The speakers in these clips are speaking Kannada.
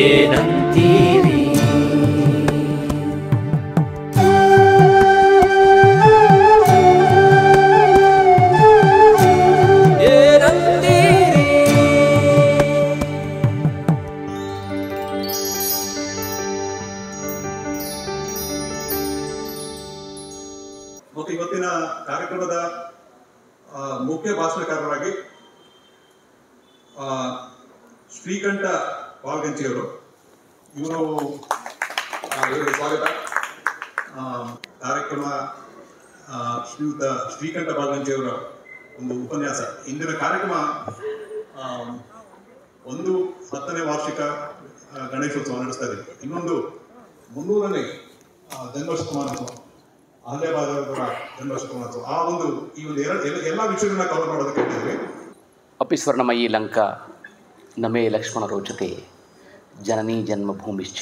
ಏನಂತೀರಿ? ಮತ್ತು ಇವತ್ತಿನ ಕಾರ್ಯಕ್ರಮದ ಮುಖ್ಯ ಭಾಷಣಕಾರರಾಗಿ ಶ್ರೀಕಂಠ ಪಾಲ್ಗಂಚಿಯವರು, ಇವರಿಗೆ ಸ್ವಾಗತ. ಕಾರ್ಯಕ್ರಮ ಶ್ರೀಯುತ ಶ್ರೀಕಂಠ ಪಾಲ್ಗಂಚಿಯವರ ಒಂದು ಉಪನ್ಯಾಸ. ಇಂದಿನ ಕಾರ್ಯಕ್ರಮ ಒಂದು 10ನೇ ವಾರ್ಷಿಕ ಗಣೇಶೋತ್ಸವ ನಡೆಸ್ತಾ ಇದ್ದೀವಿ. ಇನ್ನೊಂದು 300ನೇ ಜನ್ಮಾಷ್ಟಮಾನೋತ್ಸವ, ಅಹಲ್ಯಾಬಾಯಿಯವರ ಜನ್ಮಾಷ್ಟಮಾನೋತ್ಸವ. ಈ ಒಂದು ಎಲ್ಲ ವಿಷಯಗಳನ್ನ ಕವರ್ ಮಾಡೋದಕ್ಕೆ ಹೇಳಿದ್ವಿ. ಅಪಿಸ್ವರ್ಣಮಯೀ ಲಂಕಾ ನಮೇ ಲಕ್ಷ್ಮಣ ರೋಚತೆ ಜನನೀ ಜನ್ಮಭೂಮಿಶ್ಚ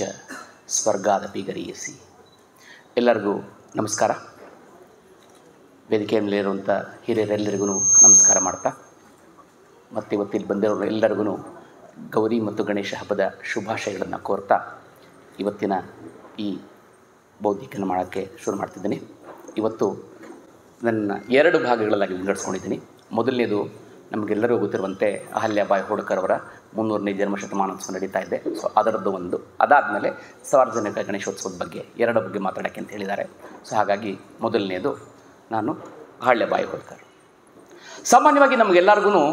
ಸ್ವರ್ಗಾದಪಿ ಗರೀಯಸಿ. ಎಲ್ಲರಿಗೂ ನಮಸ್ಕಾರ. ವೇದಿಕೆಯ ಮೇಲಿರುವಂಥ ಹಿರಿಯರೆಲ್ಲರಿಗೂ ನಮಸ್ಕಾರ ಮಾಡ್ತಾ, ಮತ್ತು ಇವತ್ತಿಲ್ಲಿ ಬಂದಿರೋ ಎಲ್ಲರಿಗೂ ಗೌರಿ ಮತ್ತು ಗಣೇಶ ಹಬ್ಬದ ಶುಭಾಶಯಗಳನ್ನು ಕೋರ್ತಾ ಇವತ್ತಿನ ಈ ಬೌದ್ಧಿಕನ ಮಾಡೋಕ್ಕೆ ಶುರು ಮಾಡ್ತಿದ್ದೀನಿ. ಇವತ್ತು ನನ್ನ 2 ಭಾಗಗಳಾಗಿ ವಿಂಗಡಿಸ್ಕೊಂಡಿದ್ದೀನಿ. ಮೊದಲನೇದು ನಮಗೆಲ್ಲರಿಗೂ ಗೊತ್ತಿರುವಂತೆ ಅಹಲ್ಯಾಬಾಯಿ ಹೋಳ್ಕರ್ ಅವರ 300ನೇ ಜನ್ಮಶತಮಾನೋತ್ಸವ ನಡೀತಾ ಇದೆ. ಸೊ ಅದರದ್ದು ಒಂದು. ಅದಾದಮೇಲೆ ಸಾರ್ವಜನಿಕ ಗಣೇಶೋತ್ಸವದ ಬಗ್ಗೆ 2 ಬಗ್ಗೆ ಮಾತಾಡೋಕ್ಕೆ ಅಂತ ಹೇಳಿದ್ದಾರೆ. ಸೊ ಹಾಗಾಗಿ ಮೊದಲನೇದು ನಾನು ಅಹಲ್ಯಾಬಾಯಿ ಹೋಳ್ಕರ್. ಸಾಮಾನ್ಯವಾಗಿ ನಮಗೆಲ್ಲರಿಗೂ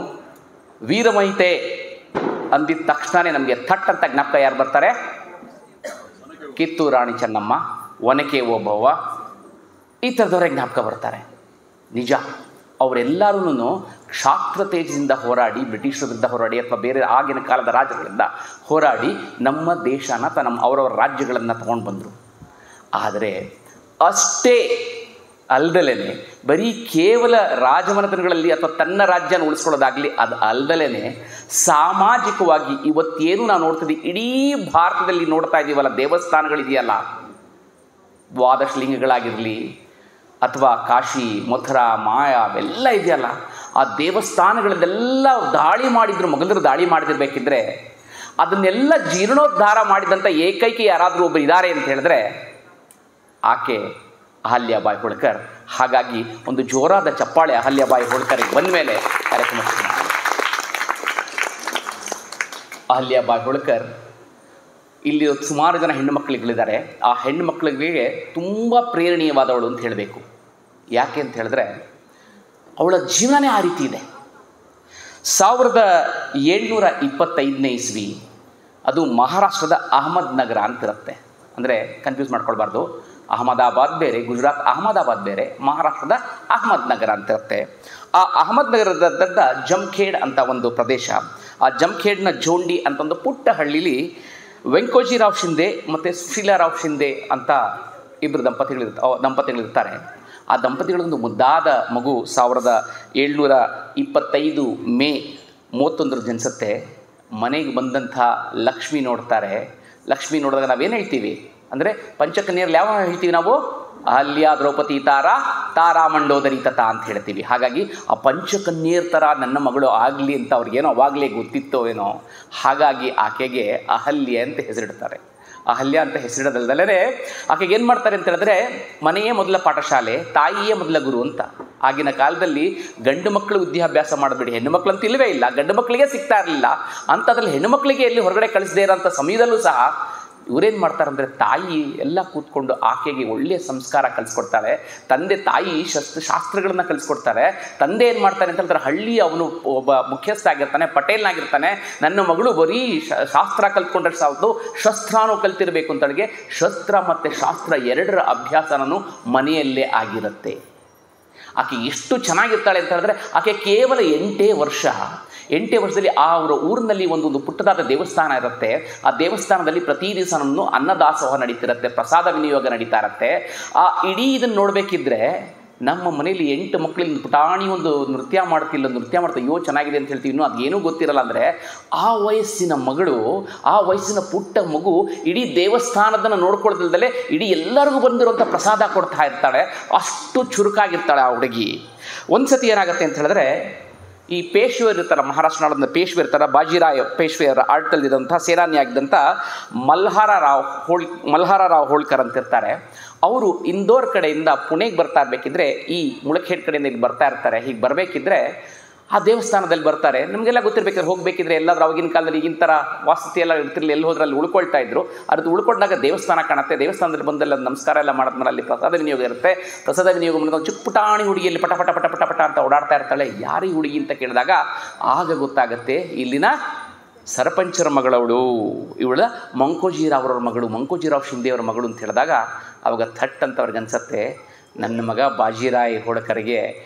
ವೀರವನಿತೆ ಅಂದಿದ ತಕ್ಷಣವೇ ನಮಗೆ ಥಟ್ ಅಂತ ಜ್ಞಾಪಕ ಯಾರು ಬರ್ತಾರೆ? ಕಿತ್ತೂರು ರಾಣಿ ಚೆನ್ನಮ್ಮ, ಒನಕೆ ಓಬವ್ವ, ಈ ಥರದವರೇ ಜ್ಞಾಪಕ ಬರ್ತಾರೆ. ನಿಜ, ಅವರೆಲ್ಲರೂ ಕ್ಷಾತ್ರ ತೇಜದಿಂದ ಹೋರಾಡಿ, ಬ್ರಿಟಿಷರ ವಿರುದ್ಧ ಹೋರಾಡಿ ಅಥವಾ ಬೇರೆ ಆಗಿನ ಕಾಲದ ರಾಜ್ಯಗಳಿಂದ ಹೋರಾಡಿ ನಮ್ಮ ದೇಶನ ಅವರವರ ರಾಜ್ಯಗಳನ್ನು ತಗೊಂಡು ಬಂದರು. ಆದರೆ ಅಷ್ಟೇ ಅಲ್ದಲೇ ಬರೀ ಕೇವಲ ರಾಜಮನೆತನಗಳಲ್ಲಿ ಅಥವಾ ತನ್ನ ರಾಜ್ಯನ ಉಳಿಸ್ಕೊಳ್ಳೋದಾಗಲಿ ಅದು ಅಲ್ದಲೇ ಸಾಮಾಜಿಕವಾಗಿ ಇವತ್ತೇನು ನಾವು ನೋಡ್ತಿದ್ದೀವಿ, ಇಡೀ ಭಾರತದಲ್ಲಿ ನೋಡ್ತಾ ಇದ್ದೀವಲ್ಲ, ದೇವಸ್ಥಾನಗಳಿದೆಯಲ್ಲ, ದ್ವಾದಶ ಲಿಂಗಗಳಾಗಿರಲಿ ಅಥವಾ ಕಾಶಿ, ಮಥುರಾ, ಮಾಯಾ ಅವೆಲ್ಲ ಇದೆಯಲ್ಲ, ಆ ದೇವಸ್ಥಾನಗಳನ್ನೆಲ್ಲ ದಾಳಿ ಮಾಡಿದ್ರು, ಮೊಘಲರು ದಾಳಿ ಮಾಡಿದಿರಬೇಕಿದ್ರೆ ಅದನ್ನೆಲ್ಲ ಜೀರ್ಣೋದ್ಧಾರ ಮಾಡಿದಂಥ ಏಕೈಕ ಯಾರಾದರೂ ಒಬ್ಬರು ಇದ್ದಾರೆ ಅಂತ ಹೇಳಿದ್ರೆ ಆಕೆ ಅಹಲ್ಯಾಬಾಯಿ ಹೋಳ್ಕರ್. ಹಾಗಾಗಿ ಒಂದು ಜೋರಾದ ಚಪ್ಪಾಳೆ ಅಹಲ್ಯಾಬಾಯಿ ಹೋಳ್ಕರ್ಗೆ ಬಂದ ಮೇಲೆ ಕಾರ್ಯಕ್ರಮ. ಅಹಲ್ಯಾಬಾಯಿ ಹೋಳ್ಕರ್ ಇಲ್ಲಿ ಸುಮಾರು ಜನ ಹೆಣ್ಣು ಮಕ್ಕಳುಗಳಿದ್ದಾರೆ. ಆ ಹೆಣ್ಣು ಮಕ್ಕಳಿಗೆ ತುಂಬ ಪ್ರೇರಣೀಯವಾದವಳು ಅಂತ ಹೇಳಬೇಕು. ಯಾಕೆ ಅಂತ ಹೇಳಿದ್ರೆ ಅವಳ ಜೀವನನೇ ಆ ರೀತಿ ಇದೆ. 1725ನೇ ಇಸ್ವಿ, ಅದು ಮಹಾರಾಷ್ಟ್ರದ ಅಹಮದ್ ನಗರ ಅಂತಿರುತ್ತೆ. ಅಂದರೆ ಕನ್ಫ್ಯೂಸ್ ಮಾಡ್ಕೊಳ್ಬಾರ್ದು, ಅಹಮದಾಬಾದ್ ಬೇರೆ, ಗುಜರಾತ್ ಅಹಮದಾಬಾದ್ ಬೇರೆ, ಮಹಾರಾಷ್ಟ್ರದ ಅಹಮದ್ ನಗರ ಅಂತಿರುತ್ತೆ. ಆ ಅಹಮದ್ ನಗರದ ಜಮ್ಖೇಡ್ ಅಂತ ಒಂದು ಪ್ರದೇಶ. ಆ ಜಮ್ಖೇಡ್ನ ಜೋಂಡಿ ಅಂತ ಒಂದು ಪುಟ್ಟ ಹಳ್ಳಿಲಿ ವೆಂಕೋಜಿರಾವ್ ಶಿಂದೆ ಮತ್ತು ಸುಶೀಲಾರಾವ್ ಶಿಂದೆ ಅಂತ ಇಬ್ಬರು ದಂಪತಿಗಳಿರ್ತಾರೆ. ಆ ದಂಪತಿಗಳೊಂದು ಮುದ್ದಾದ ಮಗು 1725 ಮೇ 31 ಜನಿಸುತ್ತೆ. ಮನೆಗೆ ಬಂದಂಥ ಲಕ್ಷ್ಮಿ ನೋಡ್ತಾರೆ. ಲಕ್ಷ್ಮಿ ನೋಡಿದಾಗ ನಾವೇನು ಹೇಳ್ತೀವಿ ಅಂದರೆ, ಪಂಚಕನ್ಯರಲ್ಲಿ ಯಾವ ಹೇಳ್ತೀವಿ ನಾವು? ಅಹಲ್ಯ, ದ್ರೌಪದಿ, ತಾರಾ ಮಂಡೋದರಿ ತಥಾ ಅಂತ ಹೇಳ್ತೀವಿ. ಹಾಗಾಗಿ ಆ ಪಂಚಕನ್ಯರ ಥರ ನನ್ನ ಮಗಳು ಆಗಲಿ ಅಂತ ಅವ್ರಿಗೇನೋ ಅವಾಗಲೇ ಗೊತ್ತಿತ್ತೋ ಏನೋ, ಹಾಗಾಗಿ ಆಕೆಗೆ ಅಹಲ್ಯ ಅಂತ ಹೆಸರಿಡ್ತಾರೆ. ಅಹಲ್ಯ ಅಂತ ಹೆಸರಿಡೋದಲ್ಲದೆ ಆಕೆಗೆ ಏನು ಮಾಡ್ತಾರೆ ಅಂತ ಹೇಳಿದ್ರೆ, ಮನೆಯೇ ಮೊದಲ ಪಾಠಶಾಲೆ, ತಾಯಿಯೇ ಮೊದಲ ಗುರು ಅಂತ. ಆಗಿನ ಕಾಲದಲ್ಲಿ ಗಂಡು ಮಕ್ಕಳು ವಿದ್ಯಾಭ್ಯಾಸ ಮಾಡಬೇಡಿ, ಹೆಣ್ಣು ಮಕ್ಕಳು ಅಂತ ಇಲ್ಲವೇ ಇಲ್ಲ, ಗಂಡು ಮಕ್ಕಳಿಗೆ ಸಿಗ್ತಾ ಇರಲಿಲ್ಲ. ಅಂಥದ್ರಲ್ಲಿ ಹೆಣ್ಣು ಮಕ್ಕಳಿಗೆ ಎಲ್ಲಿ ಹೊರಗಡೆ ಕಳಿಸದೇ ಇರೋಂಥ ಸಮಯದಲ್ಲೂ ಸಹ ಇವರೇನು ಮಾಡ್ತಾರೆ ಅಂದರೆ, ತಾಯಿ ಎಲ್ಲ ಕೂತ್ಕೊಂಡು ಆಕೆಗೆ ಒಳ್ಳೆಯ ಸಂಸ್ಕಾರ ಕಲಿಸ್ಕೊಡ್ತಾಳೆ. ತಾಯಿ ಶಾಸ್ತ್ರಗಳನ್ನು ಕಲಿಸ್ಕೊಡ್ತಾರೆ. ತಂದೆ ಏನು ಮಾಡ್ತಾನೆ ಅಂತ ಹೇಳಿದ್ರೆ, ಹಳ್ಳಿ ಅವನು ಒಬ್ಬ ಮುಖ್ಯಸ್ಥ ಆಗಿರ್ತಾನೆ, ಪಟೇಲ್ನಾಗಿರ್ತಾನೆ. ನನ್ನ ಮಗಳು ಬರೀ ಶಾಸ್ತ್ರ ಕಲ್ತ್ಕೊಂಡ್ರೆ ಸಾಕು, ಶಸ್ತ್ರನೂ ಕಲ್ತಿರಬೇಕು ಅಂತಳಿಗೆ ಶಸ್ತ್ರ ಮತ್ತು ಶಾಸ್ತ್ರ 2ರ ಅಭ್ಯಾಸನೂ ಮನೆಯಲ್ಲೇ ಆಗಿರುತ್ತೆ. ಆಕೆ ಎಷ್ಟು ಚೆನ್ನಾಗಿರ್ತಾಳೆ ಅಂತ ಹೇಳಿದ್ರೆ, ಆಕೆ ಕೇವಲ 8 ವರ್ಷದಲ್ಲಿ ಅವರ ಊರಿನಲ್ಲಿ ಒಂದು ಪುಟ್ಟದಾದ ದೇವಸ್ಥಾನ ಇರುತ್ತೆ. ಆ ದೇವಸ್ಥಾನದಲ್ಲಿ ಪ್ರತಿ ದಿವಸನೂ ಅನ್ನದಾಸೋಹ ನಡೀತಿರುತ್ತೆ, ಪ್ರಸಾದ ವಿನಿಯೋಗ ನಡೀತಾ ಇರುತ್ತೆ. ಆ ಇಡೀ ಇದನ್ನು ನೋಡಬೇಕಿದ್ರೆ ನಮ್ಮ ಮನೇಲಿ 8 ಮಕ್ಕಳಿಂದ ಪುಟಾಣಿ ಒಂದು ನೃತ್ಯ ಮಾಡ್ತಾ ಅಯ್ಯೋ ಚೆನ್ನಾಗಿದೆ ಅಂತ ಹೇಳ್ತೀವಿ, ಇನ್ನೂ ಅದು ಏನೂ ಗೊತ್ತಿರಲ್ಲ. ಅಂದರೆ ಆ ವಯಸ್ಸಿನ ಮಗಳು, ಆ ವಯಸ್ಸಿನ ಪುಟ್ಟ ಮಗು ಇಡೀ ದೇವಸ್ಥಾನದನ್ನು ನೋಡ್ಕೊಳ್ದಲ್ಲೇ ಇಡೀ ಎಲ್ಲರಿಗೂ ಬಂದಿರುವಂಥ ಪ್ರಸಾದ ಕೊಡ್ತಾ ಇರ್ತಾಳೆ. ಅಷ್ಟು ಚುರುಕಾಗಿರ್ತಾಳೆ ಆ ಹುಡುಗಿ. ಒಂದು ಸತಿ ಏನಾಗುತ್ತೆ ಅಂತ ಹೇಳಿದ್ರೆ, ಈ ಪೇಶ್ವೆ ಇರ್ತಾರೆ, ಮಹಾರಾಷ್ಟ್ರದ ಪೇಶ್ವೆ ಇರ್ತಾರೆ, ಬಾಜಿರಾವ್ ಪೇಶ್ವೆಯವರ ಆಡಳಿತದಲ್ಲಿದ್ದಂಥ ಸೇನಾನಿಯಾಗಿದ್ದಂಥ ಮಲ್ಹಾರರಾವ್ ಹೋಳ್ಕರ್ ಅಂತಿರ್ತಾರೆ. ಅವರು ಇಂದೋರ್ ಕಡೆಯಿಂದ ಪುಣೆಗೆ ಬರ್ತಾ ಇರಬೇಕಿದ್ರೆ, ಈ ಮುಳಖೇಡ್ ಕಡೆಯಿಂದ ಇಲ್ಲಿ ಬರ್ತಾ ಇರ್ತಾರೆ. ಹೀಗೆ ಬರಬೇಕಿದ್ರೆ ಆ ದೇವಸ್ಥಾನದಲ್ಲಿ ಬರ್ತಾರೆ. ನಮಗೆಲ್ಲ ಗೊತ್ತಿರಬೇಕಾದ್ರೆ ಹೋಗಬೇಕಿದ್ರೆ ಎಲ್ಲಾದ್ರೂ ಅವಾಗಿನ ಕಾಲದಲ್ಲಿ ಈಗಿನ ಥರ ವಾಸತಿ ಎಲ್ಲ ಇರ್ತಿರಲಿಲ್ಲ, ಎಲ್ಲಿ ಹೋದ್ರಲ್ಲಿ ಉಳ್ಕೊಳ್ತಾ ಇದ್ರು. ಅದು ಉಳ್ಕೊಂಡಾಗ ದೇವಸ್ಥಾನ ಕಾಣುತ್ತೆ. ದೇವಸ್ಥಾನದಲ್ಲಿ ಬಂದೆಲ್ಲ ನಮಸ್ಕಾರ ಎಲ್ಲ ಮಾಡಿದ್ಮೇಲೆ ಅಲ್ಲಿ ಪ್ರಸಾದ ವಿನಿಯೋಗ ಇರುತ್ತೆ. ಪ್ರಸಾದ ವಿನಿಯೋಗ ಮಾಡಿದಾಗ ಚಿಕ್ಕ ಪುಟಾಣಿ ಹುಡುಗಿಯಲ್ಲಿ ಪಟ ಪಟ ಪಟ ಪಟ ಪಟ ಅಂತ ಓಡಾಡ್ತಾ ಇರ್ತಾಳೆ. ಯಾರು ಈ ಹುಡುಗಿ ಅಂತ ಕೇಳಿದಾಗ ಆಗ ಗೊತ್ತಾಗುತ್ತೆ ಇಲ್ಲಿನ ಸರಪಂಚರ ಮಗಳವಳು, ಇವಳ ಮಂಕೋಜಿರಾವ್ ಅವರ ಮಗಳು, ಮಂಕೋಜಿರಾವ್ ಶಿಂದೆಯವರ ಮಗಳು ಅಂತ ಹೇಳಿದಾಗ ಅವಾಗ ಥಟ್ ಅಂತ ಅವ್ರಿಗೆ ಅನ್ಸತ್ತೆ, ನನ್ನ ಮಗ ಬಾಜಿರಾಯ್ ಹೋಳ್ಕರ್ಗೆ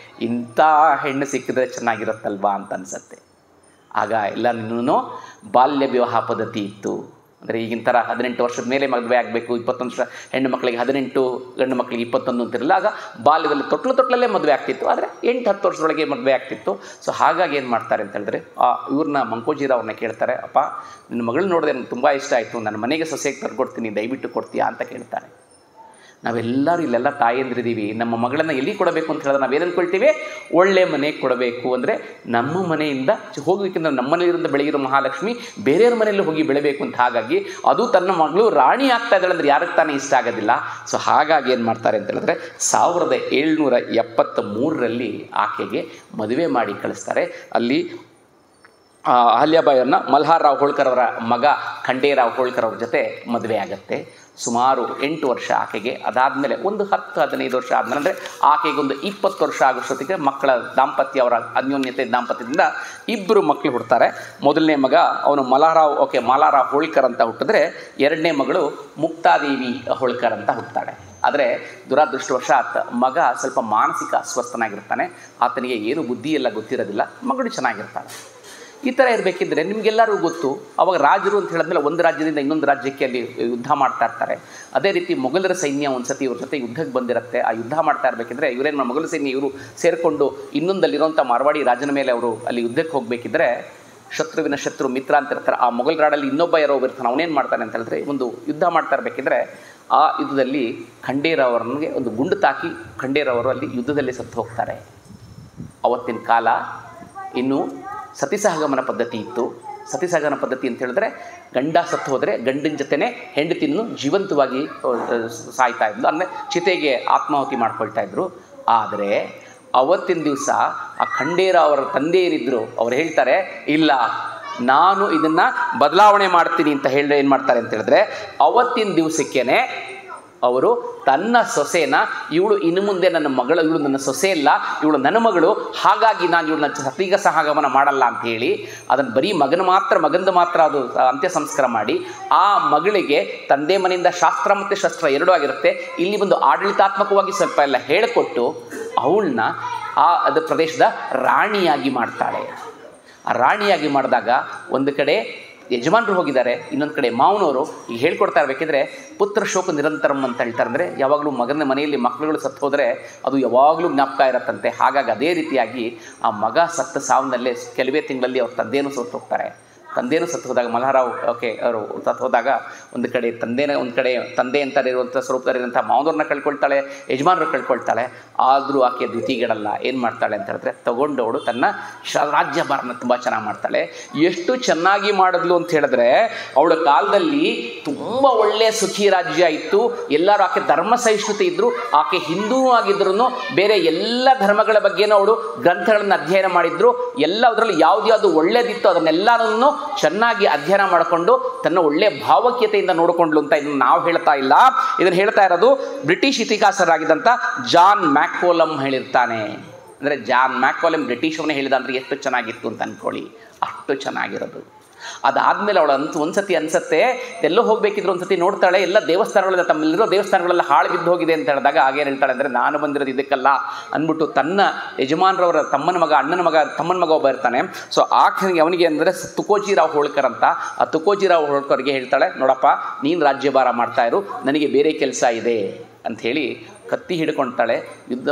ಇಂಥ ಹೆಣ್ಣು ಸಿಕ್ಕಿದ್ರೆ ಚೆನ್ನಾಗಿರುತ್ತಲ್ವಾ ಅಂತ ಅನಿಸತ್ತೆ. ಆಗ ಎಲ್ಲನೂ ಬಾಲ್ಯ ವಿವಾಹ ಪದ್ಧತಿ ಇತ್ತು. ಅಂದರೆ ಈಗಿನ ಥರ 18 ವರ್ಷದ ಮೇಲೆ ಮದುವೆ ಆಗಬೇಕು, 21 ವರ್ಷ ಹೆಣ್ಣು ಮಕ್ಕಳಿಗೆ 18, ಗಂಡು ಮಕ್ಕಳಿಗೆ 21 ಅಂತಿರಲಿಲ್ಲ. ಆಗ ಬಾಲ್ಯದಲ್ಲಿ ತೊಟ್ಲಲ್ಲೇ ಮದುವೆ ಆಗ್ತಿತ್ತು. ಆದರೆ 8-10 ವರ್ಷದೊಳಗೆ ಮದುವೆ ಆಗ್ತಿತ್ತು. ಸೊ ಹಾಗಾಗಿ ಏನು ಮಾಡ್ತಾರೆ ಅಂತ ಹೇಳಿದ್ರೆ, ಇವ್ರನ್ನ ಮಂಕೋಜಿರಾವ್ ಅವ್ರನ್ನ ಕೇಳ್ತಾರೆ, ಅಪ್ಪ ನಿನ್ನ ಮಗಳು ನೋಡಿದೆ ನನಗೆ ತುಂಬ ಇಷ್ಟ ಆಯಿತು, ನನ್ನ ಮನೆಗೆ ಸೊಸೆಗೆ ತರ್ಕೊಡ್ತೀನಿ, ದಯವಿಟ್ಟು ಕೊಡ್ತೀಯಾ ಅಂತ ಕೇಳ್ತಾರೆ. ನಾವೆಲ್ಲರೂ ಇಲ್ಲೆಲ್ಲ ತಾಯಂದಿರಿದ್ದೀವಿ. ನಮ್ಮ ಮಗಳನ್ನು ಎಲ್ಲಿ ಕೊಡಬೇಕು ಅಂತ ಹೇಳಿದ್ರೆ ನಾವೇನು ಅಂದ್ಕೊಳ್ತೀವಿ, ಒಳ್ಳೆ ಮನೆ ಕೊಡಬೇಕು. ಅಂದರೆ ನಮ್ಮ ಮನೆಯಿಂದ ಹೋಗಬೇಕಂದ್ರೆ ನಮ್ಮ ಮನೆಯಿಂದ ಬೆಳಗಿರೋ ಮಹಾಲಕ್ಷ್ಮಿ ಬೇರೆಯವ್ರ ಮನೆಯಲ್ಲಿ ಹೋಗಿ ಬೆಳಬೇಕು ಅಂತ. ಹಾಗಾಗಿ ಅದು ತನ್ನ ಮಗಳು ರಾಣಿ ಆಗ್ತಾ ಇದ್ದಾಳೆ ಅಂದರೆ ಯಾರಿಗೆ ತಾನೇ ಇಷ್ಟ ಆಗೋದಿಲ್ಲ. ಸೊ ಹಾಗಾಗಿ ಏನು ಮಾಡ್ತಾರೆ ಅಂತ ಹೇಳಿದ್ರೆ 1773ರಲ್ಲಿ ಆಕೆಗೆ ಮದುವೆ ಮಾಡಿ ಕಳಿಸ್ತಾರೆ. ಅಲ್ಲಿ ಅಹಲ್ಯಾಬಾಯಿಯನ್ನ ಮಲ್ಹಾರರಾವ್ ಹೋಳ್ಕರ್ ಅವರ ಮಗ ಖಂಡೇರಾವ್ ಹೋಳ್ಕರ್ ಅವ್ರ ಜೊತೆ ಮದುವೆ ಆಗುತ್ತೆ. ಸುಮಾರು 8 ವರ್ಷ ಆಕೆಗೆ. ಅದಾದಮೇಲೆ ಒಂದು 10-15 ವರ್ಷ ಆದಮೇಲೆ, ಅಂದರೆ ಆಕೆಗೊಂದು 20 ವರ್ಷ ಆಗೋಷ್ಟೊತ್ತಿಗೆ ಮಕ್ಕಳ ದಾಂಪತ್ಯ, ಅವರ ಅನ್ಯೋನ್ಯತೆ ದಾಂಪತ್ಯದಿಂದ 2 ಮಕ್ಕಳು ಹುಡ್ತಾರೆ. ಮೊದಲನೇ ಮಗ ಅವನು ಮಾಲಾರಾವ್ ಹೋಳ್ಕರ್ ಅಂತ ಹುಟ್ಟಿದ್ರೆ, ಎರಡನೇ ಮಗಳು ಮುಕ್ತಾದೇವಿ ಹೋಳ್ಕರ್ ಅಂತ ಹುಡ್ತಾಳೆ. ಆದರೆ ದುರಾದೃಷ್ಟವಶಾತ್ ಮಗ ಸ್ವಲ್ಪ ಮಾನಸಿಕ ಅಸ್ವಸ್ಥನಾಗಿರ್ತಾನೆ. ಆತನಿಗೆ ಏನು ಬುದ್ಧಿ ಎಲ್ಲ ಗೊತ್ತಿರೋದಿಲ್ಲ, ಮಗಳು ಚೆನ್ನಾಗಿರ್ತಾಳೆ. ಈ ಥರ ಇರಬೇಕಿದ್ರೆ ನಿಮಗೆಲ್ಲರಿಗೂ ಗೊತ್ತು, ಅವಾಗ ರಾಜರು ಅಂತ ಹೇಳಿದ್ಮೇಲೆ ಒಂದು ರಾಜ್ಯದಿಂದ ಇನ್ನೊಂದು ರಾಜ್ಯಕ್ಕೆ ಅಲ್ಲಿ ಯುದ್ಧ ಮಾಡ್ತಾ ಇರ್ತಾರೆ. ಅದೇ ರೀತಿ ಮೊಘಲರ ಸೈನ್ಯ ಒಂದು ಸತಿ ಇವ್ರ ಜೊತೆ ಯುದ್ಧಕ್ಕೆ ಬಂದಿರುತ್ತೆ. ಆ ಯುದ್ಧ ಮಾಡ್ತಾ ಇರಬೇಕಿದ್ರೆ ಇವರೇನು ಮೊಘಲ ಸೈನ್ಯ ಇವರು ಸೇರಿಕೊಂಡು ಇನ್ನೊಂದಲ್ಲಿರೋಂಥ ಮಾರ್ವಾಡಿ ರಾಜನ ಮೇಲೆ ಅವರು ಅಲ್ಲಿ ಯುದ್ಧಕ್ಕೆ ಹೋಗಬೇಕಿದ್ರೆ, ಶತ್ರುವಿನ ಶತ್ರು ಮಿತ್ರ ಅಂತ ಇರ್ತಾರೆ. ಆ ಮೊಘಲ್ ರಾಡಲ್ಲಿ ಇನ್ನೊಬ್ಬ ಯಾರೋ ಇರ್ತಾನೆ, ಅವನೇನು ಮಾಡ್ತಾನೆ ಅಂತ ಹೇಳಿದ್ರೆ, ಒಂದು ಯುದ್ಧ ಮಾಡ್ತಾ ಇರಬೇಕಿದ್ರೆ ಆ ಯುದ್ಧದಲ್ಲಿ ಖಂಡೇರಾವ್ ಅವರಿಗೆ ಒಂದು ಗುಂಡು ತಾಕಿ ಖಂಡೇರಾವ್ ಅವರು ಅಲ್ಲಿ ಯುದ್ಧದಲ್ಲಿ ಸತ್ತು ಹೋಗ್ತಾರೆ. ಅವತ್ತಿನ ಕಾಲ ಇನ್ನು ಸತಿಸಹಗಮನ ಪದ್ಧತಿ ಇತ್ತು. ಸತಿಸಹಗಮನ ಪದ್ಧತಿ ಅಂತ ಹೇಳಿದ್ರೆ, ಗಂಡ ಸತ್ತು ಹೋದರೆ ಗಂಡಿನ ಜೊತೆನೇ ಹೆಂಡತಿಯನ್ನು ಜೀವಂತವಾಗಿ ಸಾಯ್ತಾ ಇದ್ಲು, ಅಂದರೆ ಚಿತೆಗೆ ಆತ್ಮಾಹುತಿ ಮಾಡ್ಕೊಳ್ತಾ ಇದ್ರು. ಆದರೆ ಅವತ್ತಿನ ದಿವಸ ಆ ಖಂಡೇರಾವ್ ಅವರ ತಂದೆ ಏನಿದ್ರು ಅವ್ರು ಹೇಳ್ತಾರೆ, ಇಲ್ಲ ನಾನು ಇದನ್ನು ಬದಲಾವಣೆ ಮಾಡ್ತೀನಿ ಅಂತ ಹೇಳಿ ಏನು ಮಾಡ್ತಾರೆ ಅಂತ ಹೇಳಿದ್ರೆ, ಅವತ್ತಿನ ದಿವಸಕ್ಕೇ ಅವರು ತನ್ನ ಸೊಸೆನ, ಇವಳು ಇನ್ನು ಮುಂದೆ ನನ್ನ ಮಗಳು, ಇವಳು ನನ್ನ ಸೊಸೆ ಇಲ್ಲ, ಇವಳು ನನ್ನ ಮಗಳು, ಹಾಗಾಗಿ ನಾನು ಇವಳನ್ನ ಸತಿಗ ಸಹಗಮನ ಮಾಡಲ್ಲ ಅಂತ ಹೇಳಿ ಅದನ್ನು ಬರೀ ಮಗಂದು ಮಾತ್ರ ಅದು ಅಂತ್ಯ ಸಂಸ್ಕಾರ ಮಾಡಿ, ಆ ಮಗಳಿಗೆ ತಂದೆ ಮನೆಯಿಂದ ಶಾಸ್ತ್ರ ಮತ್ತು ಶಸ್ತ್ರ ಎರಡೂ ಆಗಿರುತ್ತೆ, ಇಲ್ಲಿ ಒಂದು ಆಡಳಿತಾತ್ಮಕವಾಗಿ ಸ್ವಲ್ಪ ಎಲ್ಲ ಹೇಳಿಕೊಟ್ಟು ಅವಳನ್ನ ಅದು ಪ್ರದೇಶದ ರಾಣಿಯಾಗಿ ಮಾಡ್ತಾಳೆ. ಆ ರಾಣಿಯಾಗಿ ಮಾಡಿದಾಗ ಒಂದು ಕಡೆ ಯಜಮಾನರು ಹೋಗಿದ್ದಾರೆ, ಇನ್ನೊಂದು ಕಡೆ ಮಾವನವರು ಈಗ ಹೇಳ್ಕೊಡ್ತಾ ಇರಬೇಕಿದ್ರೆ ಪುತ್ರ ಶೋಕ ನಿರಂತರಂ ಅಂತ ಹೇಳ್ತಾರೆ. ಅಂದರೆ ಯಾವಾಗಲೂ ಮಗನ ಮನೆಯಲ್ಲಿ ಮಕ್ಕಳುಗಳು ಸತ್ತು ಹೋದರೆ ಅದು ಯಾವಾಗಲೂ ಜ್ಞಾಪಕ ಇರತ್ತಂತೆ. ಹಾಗಾಗಿ ಅದೇ ರೀತಿಯಾಗಿ ಆ ಮಗ ಸತ್ತ ಸಾವಿನಲ್ಲೇ ಕೆಲವೇ ತಿಂಗಳಲ್ಲಿ ಅವ್ರ ತಂದೆಯೂ ಸತ್ತು ಹೋಗ್ತಾರೆ. ತಂದೆಯೂ ಸತ್ತು ಹೋದಾಗ ಮಲ್ಹಾರರಾವ್ ಅವರು ಸತ್ತು ಹೋದಾಗ ಒಂದು ಕಡೆ ತಂದೆ ಅಂತ ಇರುವಂಥ ಸ್ವರೂಪದಲ್ಲಿರುವಂಥ ಮಾವನವ್ರನ್ನ ಕಳ್ಕೊಳ್ತಾಳೆ, ಯಜಮಾನರು ಕಳ್ಕೊಳ್ತಾಳೆ. ಆದರೂ ಆಕೆ ದ್ವಿತೀಯಗಳಲ್ಲ, ಏನು ಮಾಡ್ತಾಳೆ ಅಂತ ಹೇಳಿದ್ರೆ ತಗೊಂಡವಳು ತನ್ನ ರಾಜ್ಯಭಾರನ ತುಂಬ ಚೆನ್ನಾಗಿ ಮಾಡ್ತಾಳೆ. ಎಷ್ಟು ಚೆನ್ನಾಗಿ ಮಾಡಿದ್ಲು ಅಂತ ಹೇಳಿದ್ರೆ, ಅವಳ ಕಾಲದಲ್ಲಿ ತುಂಬ ಒಳ್ಳೆಯ ಸುಖಿ ರಾಜ್ಯ ಇತ್ತು. ಎಲ್ಲರೂ ಆಕೆ ಧರ್ಮ ಸಹಿಷ್ಣುತೆ ಇದ್ದರು. ಆಕೆ ಹಿಂದೂ ಆಗಿದ್ರು ಬೇರೆ ಎಲ್ಲ ಧರ್ಮಗಳ ಬಗ್ಗೆನೂ ಅವಳು ಗ್ರಂಥಗಳನ್ನು ಅಧ್ಯಯನ ಮಾಡಿದ್ರು. ಎಲ್ಲದರಲ್ಲಿ ಯಾವ್ದು ಒಳ್ಳೇದಿತ್ತು ಅದನ್ನೆಲ್ಲನೂ ಚೆನ್ನಾಗಿ ಅಧ್ಯಯನ ಮಾಡಿಕೊಂಡು ತನ್ನ ಒಳ್ಳೆಯ ಭಾವಕೀಯತೆಯಿಂದ ನೋಡಿಕೊಂಡ್ಲು ಅಂತ ಇದನ್ನು ನಾವು ಹೇಳ್ತಾ ಇಲ್ಲ. ಇದನ್ನು ಹೇಳ್ತಾ ಇರೋದು ಬ್ರಿಟಿಷ್ ಇತಿಹಾಸರಾಗಿದ್ದಂಥ ಜಾನ್ ಮ್ಯಾಕೋಲಮ್ ಹೇಳಿರ್ತಾನೆ. ಅಂದರೆ ಜಾನ್ ಮ್ಯಾಕೋಲಮ್ ಬ್ರಿಟಿಷ್ ಅವನೇ ಹೇಳಿದ ಅಂದರೆ ಎಷ್ಟು ಚೆನ್ನಾಗಿತ್ತು ಅಂತ ಅಂದ್ಕೊಳ್ಳಿ, ಅಷ್ಟು ಚೆನ್ನಾಗಿರೋದು. ಅದಾದಮೇಲೆ ಅವಳು ಒಂದು ಸತಿ ಅನಿಸುತ್ತೆ, ಎಲ್ಲೋ ಹೋಗಬೇಕಿದ್ರು ಒಂದು ಸತಿ ನೋಡ್ತಾಳೆ, ಎಲ್ಲ ದೇವಸ್ಥಾನಗಳೆಲ್ಲ ತಮ್ಮಲ್ಲಿರೋ ದೇವಸ್ಥಾನಗಳೆಲ್ಲ ಹಾಳು ಬಿದ್ದು ಹೋಗಿದೆ ಅಂತ ಹೇಳಿದಾಗ ಆಗೇನು ಹೇಳ್ತಾಳೆ ಅಂದರೆ, ನಾನು ಬಂದಿರೋದು ಇದಕ್ಕಲ್ಲ ಅಂದ್ಬಿಟ್ಟು ತನ್ನ ಯಜಮಾನರವರ ತಮ್ಮನ ಮಗ ಒಬ್ಬ ಇರ್ತಾನೆ. ಸೊ ಅವನಿಗೆ ಅಂದರೆ ತುಕೋಜಿರಾವ್ ಹೋಳ್ಕರ್ ಅಂತ, ಆ ತುಕೋಜಿರಾವ್ ಹೋಳ್ಕರ್ಗೆ ಹೇಳ್ತಾಳೆ, ನೋಡಪ್ಪ ನೀನು ರಾಜ್ಯಭಾರ ಮಾಡ್ತಾ ಇರು, ನನಗೆ ಬೇರೆ ಕೆಲಸ ಇದೆ ಅಂಥೇಳಿ ಕತ್ತಿ ಹಿಡ್ಕೊಳ್ತಾಳೆ,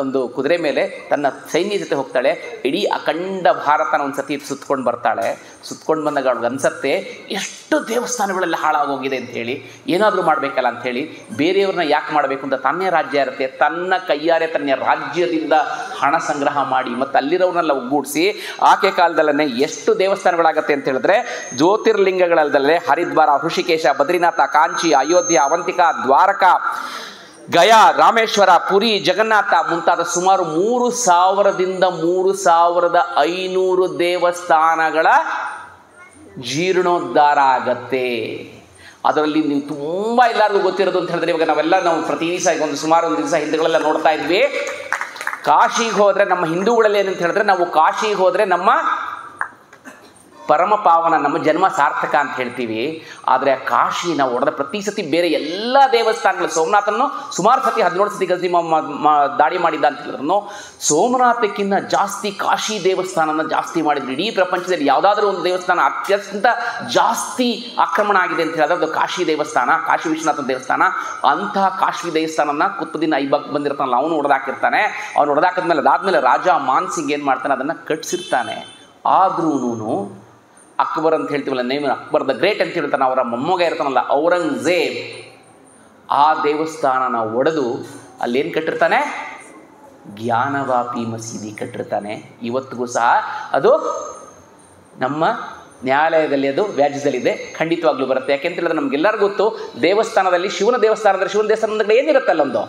ಒಂದು ಕುದುರೆ ಮೇಲೆ ತನ್ನ ಸೈನ್ಯ ಜೊತೆ ಹೋಗ್ತಾಳೆ. ಇಡೀ ಅಖಂಡ ಭಾರತನ ಒಂದು ಸತಿ ಸುತ್ಕೊಂಡು ಬರ್ತಾಳೆ. ಸುತ್ಕೊಂಡು ಬಂದಾಗ ಅವ್ಳಿಗೆ ಅನ್ಸತ್ತೆ ಎಷ್ಟು ದೇವಸ್ಥಾನಗಳೆಲ್ಲ ಹಾಳಾಗೋಗಿದೆ ಅಂಥೇಳಿ, ಏನಾದರೂ ಮಾಡಬೇಕಲ್ಲ ಅಂಥೇಳಿ ಬೇರೆಯವ್ರನ್ನ ಯಾಕೆ ಮಾಡಬೇಕು ಅಂತ ತನ್ನೇ ರಾಜ್ಯ ಇರುತ್ತೆ, ತನ್ನ ಕೈಯಾರೆ ತನ್ನ ರಾಜ್ಯದಿಂದ ಹಣ ಸಂಗ್ರಹ ಮಾಡಿ ಮತ್ತು ಅಲ್ಲಿರೋರನ್ನೆಲ್ಲ ಒಗ್ಗೂಡಿಸಿ ಆಕೆ ಕಾಲದಲ್ಲೇ ಎಷ್ಟು ದೇವಸ್ಥಾನಗಳಾಗತ್ತೆ ಅಂತ ಹೇಳಿದ್ರೆ, ಜ್ಯೋತಿರ್ಲಿಂಗಗಳಲ್ಲದೆ ಹರಿದ್ವಾರ, ಋಷಿಕೇಶ, ಬದ್ರಿನಾಥ, ಕಾಂಚಿ, ಅಯೋಧ್ಯ, ಅವಂತಿಕಾ, ದ್ವಾರಕಾ, ಗಯಾ, ರಾಮೇಶ್ವರ, ಪುರಿ, ಜಗನ್ನಾಥ ಮುಂತಾದ ಸುಮಾರು 3000ದಿಂದ 3500 ದೇವಸ್ಥಾನಗಳ ಜೀರ್ಣೋದ್ಧಾರ ಆಗತ್ತೆ. ಅದರಲ್ಲಿ ನೀವು ತುಂಬ ಎಲ್ಲರಿಗೂ ಗೊತ್ತಿರೋದು ಅಂತ ಹೇಳಿದ್ರೆ, ಇವಾಗ ನಾವು ಪ್ರತಿ ದಿವಸ ಸುಮಾರು ಒಂದು ದಿವಸ ಹಿಂದೂಗಳೆಲ್ಲ ನೋಡ್ತಾ ಇದ್ವಿ. ಕಾಶಿಗೆ ಹೋದರೆ ನಮ್ಮ ಹಿಂದೂಗಳಲ್ಲಿ ಏನಂತ ಹೇಳಿದ್ರೆ, ನಾವು ಕಾಶಿಗೆ ಹೋದರೆ ನಮ್ಮ ಪರಮ ಪಾವನ, ನಮ್ಮ ಜನ್ಮ ಸಾರ್ಥಕ ಅಂತ ಹೇಳ್ತೀವಿ. ಆದರೆ ಆ ಕಾಶಿ ನಾವು ಹೊಡೆದ ಪ್ರತಿ ಸತಿ ಬೇರೆ ಎಲ್ಲ ದೇವಸ್ಥಾನಗಳು, ಸೋಮನಾಥನ್ನು ಸುಮಾರು ಸತಿ 17 ಸತಿ ಗಜನಿ ದಾಳಿ ಮಾಡಿದ್ದ ಅಂತ ಹೇಳಿದ್ರು, ಸೋಮನಾಥಕ್ಕಿಂತ ಜಾಸ್ತಿ ಕಾಶಿ ದೇವಸ್ಥಾನನ ಜಾಸ್ತಿ ಮಾಡಿದ್ರು. ಇಡೀ ಪ್ರಪಂಚದಲ್ಲಿ ಯಾವುದಾದ್ರೂ ಒಂದು ದೇವಸ್ಥಾನ ಅತ್ಯಂತ ಜಾಸ್ತಿ ಆಕ್ರಮಣ ಆಗಿದೆ ಅಂತ ಹೇಳಿದ್ರೆ ಅದು ಕಾಶಿ ದೇವಸ್ಥಾನ, ಕಾಶಿ ವಿಶ್ವನಾಥ ದೇವಸ್ಥಾನ. ಅಂತಹ ಕಾಶಿ ದೇವಸ್ಥಾನನ ಕುತುಬುದ್ದೀನ್ ಐಬಕ್ ಬಂದಿರ್ತಾನಲ್ಲ, ಅವನು ಹೊಡೆದಾಕಿರ್ತಾನೆ. ಅವನು ಹೊಡೆದಾಕಿದ್ಮೇಲೆ ಅದಾದಮೇಲೆ ರಾಜ ಮಾನ್ ಸಿಂಗ್ ಏನು ಮಾಡ್ತಾನೆ, ಅದನ್ನು ಕಟ್ಸಿರ್ತಾನೆ. ಆದ್ರೂ ಅಕ್ಬರ್ ಅಂತ ಹೇಳ್ತೀವಲ್ಲ, ನೇಮ್ ಅಕ್ಬರ್ ದ ಗ್ರೇಟ್ ಅಂತ ಹೇಳ್ತಾನೆ, ಅವರ ಮೊಮ್ಮಗ ಇರ್ತಾನಲ್ಲ ಔರಂಗಜೇಬ್, ಆ ದೇವಸ್ಥಾನನ ಒಡೆದು ಅಲ್ಲೇನು ಕಟ್ಟಿರ್ತಾನೆ, ಜ್ಞಾನವಾಪಿ ಮಸೀದಿ ಕಟ್ಟಿರ್ತಾನೆ. ಇವತ್ತಿಗೂ ಸಹ ಅದು ನಮ್ಮ ನ್ಯಾಯಾಲಯದಲ್ಲಿ ಅದು ವ್ಯಾಜ್ಯದಲ್ಲಿದೆ, ಖಂಡಿತವಾಗ್ಲೂ ಬರುತ್ತೆ. ಯಾಕೆಂತ ಹೇಳಿದ್ರೆ ನಮಗೆಲ್ಲರಿಗೂ ಗೊತ್ತು, ದೇವಸ್ಥಾನದಲ್ಲಿ ಶಿವನ ದೇವಸ್ಥಾನ ಅಂದರೆ ಶಿವನ ದೇವಸ್ಥಾನದಲ್ಲಿ ಏನಿರುತ್ತಲ್ಲ, ಒಂದು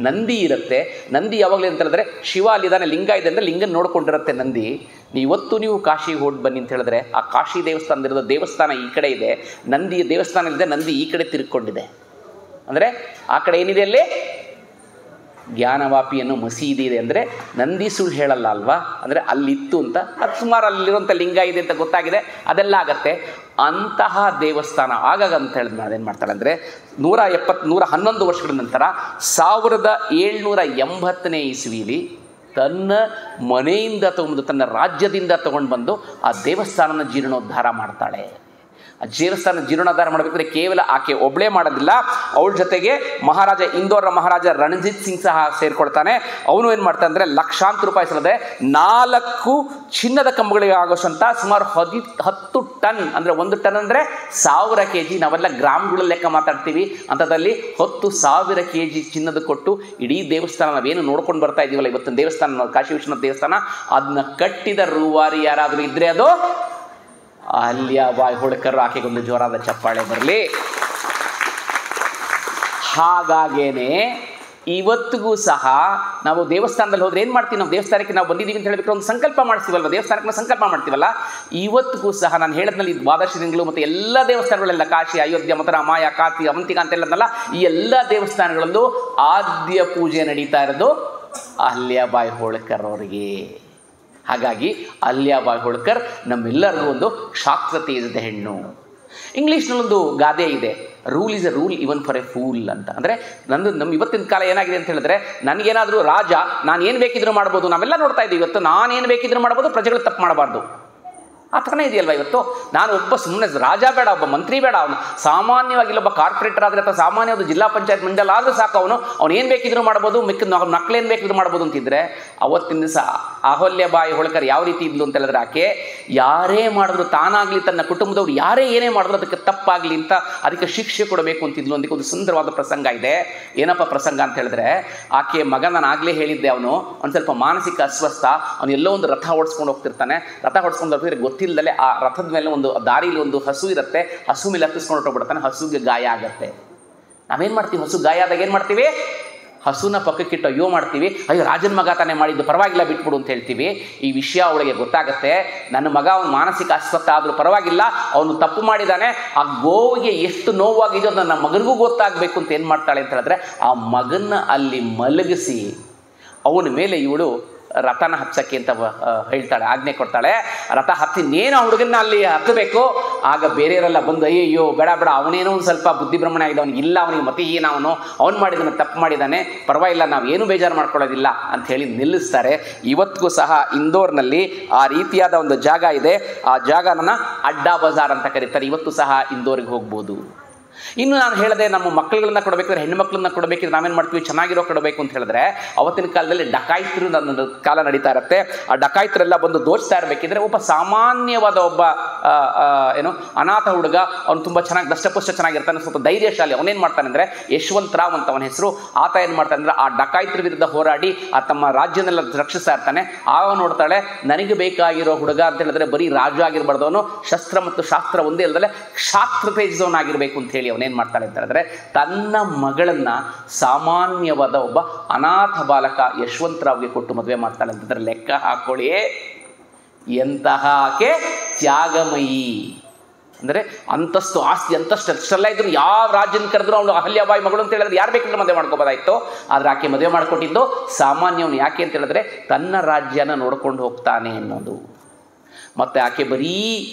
ನಂದಿ ಇರುತ್ತೆ. ನಂದಿ ಯಾವಾಗಲೂ ಅಂತ ಹೇಳಿದ್ರೆ ಶಿವ ಅಲ್ಲಿದ್ದಾನೆ, ಲಿಂಗ ಇದೆ ಅಂದರೆ ಲಿಂಗನ ನೋಡ್ಕೊಂಡಿರುತ್ತೆ ನಂದಿ. ಇವತ್ತು ನೀವು ಕಾಶಿಗೆ ಹೋಗಿ ಬನ್ನಿ ಅಂತ ಹೇಳಿದ್ರೆ, ಆ ಕಾಶಿ ದೇವಸ್ಥಾನದಿರೋದು ದೇವಸ್ಥಾನ ಈ ಕಡೆ ಇದೆ, ನಂದಿ ದೇವಸ್ಥಾನ ಇದೆ, ನಂದಿ ಈ ಕಡೆ ತಿರ್ಕೊಂಡಿದೆ. ಅಂದರೆ ಆ ಕಡೆ ಏನಿದೆ, ಅಲ್ಲಿ ಜ್ಞಾನವಾಪಿ ಅನ್ನೋ ಮಸೀದಿ ಇದೆ. ಅಂದರೆ ನಂದಿ ಸುಳ್ಳು ಹೇಳಲ್ಲ ಅಲ್ವಾ, ಅಂದರೆ ಅಲ್ಲಿತ್ತು ಅಂತ, ಅದು ಸುಮಾರು ಅಲ್ಲಿರುವಂಥ ಲಿಂಗ ಇದೆ ಅಂತ ಗೊತ್ತಾಗಿದೆ, ಅದೆಲ್ಲ ಆಗತ್ತೆ. ಅಂತಹ ದೇವಸ್ಥಾನ ಆಗಾಗ ಅಂತ ಹೇಳಿದ್ರೆ ಅದೇನು ಮಾಡ್ತಾಳೆ ಅಂದರೆ, 111 ವರ್ಷಗಳ ನಂತರ 1780ನೇ ಇಸ್ವಿಲಿ ತನ್ನ ಮನೆಯಿಂದ ತಗೊಂಡು, ತನ್ನ ರಾಜ್ಯದಿಂದ ತಗೊಂಡು ಬಂದು ಆ ದೇವಸ್ಥಾನನ ಜೀರ್ಣೋದ್ಧಾರ ಮಾಡ್ತಾಳೆ. ಆ ದೇವಸ್ಥಾನ ಜೀರ್ಣೋದ್ಧಾರ ಮಾಡಬೇಕಂದ್ರೆ ಕೇವಲ ಆಕೆ ಒಬ್ಬಳೇ ಮಾಡೋದಿಲ್ಲ, ಅವಳ ಜೊತೆಗೆ ಮಹಾರಾಜ ಇಂದೋರ್ನ ಮಹಾರಾಜ ರಣಜಿತ್ ಸಿಂಗ್ ಸಹ ಸೇರಿಕೊಳ್ತಾನೆ. ಅವನು ಏನು ಮಾಡ್ತಾನೆ ಅಂದರೆ, ಲಕ್ಷಾಂತರ ರೂಪಾಯಿ ಸಲ್ಲದೆ 4 ಚಿನ್ನದ ಕಂಬಗಳಿಗೆ ಆಗೋಷ್ಟಂತ ಸುಮಾರು 10 ಟನ್, ಅಂದರೆ 1 ಟನ್ ಅಂದರೆ 1000 kg, ನಾವೆಲ್ಲ ಗ್ರಾಮ್ಗಳ ಲೆಕ್ಕ ಮಾತಾಡ್ತೀವಿ, ಅಂಥದ್ರಲ್ಲಿ 10,000 kg ಚಿನ್ನದ ಕೊಟ್ಟು ಇಡೀ ದೇವಸ್ಥಾನ ನಾವೇನು ನೋಡ್ಕೊಂಡು ಬರ್ತಾ ಇದ್ದೀವಲ್ಲ ಇವತ್ತಿನ ದೇವಸ್ಥಾನ, ಕಾಶಿ ವಿಶ್ವನಾಥ ದೇವಸ್ಥಾನ, ಅದನ್ನ ಕಟ್ಟಿದ ರೂವಾರಿ ಯಾರಾದರೂ ಇದ್ದರೆ ಅದು ಅಹಲ್ಯಾಬಾಯಿ ಹೋಳ್ಕರ್. ಆಕೆಗೊಂದು ಜೋರಾದ ಚಪ್ಪಾಳೆ ಬರಲಿ. ಹಾಗಾಗೇನೆ ಇವತ್ತಿಗೂ ಸಹ ನಾವು ದೇವಸ್ಥಾನದಲ್ಲಿ ಹೋದ್ರೆ ಏನು ಮಾಡ್ತೀವಿ, ನಾವು ದೇವಸ್ಥಾನಕ್ಕೆ ನಾವು ಬಂದಿದ್ದೀವಿ ಅಂತ ಹೇಳಬೇಕು, ಒಂದು ಸಂಕಲ್ಪ ಮಾಡಿಸ್ತೀವಲ್ವ, ದೇವಸ್ಥಾನಕ್ಕೆ ನಾವು ಸಂಕಲ್ಪ ಮಾಡ್ತೀವಲ್ಲ. ಇವತ್ತಿಗೂ ಸಹ ನಾನು ಹೇಳಿದ್ನಲ್ಲಿ ದ್ವಾದಶ ದಿನಗಳು ಮತ್ತು ಎಲ್ಲ ದೇವಸ್ಥಾನಗಳೆಲ್ಲ, ಕಾಶಿ, ಅಯೋಧ್ಯ, ಮಥುರಾ, ಮಾಯಾ, ಕಾತಿ, ಅವಂತಿಕಾ ಅಂತ ಹೇಳದ್ನಲ್ಲ, ಈ ಎಲ್ಲ ದೇವಸ್ಥಾನಗಳಲ್ಲೂ ಆದ್ಯ ಪೂಜೆ ನಡೀತಾ ಇರೋದು ಅಹಲ್ಯಾಬಾಯಿ ಹೋಳ್ಕರ್ ಅವರಿಗೆ. ಹಾಗಾಗಿ ಅಹಲ್ಯಾಬಾಯಿ ಹೋಳ್ಕರ್ ನಮ್ಮೆಲ್ಲರಿಗೂ ಒಂದು ಶಾಶ್ವತೀಯದ ಹೆಣ್ಣು. ಇಂಗ್ಲೀಷ್ನಲ್ಲೊಂದು ಗಾದೆ ಇದೆ, rule is A rule even for A pool ಅಂತ. ಅಂದರೆ ನಮ್ಮ ಇವತ್ತಿನ ಕಾಲ ಏನಾಗಿದೆ ಅಂತ ಹೇಳಿದ್ರೆ, ನನಗೇನಾದರೂ ರಾಜ ನಾನು ಏನು ಬೇಕಿದ್ರೂ ಮಾಡ್ಬೋದು, ನಾವೆಲ್ಲ ನೋಡ್ತಾ ಇದ್ದೀವಿ ಇವತ್ತು, ನಾನೇನು ಬೇಕಿದ್ರೂ ಮಾಡ್ಬೋದು, ಪ್ರಜೆಗಳು ತಪ್ಪು ಮಾಡಬಾರ್ದು. ಆ ಥರನೇ ಇದೆಯಲ್ವ ಇವತ್ತು. ನಾನು ಒಬ್ಬ ಸುಮ್ಮನೆ ರಾಜ ಬೇಡ, ಒಬ್ಬ ಮಂತ್ರಿ ಬೇಡ, ಅವನು ಸಾಮಾನ್ಯವಾಗಿ ಇಲ್ಲೊಬ್ಬ ಕಾರ್ಪೊರೇಟರ್ ಆದರೆ ಅಥವಾ ಸಾಮಾನ್ಯವಾದ ಜಿಲ್ಲಾ ಪಂಚಾಯತ್ ಮಂಡಲ ಆದರೂ ಸಾಕು, ಅವನು ಏನು ಬೇಕಿದ್ರೂ ಮಾಡ್ಬೋದು, ಮಕ್ಕಳೇನು ಬೇಕಿದ್ರೂ ಮಾಡ್ಬೋದು ಅಂತಿದ್ರೆ, ಅವತ್ತಿನ ದಿವಸ ಅಹಲ್ಯಾಬಾಯಿ ಹೋಳ್ಕರ್ ಯಾವ ರೀತಿ ಇದ್ಲು ಅಂತ ಹೇಳಿದ್ರೆ, ಆಕೆ ಯಾರೇ ಮಾಡಿದ್ರು, ತಾನಾಗಲಿ ತನ್ನ ಕುಟುಂಬದವ್ರು ಯಾರೇ ಏನೇ ಮಾಡಿದ್ರು ಅದಕ್ಕೆ ತಪ್ಪಾಗಲಿ ಅಂತ ಅದಕ್ಕೆ ಶಿಕ್ಷೆ ಕೊಡಬೇಕು ಅಂತಿದ್ಲು. ಅದಕ್ಕೆ ಒಂದು ಸುಂದರವಾದ ಪ್ರಸಂಗ ಇದೆ. ಏನಪ್ಪ ಪ್ರಸಂಗ ಅಂತ ಹೇಳಿದ್ರೆ, ಆಕೆ ಮಗ, ನಾನು ಆಗಲೇ ಹೇಳಿದ್ದೆ, ಅವನು ಒಂದು ಸ್ವಲ್ಪ ಮಾನಸಿಕ ಅಸ್ವಸ್ಥ, ಅವನು ಎಲ್ಲೋ ಒಂದು ರಥ ಓಡಿಸ್ಕೊಂಡು ಹೋಗ್ತಿರ್ತಾನೆ. ರಥ ಓಡಿಸ್ಕೊಂಡು ಹೋಗ್ತಿದ್ರೆ ಗೊತ್ತಿಲ್ಲದಲ್ಲೇ ಆ ರಥದ ಮೇಲೆ ಒಂದು ದಾರಿಲಿ ಒಂದು ಹಸು ಇರುತ್ತೆ, ಹಸು ಮೇಲೆ ಹತ್ತಿಸ್ಕೊಂಡು ಹೊರಟೋಗ್ಬಿಡ್ತಾನೆ. ಹಸುಗೆ ಗಾಯ ಆಗುತ್ತೆ. ನಾವೇನು ಮಾಡ್ತೀವಿ, ಹಸು ಗಾಯ ಆದಾಗ ಏನು ಮಾಡ್ತೀವಿ, ಹಸುನ ಪಕ್ಕಕ್ಕಿಟ್ಟು ಅಯ್ಯೋ ಮಾಡ್ತೀವಿ, ಅಯ್ಯೋ ರಾಜನ ಮಗ ತಾನೇ ಮಾಡಿದ್ದು, ಪರವಾಗಿಲ್ಲ ಬಿಟ್ಬಿಡು ಅಂತ ಹೇಳ್ತೀವಿ. ಈ ವಿಷಯ ಅವಳಿಗೆ ಗೊತ್ತಾಗುತ್ತೆ, ನನ್ನ ಮಗ ಅವನು ಮಾನಸಿಕ ಅಸ್ವಸ್ಥ ಆದರೂ ಪರವಾಗಿಲ್ಲ, ಅವನು ತಪ್ಪು ಮಾಡಿದ್ದಾನೆ, ಆ ಗೋವಿಗೆ ಎಷ್ಟು ನೋವಾಗಿದೆಯೋ ನನ್ನ ಮಗನಿಗೂ ಗೊತ್ತಾಗಬೇಕು ಅಂತ ಏನು ಮಾಡ್ತಾಳೆ ಅಂತ ಹೇಳಿದ್ರೆ, ಆ ಮಗನ ಅಲ್ಲಿ ಮಲಗಿಸಿ ಅವನ ಮೇಲೆ ಇವಳು ರಥನ ಹಚ್ಚಕ್ಕೆ ಅಂತ ಹೇಳ್ತಾಳೆ, ಆಜ್ಞೆ ಕೊಡ್ತಾಳೆ. ರಥ ಹತ್ತಿನೇನು ಹುಡುಗನ್ನ ಅಲ್ಲಿ ಹತ್ತಬೇಕು. ಆಗ ಬೇರೆಯವರೆಲ್ಲ ಬಂದು ಅಯ್ಯೋ ಬೇಡ ಬೇಡ, ಅವನೇನೋ ಒಂದು ಸ್ವಲ್ಪ ಬುದ್ಧಿಭ್ರಮಣೆ ಆಗಿದೆ, ಅವನಿಗೆ ಇಲ್ಲ, ಅವನಿಗೆ ಮತ್ತೆ ಏನು ಅವನು ಮಾಡಿದ್ದಾನೆ, ತಪ್ಪು ಮಾಡಿದ್ದಾನೆ, ಪರವಾಗಿಲ್ಲ, ನಾವೇನು ಬೇಜಾರು ಮಾಡ್ಕೊಳ್ಳೋದಿಲ್ಲ ಅಂತ ಹೇಳಿ ನಿಲ್ಲಿಸ್ತಾರೆ. ಇವತ್ತಿಗೂ ಸಹ ಇಂದೋರ್ನಲ್ಲಿ ಆ ರೀತಿಯಾದ ಒಂದು ಜಾಗ ಇದೆ. ಆ ಜಾಗನ ಅಡ್ಡಾ ಬಜಾರ್ ಅಂತ ಕರೀತಾರೆ. ಇವತ್ತು ಸಹ ಇಂದೋರಿಗೆ ಹೋಗ್ಬೋದು. ಇನ್ನು ನಾನು ಹೇಳಿದೆ ನಮ್ಮ ಮಕ್ಕಳುಗಳನ್ನ ಕೊಡಬೇಕಾದ್ರೆ ಹೆಣ್ಣು ಮಕ್ಕಳನ್ನ ಕೊಡಬೇಕಿದ್ರೆ ನಾವೇನು ಮಾಡ್ತೀವಿ, ಚೆನ್ನಾಗಿರೋ ಕೊಡಬೇಕು ಅಂತ ಹೇಳಿದ್ರೆ ಅವತ್ತಿನ ಕಾಲದಲ್ಲಿ ಡಕಾಯಿತರು ನನ್ನ ಕಾಲ ನಡೀತಾ ಇರುತ್ತೆ. ಆ ಡಕಾಯಿತರೆಲ್ಲ ಬಂದು ದೋಚ್ತಾ ಇರಬೇಕಿದ್ರೆ ಒಬ್ಬ ಸಾಮಾನ್ಯವಾದ ಒಬ್ಬ ಅನಾಥ ಹುಡುಗ, ಅವನು ತುಂಬ ಚೆನ್ನಾಗಿ ದಷ್ಟಪುಷ್ಟ ಚೆನ್ನಾಗಿರ್ತಾನೆ, ಸ್ವಲ್ಪ ಧೈರ್ಯಶಾಲಿ. ಅವನೇನು ಮಾಡ್ತಾನೆ ಅಂದರೆ ಯಶವಂತ ರಾವ್ ಅಂತ ಅವನ ಹೆಸರು. ಆತ ಏನು ಮಾಡ್ತಾನೆ ಅಂದರೆ ಆ ಡಕಾಯಿತರ ವಿರುದ್ಧ ಹೋರಾಡಿ ಆ ತಮ್ಮ ರಾಜ್ಯನೆಲ್ಲ ರಕ್ಷಿಸ್ತಾ ಇರ್ತಾನೆ. ಆಗ ನೋಡ್ತಾಳೆ, ನನಗೆ ಬೇಕಾಗಿರೋ ಹುಡುಗ ಅಂತ ಹೇಳಿದ್ರೆ ಬರೀ ರಾಜ ಆಗಿರಬಾರ್ದವನು, ಶಸ್ತ್ರ ಮತ್ತು ಶಾಸ್ತ್ರ ಒಂದೇ ಇಲ್ಲದಲ್ಲೇ ಕ್ಷಾತ್ರ ತೇಜದವನಾಗಿರ್ಬೇಕು ಅಂತ ಹೇಳಿ ಅವನೇನು ಮಾಡ್ತಾಳೆ ಅಂತ ಹೇಳಿದ್ರೆ ತನ್ನ ಮಗಳನ್ನ ಸಾಮಾನ್ಯವಾದ ಒಬ್ಬ ಅನಾಥ ಬಾಲಕ ಯಶವಂತರಾವ್ಗೆ ಕೊಟ್ಟು ಮದುವೆ ಮಾಡ್ತಾಳೆ ಅಂತಂದ್ರೆ ಲೆಕ್ಕ ಹಾಕೊಳ್ಳಿ, ಎಂತಹ ಆಕೆ ತ್ಯಾಗಮಯಿ. ಅಂದರೆ ಅಂತಸ್ತು ಆಸ್ತಿ ಅಂತಷ್ಟು ಅಷ್ಟೆಲ್ಲ ಇದ್ರು ಯಾವ ರಾಜ್ಯನ ಕರೆದ್ರು ಅವಳು ಅಹಲ್ಯಾಬಾಯಿ ಮಗಳು ಅಂತ ಹೇಳಿದ್ರೆ ಯಾರು ಬೇಕಿದ್ರೆ ಮದುವೆ ಮಾಡ್ಕೋಬೋದಾಯಿತು. ಆದರೆ ಆಕೆ ಮದುವೆ ಮಾಡಿಕೊಟ್ಟಿದ್ದು ಸಾಮಾನ್ಯವನು. ಯಾಕೆ ಅಂತ ಹೇಳಿದ್ರೆ ತನ್ನ ರಾಜ್ಯನ ನೋಡ್ಕೊಂಡು ಹೋಗ್ತಾನೆ ಅನ್ನೋದು. ಮತ್ತು ಆಕೆ ಬರೀ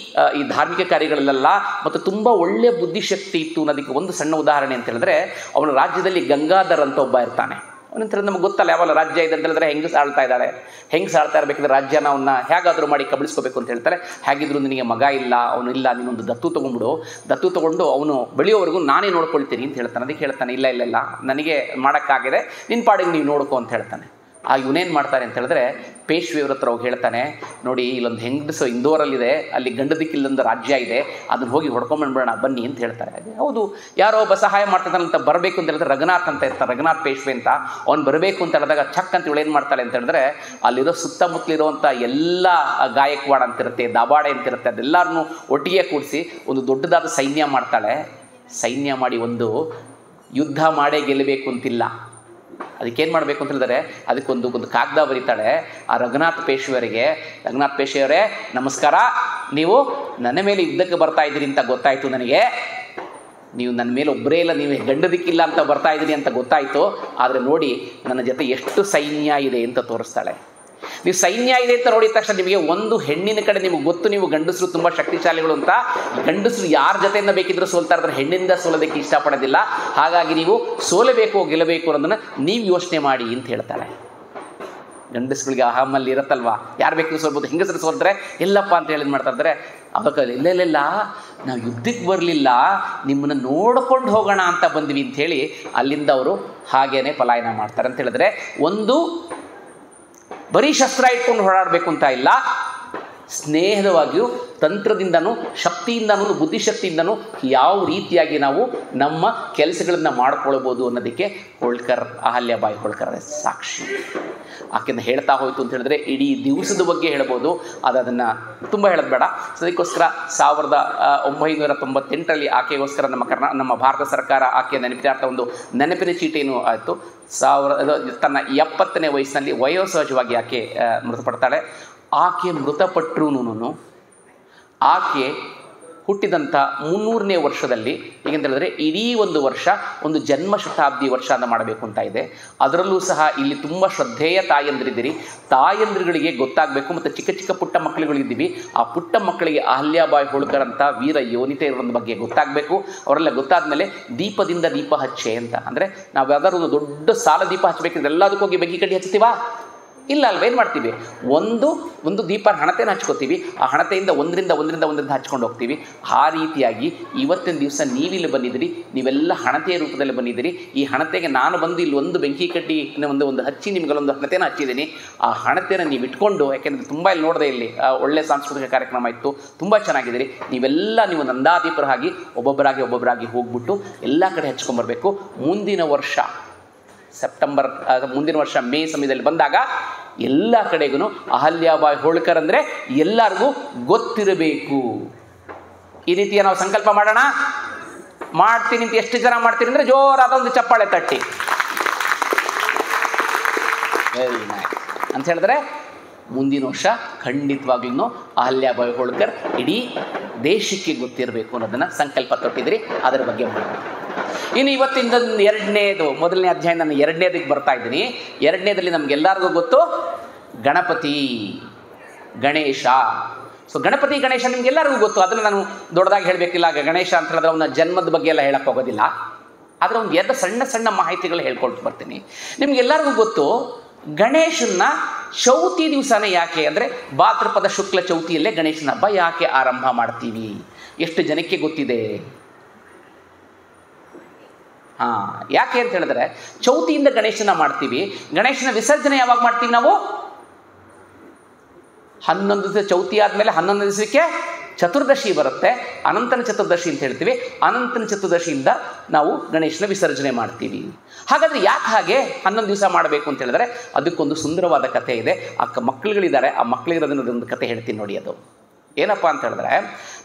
ಈ ಧಾರ್ಮಿಕ ಕಾರ್ಯಗಳಲ್ಲೆಲ್ಲ ಮತ್ತು ತುಂಬ ಒಳ್ಳೆಯ ಬುದ್ಧಿಶಕ್ತಿ ಇತ್ತು ಅನ್ನೋದಕ್ಕೆ ಒಂದು ಸಣ್ಣ ಉದಾಹರಣೆ ಅಂತ ಹೇಳಿದ್ರೆ, ಅವನ ರಾಜ್ಯದಲ್ಲಿ ಗಂಗಾಧರ್ ಅಂತ ಒಬ್ಬ ಇರ್ತಾನೆ. ಅವನಂತರ ನಮ್ಗೆ ಗೊತ್ತಲ್ಲ ಯಾವಾಗ ರಾಜ್ಯ ಇದೆ ಅಂತ ಹೇಳಿದ್ರೆ ಹೆಂಗೆ ಸಾಳ್ತಾ ಇದ್ದಾಳೆ, ಹೆಂಗೆ ಸಾಳ್ತಾ ಇರಬೇಕಂದ್ರೆ ರಾಜ್ಯನ ಅವನ್ನ ಹೇಗಾದರೂ ಮಾಡಿ ಕಬಳಿಸ್ಕೋಬೇಕು ಅಂತ ಹೇಳ್ತಾರೆ. ಹೇಗಿದ್ರು ನಿನಗೆ ಮಗ ಇಲ್ಲ, ಅವನು ಇಲ್ಲ, ನೀನೊಂದು ದತ್ತು ತೊಗೊಂಡ್ಬಿಡು, ದತ್ತು ತೊಗೊಂಡು ಅವನು ಬೆಳೆಯೋವರೆಗೂ ನಾನೇ ನೋಡ್ಕೊಳ್ತೀನಿ ಅಂತ ಹೇಳ್ತಾನೆ. ಅದಕ್ಕೆ ಹೇಳ್ತಾನೆ, ಇಲ್ಲ ನನಗೆ ಮಾಡೋಕ್ಕಾಗಿದೆ, ನಿನ್ನ ಪಾಡಿಗೆ ನೀವು ನೋಡ್ಕೊ ಅಂತ ಹೇಳ್ತಾನೆ. ಆ ಇವನೇನು ಮಾಡ್ತಾನೆ ಅಂತ ಹೇಳಿದ್ರೆ ಪೇಶ್ವೆಯವ್ರ ಹತ್ರ ಹೋಗಿ ಹೇಳ್ತಾನೆ, ನೋಡಿ ಇಲ್ಲೊಂದು ಹೆಂಗಸು ಇಂದೋರಲ್ಲಿದೆ, ಅಲ್ಲಿ ಗಂಡ ದಿಕ್ಕಿಲ್ಲೊಂದು ರಾಜ್ಯ ಇದೆ, ಅದನ್ನು ಹೋಗಿ ಹೊಡ್ಕೊಂಡ್ಬಂದ್ಬಿಡೋಣ ಬನ್ನಿ ಅಂತ ಹೇಳ್ತಾರೆ. ಹೌದು, ಯಾರೋ ಒಬ್ಬ ಸಹಾಯ ಮಾಡ್ತಾನಂತ ಬರಬೇಕು ಅಂತ ಹೇಳಿದ್ರೆ ರಘುನಾಥ್ ಅಂತ ಇರ್ತಾನೆ, ರಘುನಾಥ್ ಪೇಶ್ವೆ ಅಂತ. ಅವ್ನು ಬರಬೇಕು ಅಂತ ಹೇಳಿದಾಗ ಚಕ್ ಅಂತ ಇವಳು ಏನು ಮಾಡ್ತಾಳೆ ಅಂತ ಹೇಳಿದ್ರೆ ಅಲ್ಲಿರೋ ಸುತ್ತಮುತ್ತಲಿರುವಂಥ ಎಲ್ಲ ಗಾಯಕ್ವಾಡ ಅಂತಿರುತ್ತೆ, ದಾಬಾಡೆ ಅಂತಿರುತ್ತೆ, ಅದೆಲ್ಲರನ್ನೂ ಒಟ್ಟಿಗೆ ಕೂಡಿಸಿ ಒಂದು ದೊಡ್ಡದಾದ ಸೈನ್ಯ ಮಾಡ್ತಾಳೆ. ಸೈನ್ಯ ಮಾಡಿ ಒಂದು ಯುದ್ಧ ಮಾಡೇ ಗೆಲ್ಲಬೇಕು ಅಂತಿಲ್ಲ. ಅದಕ್ಕೇನು ಮಾಡಬೇಕು ಅಂತ ಹೇಳಿದ್ರೆ ಅದಕ್ಕೊಂದು ಕಾಗದ ಬರೀತಾಳೆ ಆ ರಘುನಾಥ್ ಪೇಶ್ವೆಯವರಿಗೆ. ರಘುನಾಥ್ ಪೇಶ್ವೆಯವರೇ ನಮಸ್ಕಾರ, ನೀವು ನನ್ನ ಮೇಲೆ ಯುದ್ಧಕ್ಕೆ ಬರ್ತಾ ಇದ್ದೀರಿ ಅಂತ ಗೊತ್ತಾಯಿತು ನನಗೆ. ನೀವು ನನ್ನ ಮೇಲೆ ಒಬ್ಬರೇ ಇಲ್ಲ, ನೀವು ಗಂಡದಿಕ್ಕಿಲ್ಲ ಅಂತ ಬರ್ತಾ ಇದ್ದೀರಿ ಅಂತ ಗೊತ್ತಾಯಿತು. ಆದರೆ ನೋಡಿ ನನ್ನ ಜೊತೆ ಎಷ್ಟು ಸೈನ್ಯ ಇದೆ ಅಂತ ತೋರಿಸ್ತಾಳೆ. ನೀವು ಸೈನ್ಯ ಇದೆ ಅಂತ ನೋಡಿದ ತಕ್ಷಣ ನಿಮಗೆ ಒಂದು ಹೆಣ್ಣಿನ ಕಡೆ ನಿಮಗೆ ಗೊತ್ತು, ನೀವು ಗಂಡಸರು ತುಂಬ ಶಕ್ತಿಶಾಲಿಗಳು ಅಂತ. ಗಂಡಸರು ಯಾರ ಜೊತೆಯಿಂದ ಬೇಕಿದ್ರೂ ಸೋಲ್ತಾ ಇರ್ತಾರೆ, ಹೆಣ್ಣಿಂದ ಸೋಲೋದಕ್ಕೆ ಇಷ್ಟಪಡೋದಿಲ್ಲ. ಹಾಗಾಗಿ ನೀವು ಸೋಲಬೇಕು ಗೆಲ್ಲಬೇಕು ಅನ್ನೋದನ್ನು ನೀವು ಯೋಚನೆ ಮಾಡಿ ಅಂತ ಹೇಳ್ತಾಳೆ. ಗಂಡಸಗಳಿಗೆ ಅಹಮಲ್ಲಿ ಇರುತ್ತಲ್ವಾ, ಯಾರು ಬೇಕಿದ್ರು ಸೋಲ್ಬೋದು, ಹೆಂಗಸರು ಸೋಲ್ತಾರೆ ಎಲ್ಲಪ್ಪ ಅಂತ ಹೇಳಿ ಮಾಡ್ತಾ ಇದ್ದಾರೆ. ಅದಕ್ಕೆ ಇಲ್ಲ ನಾವು ಯುದ್ಧಕ್ಕೆ ಬರಲಿಲ್ಲ, ನಿಮ್ಮನ್ನು ನೋಡ್ಕೊಂಡು ಹೋಗೋಣ ಅಂತ ಬಂದ್ವಿ ಅಂಥೇಳಿ ಅಲ್ಲಿಂದ ಅವರು ಹಾಗೇನೆ ಪಲಾಯನ ಮಾಡ್ತಾರೆ. ಅಂತ ಹೇಳಿದ್ರೆ ಒಂದು ಬರೀ ಶಸ್ತ್ರ ಇಟ್ಕೊಂಡು ಹೊರಡಬೇಕು ಅಂತ ಇಲ್ಲ, ಸ್ನೇಹದವಾಗಿಯೂ ತಂತ್ರದಿಂದನೂ ಶಕ್ತಿಯಿಂದನೂ ಬುದ್ಧಿಶಕ್ತಿಯಿಂದನೂ ಯಾವ ರೀತಿಯಾಗಿ ನಾವು ನಮ್ಮ ಕೆಲಸಗಳನ್ನು ಮಾಡ್ಕೊಳ್ಬೋದು ಅನ್ನೋದಕ್ಕೆ ಹೋಳ್ಕರ್, ಅಹಲ್ಯಾಬಾಯಿ ಹೋಳ್ಕರ್ ಸಾಕ್ಷಿ. ಆಕೆಯನ್ನು ಹೇಳ್ತಾ ಹೋಯಿತು ಅಂತ ಹೇಳಿದ್ರೆ ಇಡೀ ದಿವಸದ ಬಗ್ಗೆ ಹೇಳ್ಬೋದು, ಅದನ್ನು ತುಂಬ ಹೇಳೋದು ಬೇಡ. ಸೊ ಅದಕ್ಕೋಸ್ಕರ 1998ರಲ್ಲಿ ಆಕೆಗೋಸ್ಕರ ನಮ್ಮ ಭಾರತ ಸರ್ಕಾರ ಆಕೆಯ ನೆನಪಿನಾರ್ಥ ಒಂದು ನೆನಪಿನ ಚೀಟಿಯನ್ನು ಆಯಿತು. ತನ್ನ 70ನೇ ವಯಸ್ಸಿನಲ್ಲಿ ವಯೋಸಹಜವಾಗಿ ಆಕೆ ಮೃತಪಡ್ತಾಳೆ. ಆಕೆ ಮೃತಪಟ್ಟರೂ ಆಕೆ ಹುಟ್ಟಿದಂಥ 300ನೇ ವರ್ಷದಲ್ಲಿ, ಹೇಗೆಂತ ಹೇಳಿದ್ರೆ ಇಡೀ ಒಂದು ವರ್ಷ ಒಂದು ಜನ್ಮ ಶತಾಬ್ದಿ ವರ್ಷ ಅಂತ ಮಾಡಬೇಕು ಅಂತ ಇದೆ. ಅದರಲ್ಲೂ ಸಹ ಇಲ್ಲಿ ತುಂಬ ಶ್ರದ್ಧೇಯ ತಾಯಂದಿರಿದ್ದೀರಿ. ತಾಯಂದಿರುಗಳಿಗೆ ಗೊತ್ತಾಗಬೇಕು, ಮತ್ತು ಚಿಕ್ಕ ಪುಟ್ಟ ಮಕ್ಕಳುಗಳಿದ್ದೀವಿ, ಆ ಪುಟ್ಟ ಮಕ್ಕಳಿಗೆ ಅಹಲ್ಯಾಬಾಯಿ ಹೋಳ್ಕರ್ ಅಂತ ವೀರ ಯೋನಿತೆ ಇರೋದ್ರ ಬಗ್ಗೆ ಗೊತ್ತಾಗಬೇಕು. ಅವರೆಲ್ಲ ಗೊತ್ತಾದಮೇಲೆ ದೀಪದಿಂದ ದೀಪ ಹಚ್ಚೆ ಅಂತ, ಅಂದರೆ ನಾವು ಯಾವ್ದಾದ್ರು ಒಂದು ದೊಡ್ಡ ಸಾಲ ದೀಪ ಹಚ್ಚಬೇಕಿದ್ರೆ ಎಲ್ಲದಕ್ಕೂ ಹೋಗಿ ಬೆಂಕಿ ಕಡ್ಡಿ ಹಚ್ತೀವಾ? ಇಲ್ಲ ಅಲ್ವ, ಏನು ಮಾಡ್ತೀವಿ, ಒಂದು ದೀಪ ಹಣತೆನ ಹಚ್ಕೋತೀವಿ, ಆ ಹಣತೆಯಿಂದ ಒಂದರಿಂದ ಹಚ್ಕೊಂಡು ಹೋಗ್ತೀವಿ. ಆ ರೀತಿಯಾಗಿ ಇವತ್ತಿನ ದಿವಸ ನೀವಿಲ್ಲಿ ಬಂದಿದ್ದೀರಿ, ನೀವೆಲ್ಲ ಹಣತೆಯ ರೂಪದಲ್ಲಿ ಬಂದಿದ್ದೀರಿ. ಈ ಹಣತೆಗೆ ನಾನು ಬಂದು ಇಲ್ಲಿ ಒಂದು ಬೆಂಕಿ ಕಡ್ಡಿ ಒಂದು ಹಚ್ಚಿ ನಿಮಗೊಂದು ಹಣತೆನ ಹಚ್ಚಿದ್ದೀನಿ. ಆ ಹಣತೆನ ನೀವು ಇಟ್ಕೊಂಡು, ಯಾಕೆಂದರೆ ತುಂಬ ಇಲ್ಲಿ ನೋಡಿದೆ, ಇಲ್ಲಿ ಒಳ್ಳೆಯ ಸಾಂಸ್ಕೃತಿಕ ಕಾರ್ಯಕ್ರಮ ಇತ್ತು, ತುಂಬ ಚೆನ್ನಾಗಿದ್ದೀರಿ. ನೀವು ನಂದಾದೀಪರಾಗಿ ಒಬ್ಬೊಬ್ಬರಾಗಿ ಹೋಗ್ಬಿಟ್ಟು ಎಲ್ಲ ಕಡೆ ಹಚ್ಕೊಂಡ್ಬರ್ಬೇಕು. ಮುಂದಿನ ವರ್ಷ ಮೇ ಸಮಯದಲ್ಲಿ ಬಂದಾಗ ಎಲ್ಲ ಕಡೆಗೂ ಅಹಲ್ಯಾಬಾಯಿ ಹೋಳ್ಕರ್ ಅಂದರೆ ಎಲ್ಲರಿಗೂ ಗೊತ್ತಿರಬೇಕು. ಈ ರೀತಿಯ ನಾವು ಸಂಕಲ್ಪ ಮಾಡೋಣ. ಮಾಡ್ತೀನಿ ಅಂತ ಎಷ್ಟು ಜನ ಮಾಡ್ತೀರಿ ಅಂದರೆ ಜೋರಾದ ಒಂದು ಚಪ್ಪಾಳೆ ತಟ್ಟಿ. ವೆರಿ ನೈಸ್ ಅಂತ ಹೇಳಿದ್ರೆ ಮುಂದಿನ ವರ್ಷ ಖಂಡಿತವಾಗ್ಲೂ ಅಹಲ್ಯಾಬಾಯಿ ಹೋಳ್ಕರ್ ಇಡೀ ದೇಶಕ್ಕೆ ಗೊತ್ತಿರಬೇಕು ಅನ್ನೋದನ್ನು ಸಂಕಲ್ಪ ತೊಟ್ಟಿದ್ರಿ. ಅದರ ಬಗ್ಗೆ ಮಾಡೋಣ. ಇನ್ನು ಇವತ್ತಿಂದ ಮೊದಲನೇ ಅಧ್ಯಾಯ, ನಾನು ಎರಡನೇದಕ್ಕೆ ಬರ್ತಾ ಇದ್ದೀನಿ. ಎರಡನೇದಲ್ಲಿ ನಮಗೆಲ್ಲರಿಗೂ ಗೊತ್ತು ಗಣಪತಿ ಗಣೇಶ. ಸೊ ಗಣಪತಿ ಗಣೇಶ ನಿಮಗೆಲ್ಲರಿಗೂ ಗೊತ್ತು, ಅದನ್ನು ನಾನು ದೊಡ್ಡದಾಗಿ ಹೇಳಬೇಕಿಲ್ಲ. ಗಣೇಶ ಅಂತ ಹೇಳಿದ್ರೆ ಅವನ ಜನ್ಮದ ಬಗ್ಗೆ ಎಲ್ಲ ಹೇಳಕ್ಕೆ ಹೋಗೋದಿಲ್ಲ, ಆದರೆ ಒಂದು ಎರಡು ಸಣ್ಣ ಮಾಹಿತಿಗಳು ಹೇಳ್ಕೊಳ್ತು ಬರ್ತೀನಿ. ನಿಮಗೆಲ್ಲರಿಗೂ ಗೊತ್ತು ಗಣೇಶನ ಚೌತಿ ದಿವಸನೇ ಯಾಕೆ ಅಂದರೆ ಭಾದ್ರಪದ ಶುಕ್ಲ ಚೌತಿಯಲ್ಲೇ ಗಣೇಶನ ಹಬ್ಬ ಯಾಕೆ ಆರಂಭ ಮಾಡ್ತೀವಿ? ಎಷ್ಟು ಜನಕ್ಕೆ ಗೊತ್ತಿದೆ? ಯಾಕೆ ಅಂತ ಹೇಳಿದ್ರೆ ಚೌತಿಯಿಂದ ಗಣೇಶನ ಮಾಡ್ತೀವಿ. ಗಣೇಶನ ವಿಸರ್ಜನೆ ಯಾವಾಗ ಮಾಡ್ತೀವಿ ನಾವು? 11 ದಿವಸ ಚೌತಿ ಆದಮೇಲೆ 11 ದಿವಸಕ್ಕೆ ಚತುರ್ದಶಿ ಬರುತ್ತೆ. ಅನಂತನ ಚತುರ್ದಶಿ ಅಂತ ಹೇಳ್ತೀವಿ. ಅನಂತನ ಚತುರ್ದಶಿಯಿಂದ ನಾವು ಗಣೇಶನ ವಿಸರ್ಜನೆ ಮಾಡ್ತೀವಿ. ಹಾಗಾದರೆ ಯಾಕೆ ಹಾಗೆ 11 ದಿವಸ ಮಾಡಬೇಕು ಅಂತ ಹೇಳಿದ್ರೆ ಅದಕ್ಕೊಂದು ಸುಂದರವಾದ ಕಥೆ ಇದೆ. ಮಕ್ಕಳುಗಳಿದ್ದಾರೆ, ಆ ಮಕ್ಕಳಿರೋದನ್ನೊಂದು ಕಥೆ ಹೇಳ್ತೀನಿ ನೋಡಿ. ಅದು ಏನಪ್ಪ ಅಂತ ಹೇಳಿದ್ರೆ,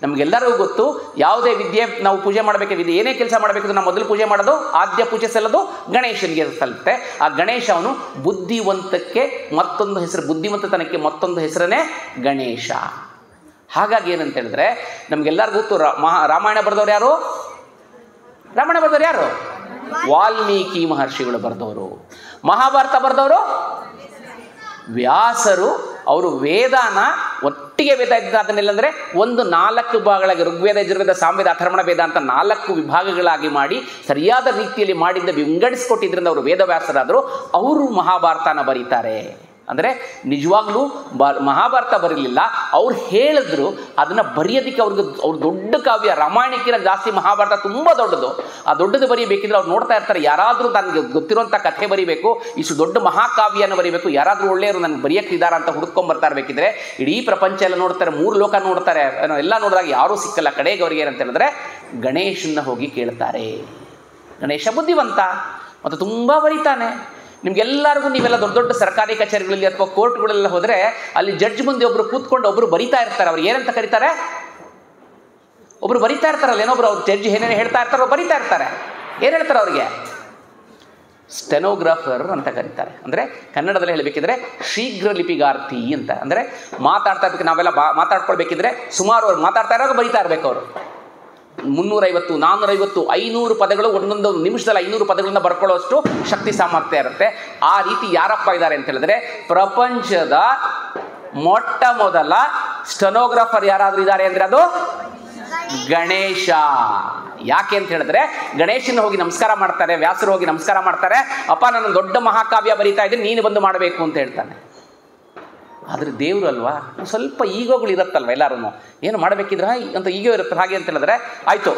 ನಮಗೆಲ್ಲರಿಗೂ ಗೊತ್ತು, ಯಾವುದೇ ವಿದ್ಯೆ ನಾವು ಪೂಜೆ ಮಾಡಬೇಕಿದೆ, ಏನೇ ಕೆಲಸ ಮಾಡಬೇಕಿದ್ರೆ ನಾವು ಮೊದಲು ಪೂಜೆ ಮಾಡೋದು, ಆದ್ಯ ಪೂಜೆ ಸಲ್ಲೋದು ಗಣೇಶನಿಗೆ ಸಲ್ಲುತ್ತೆ. ಆ ಗಣೇಶ ಅವನು ಬುದ್ಧಿವಂತಕ್ಕೆ ಮತ್ತೊಂದು ಹೆಸರು, ಬುದ್ಧಿವಂತತನಕ್ಕೆ ಮತ್ತೊಂದು ಹೆಸರನ್ನೇ ಗಣೇಶ. ಹಾಗಾಗಿ ಏನಂತ ಹೇಳಿದ್ರೆ ನಮಗೆಲ್ಲರಿಗೂ ಗೊತ್ತು, ರಾಮಾಯಣ ಬರೆದವ್ರು ಯಾರು? ವಾಲ್ಮೀಕಿ ಮಹರ್ಷಿಗಳು ಬರೆದವರು. ಮಹಾಭಾರತ ಬರೆದವರು ವ್ಯಾಸರು. ಅವರು ವೇದಾನ ಒಟ್ಟಿಗೆ ವೇದ ಇದ್ದ ಅದನ್ನೆಲ್ಲಂದರೆ ಒಂದು 4 ಭಾಗಗಳಾಗಿ ಋಗ್ವೇದ, ಯಜುರ್ವೇದ, ಸಾಮವೇದ, ಅಥರ್ವಣ ವೇದ ಅಂತ 4 ವಿಭಾಗಗಳಾಗಿ ಮಾಡಿ ಸರಿಯಾದ ರೀತಿಯಲ್ಲಿ ಮಾಡಿದ್ದ ವಿಂಗಡಿಸ್ಕೊಟ್ಟಿದ್ರಿಂದ ಅವರು ವೇದವ್ಯಾಸರಾದರು. ಅವರು ಮಹಾಭಾರತನ ಬರೀತಾರೆ. ಅಂದರೆ ನಿಜವಾಗ್ಲೂ ಮಹಾಭಾರತ ಬರಲಿಲ್ಲ, ಅವ್ರು ಹೇಳಿದ್ರು. ಅದನ್ನು ಬರೆಯೋದಕ್ಕೆ ಅವ್ರು ದೊಡ್ಡ ಕಾವ್ಯ, ರಾಮಾಯಣಕ್ಕಿಂತ ಜಾಸ್ತಿ ಮಹಾಭಾರತ ತುಂಬ ದೊಡ್ಡದು. ಆ ದೊಡ್ಡದು ಬರೀಬೇಕಿದ್ರೆ ಅವ್ರು ನೋಡ್ತಾ ಇರ್ತಾರೆ, ಯಾರಾದರೂ ನನಗೆ ಗೊತ್ತಿರುವಂಥ ಕಥೆ ಬರೀಬೇಕು, ಇಷ್ಟು ದೊಡ್ಡ ಮಹಾಕಾವ್ಯನ ಬರೀಬೇಕು, ಯಾರಾದರೂ ಒಳ್ಳೆಯವರು ನನಗೆ ಬರೆಯೋಕ್ಕಿದ್ದಾರೆ ಅಂತ ಹುಡುಕೊಂಬರ್ತಾ ಇರಬೇಕಿದ್ರೆ ಇಡೀ ಪ್ರಪಂಚ ಎಲ್ಲ ನೋಡ್ತಾರೆ, 3 ಲೋಕ ನೋಡ್ತಾರೆ, ಎಲ್ಲ ನೋಡಿದಾಗ ಯಾರೂ ಸಿಕ್ಕಲ್ಲ. ಕಡೆಗೆ ಅವ್ರಿಗೆ ಏನಂತ ಹೇಳಿದ್ರೆ ಗಣೇಶನ್ನ ಹೋಗಿ ಕೇಳ್ತಾರೆ. ಗಣೇಶ ಬುದ್ಧಿವಂತ ಮತ್ತು ತುಂಬ ಬರೀತಾನೆ. ನಿಮ್ಗೆಲ್ಲರಿಗೂ ನೀವೆಲ್ಲ ದೊಡ್ಡ ದೊಡ್ಡ ಸರ್ಕಾರಿ ಕಚೇರಿಗಳಲ್ಲಿ ಅಥವಾ ಕೋರ್ಟ್ಗಳೆಲ್ಲ ಹೋದರೆ ಅಲ್ಲಿ ಜಡ್ಜ್ ಮುಂದೆ ಒಬ್ಬರು ಕೂತ್ಕೊಂಡು ಒಬ್ಬರು ಬರಿತಾ ಇರ್ತಾರೆ. ಅವ್ರು ಏನಂತ ಕರೀತಾರೆ? ಒಬ್ರು ಬರಿತಾ ಇರ್ತಾರಲ್ಲ, ಏನೊಬ್ರು ಅವ್ರು ಜಡ್ಜ್ ಏನೇನು ಹೇಳ್ತಾ ಇರ್ತಾರೋ ಬರಿತಾ ಇರ್ತಾರೆ. ಏನು ಹೇಳ್ತಾರೆ ಅವ್ರಿಗೆ? ಸ್ಟೆನೋಗ್ರಾಫರ್ ಅಂತ ಕರೀತಾರೆ. ಅಂದರೆ ಕನ್ನಡದಲ್ಲಿ ಹೇಳಬೇಕಿದ್ರೆ ಶೀಘ್ರ ಲಿಪಿಗಾರ್ತಿ ಅಂತ. ಅಂದರೆ ಮಾತಾಡ್ತಾ ಇರ್ಬೇಕು, ನಾವೆಲ್ಲ ಮಾತಾಡ್ಕೊಳ್ಬೇಕಿದ್ರೆ ಸುಮಾರು ಅವ್ರು ಮಾತಾಡ್ತಾ ಇರೋವಾಗ ಬರಿತಾ ಇರಬೇಕು. ಅವರು 350, 450, 500 ಪದಗಳು ಒಂದೊಂದು ನಿಮಿಷದಲ್ಲಿ 500 ಪದಗಳನ್ನ ಬರ್ಕೊಳ್ಳೋಷ್ಟು ಶಕ್ತಿ ಸಾಮರ್ಥ್ಯ ಇರುತ್ತೆ. ಆ ರೀತಿ ಯಾರಪ್ಪ ಇದ್ದಾರೆ ಅಂತ ಹೇಳಿದ್ರೆ ಪ್ರಪಂಚದ ಮೊಟ್ಟ ಮೊದಲ ಸ್ಟೆನೋಗ್ರಾಫರ್ ಯಾರಾದರೂ ಇದ್ದಾರೆ ಅಂದರೆ ಅದು ಗಣೇಶ. ಯಾಕೆ ಅಂತ ಹೇಳಿದ್ರೆ ಗಣೇಶನ ಹೋಗಿ ನಮಸ್ಕಾರ ಮಾಡ್ತಾರೆ, ವ್ಯಾಸರು ಹೋಗಿ ನಮಸ್ಕಾರ ಮಾಡ್ತಾರೆ. ಅಪ್ಪ, ನಾನು ದೊಡ್ಡ ಮಹಾಕಾವ್ಯ ಬರೀತಾ ಇದ್ದೀನಿ, ನೀನು ಬಂದು ಮಾಡಬೇಕು ಅಂತ ಹೇಳ್ತಾನೆ. ಆದರೆ ದೇವರು ಅಲ್ವಾ, ಸ್ವಲ್ಪ ಈಗೋಗಳು ಇರುತ್ತಲ್ವ ಎಲ್ಲರೂ, ಏನು ಮಾಡಬೇಕಿದ್ರೆ ಅಂತ ಈಗೋ ಇರುತ್ತೆ. ಹಾಗೆ ಅಂತ ಹೇಳಿದ್ರೆ ಆಯಿತು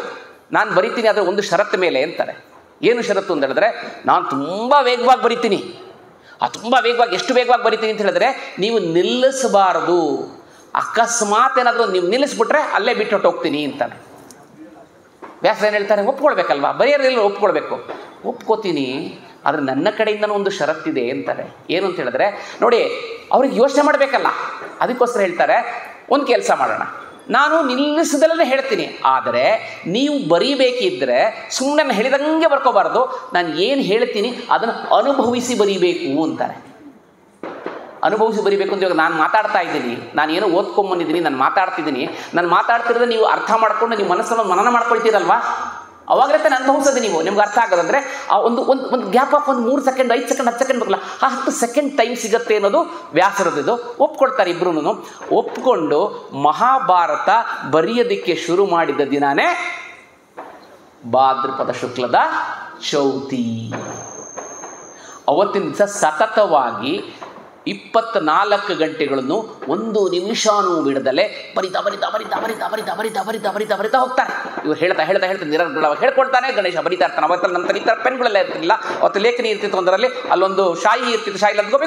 ನಾನು ಬರಿತೀನಿ, ಆದರೆ ಒಂದು ಷರತ್ತು ಮೇಲೆ ಅಂತಾರೆ. ಏನು ಷರತ್ತು ಅಂತ ಹೇಳಿದ್ರೆ ನಾನು ತುಂಬ ವೇಗವಾಗಿ ಬರಿತೀನಿ. ತುಂಬ ವೇಗವಾಗಿ, ಎಷ್ಟು ವೇಗವಾಗಿ ಬರಿತೀನಿ ಅಂತ ಹೇಳಿದ್ರೆ ನೀವು ನಿಲ್ಲಿಸಬಾರದು. ಅಕಸ್ಮಾತ್ ಏನಾದರೂ ನೀವು ನಿಲ್ಲಿಸ್ಬಿಟ್ರೆ ಅಲ್ಲೇ ಬಿಟ್ಟು ಹೋಗ್ತೀನಿ ಅಂತಾನೆ. ವ್ಯಾಸ ಏನು ಹೇಳ್ತಾರೆ? ಒಪ್ಕೊಳ್ಬೇಕಲ್ವಾ, ಬರೆಯೋರೆಲ್ಲ ಒಪ್ಕೊಳ್ಬೇಕು. ಒಪ್ಕೋತೀನಿ, ಆದರೆ ನನ್ನ ಕಡೆಯಿಂದನೂ ಒಂದು ಷರತ್ತಿದೆ ಅಂತಾರೆ. ಏನು ಅಂತ ಹೇಳಿದ್ರೆ ನೋಡಿ, ಅವ್ರಿಗೆ ಯೋಚನೆ ಮಾಡಬೇಕಲ್ಲ, ಅದಕ್ಕೋಸ್ಕರ ಹೇಳ್ತಾರೆ ಒಂದು ಕೆಲಸ ಮಾಡೋಣ, ನಾನು ನಿಲ್ಲಿಸದಲ್ಲೇ ಹೇಳ್ತೀನಿ, ಆದರೆ ನೀವು ಬರೀಬೇಕಿದ್ದರೆ ಸುಮ್ಮನೆ ಹೇಳಿದಂಗೆ ಬರ್ಕೋಬಾರ್ದು, ನಾನು ಏನು ಹೇಳ್ತೀನಿ ಅದನ್ನು ಅನುಭವಿಸಿ ಬರೀಬೇಕು ಅಂತಾರೆ. ಅನುಭವಿಸಿ ಬರೀಬೇಕು ಅಂತ ಇವಾಗ ನಾನು ಮಾತಾಡ್ತಾ ಇದ್ದೀನಿ, ನಾನು ಏನೋ ಓದ್ಕೊಂಬಂದಿದ್ದೀನಿ, ನಾನು ಮಾತಾಡ್ತಿದ್ದೀನಿ, ನಾನು ಮಾತಾಡ್ತಿರೋದು ನೀವು ಅರ್ಥ ಮಾಡ್ಕೊಂಡು ನೀವು ಮನಸ್ಸನ್ನು ಮನನ ಮಾಡ್ಕೊಳ್ತೀರಲ್ವಾ, ಅವಾಗಲೇ ತಾನು ಅನುಭವಿಸೋದು ನೀವು. ನಿಮ್ಗೆ ಅರ್ಥ ಆಗೋದಂದರೆ ಆ ಒಂದು ಗ್ಯಾಪ್ ಆಫ್ ಒಂದು 3 ಸೆಕೆಂಡ್, 5 ಸೆಕೆಂಡ್, 10 ಸೆಕೆಂಡ್ ಬೇಕಲ್ಲ, ಆ 10 ಸೆಕೆಂಡ್ ಟೈಮ್ ಸಿಗುತ್ತೆ ಅನ್ನೋದು ವ್ಯಾಸರದ್ದು. ಒಪ್ಕೊಳ್ತಾರೆ ಇಬ್ಬರೂ. ಒಪ್ಕೊಂಡು ಮಹಾಭಾರತ ಬರೆಯೋದಕ್ಕೆ ಶುರು ಮಾಡಿದ ದಿನಾನೇ ಭಾದ್ರಪದ ಶುಕ್ಲದ ಚೌತಿ. ಅವತ್ತಿನ ದಿವಸ ಸತತವಾಗಿ 24 ಗಂಟೆಗಳನ್ನು 1 ನಿಮಿಷನೂ ಬಿಡದಲ್ಲೇ ಬರಿತಾ ಹೋಗ್ತಾರೆ. ಇವ್ರು ಹೇಳ್ತಾ ನಿರರ್ಗಳವಾಗಿ ಹೇಳ್ಕೊಡ್ತಾನೆ. ಗಣೇಶ ಬರಿತಾ ಇರ್ತಾನೆ. ಅವತ್ತಲ್ಲಿ ನಮ್ಮ ಈ ಥರ ಪೆನ್ಗಳೆಲ್ಲ ಇರ್ತಿಲ್ಲ, ಅವತ್ತು ಲೇಖನಿ ಇರ್ತಿತ್ತು, ಒಂದರಲ್ಲಿ ಅಲ್ಲೊಂದು ಶಾಯಿ ಇರ್ತಿತ್ತು, ಶಾಯಿ ಅದು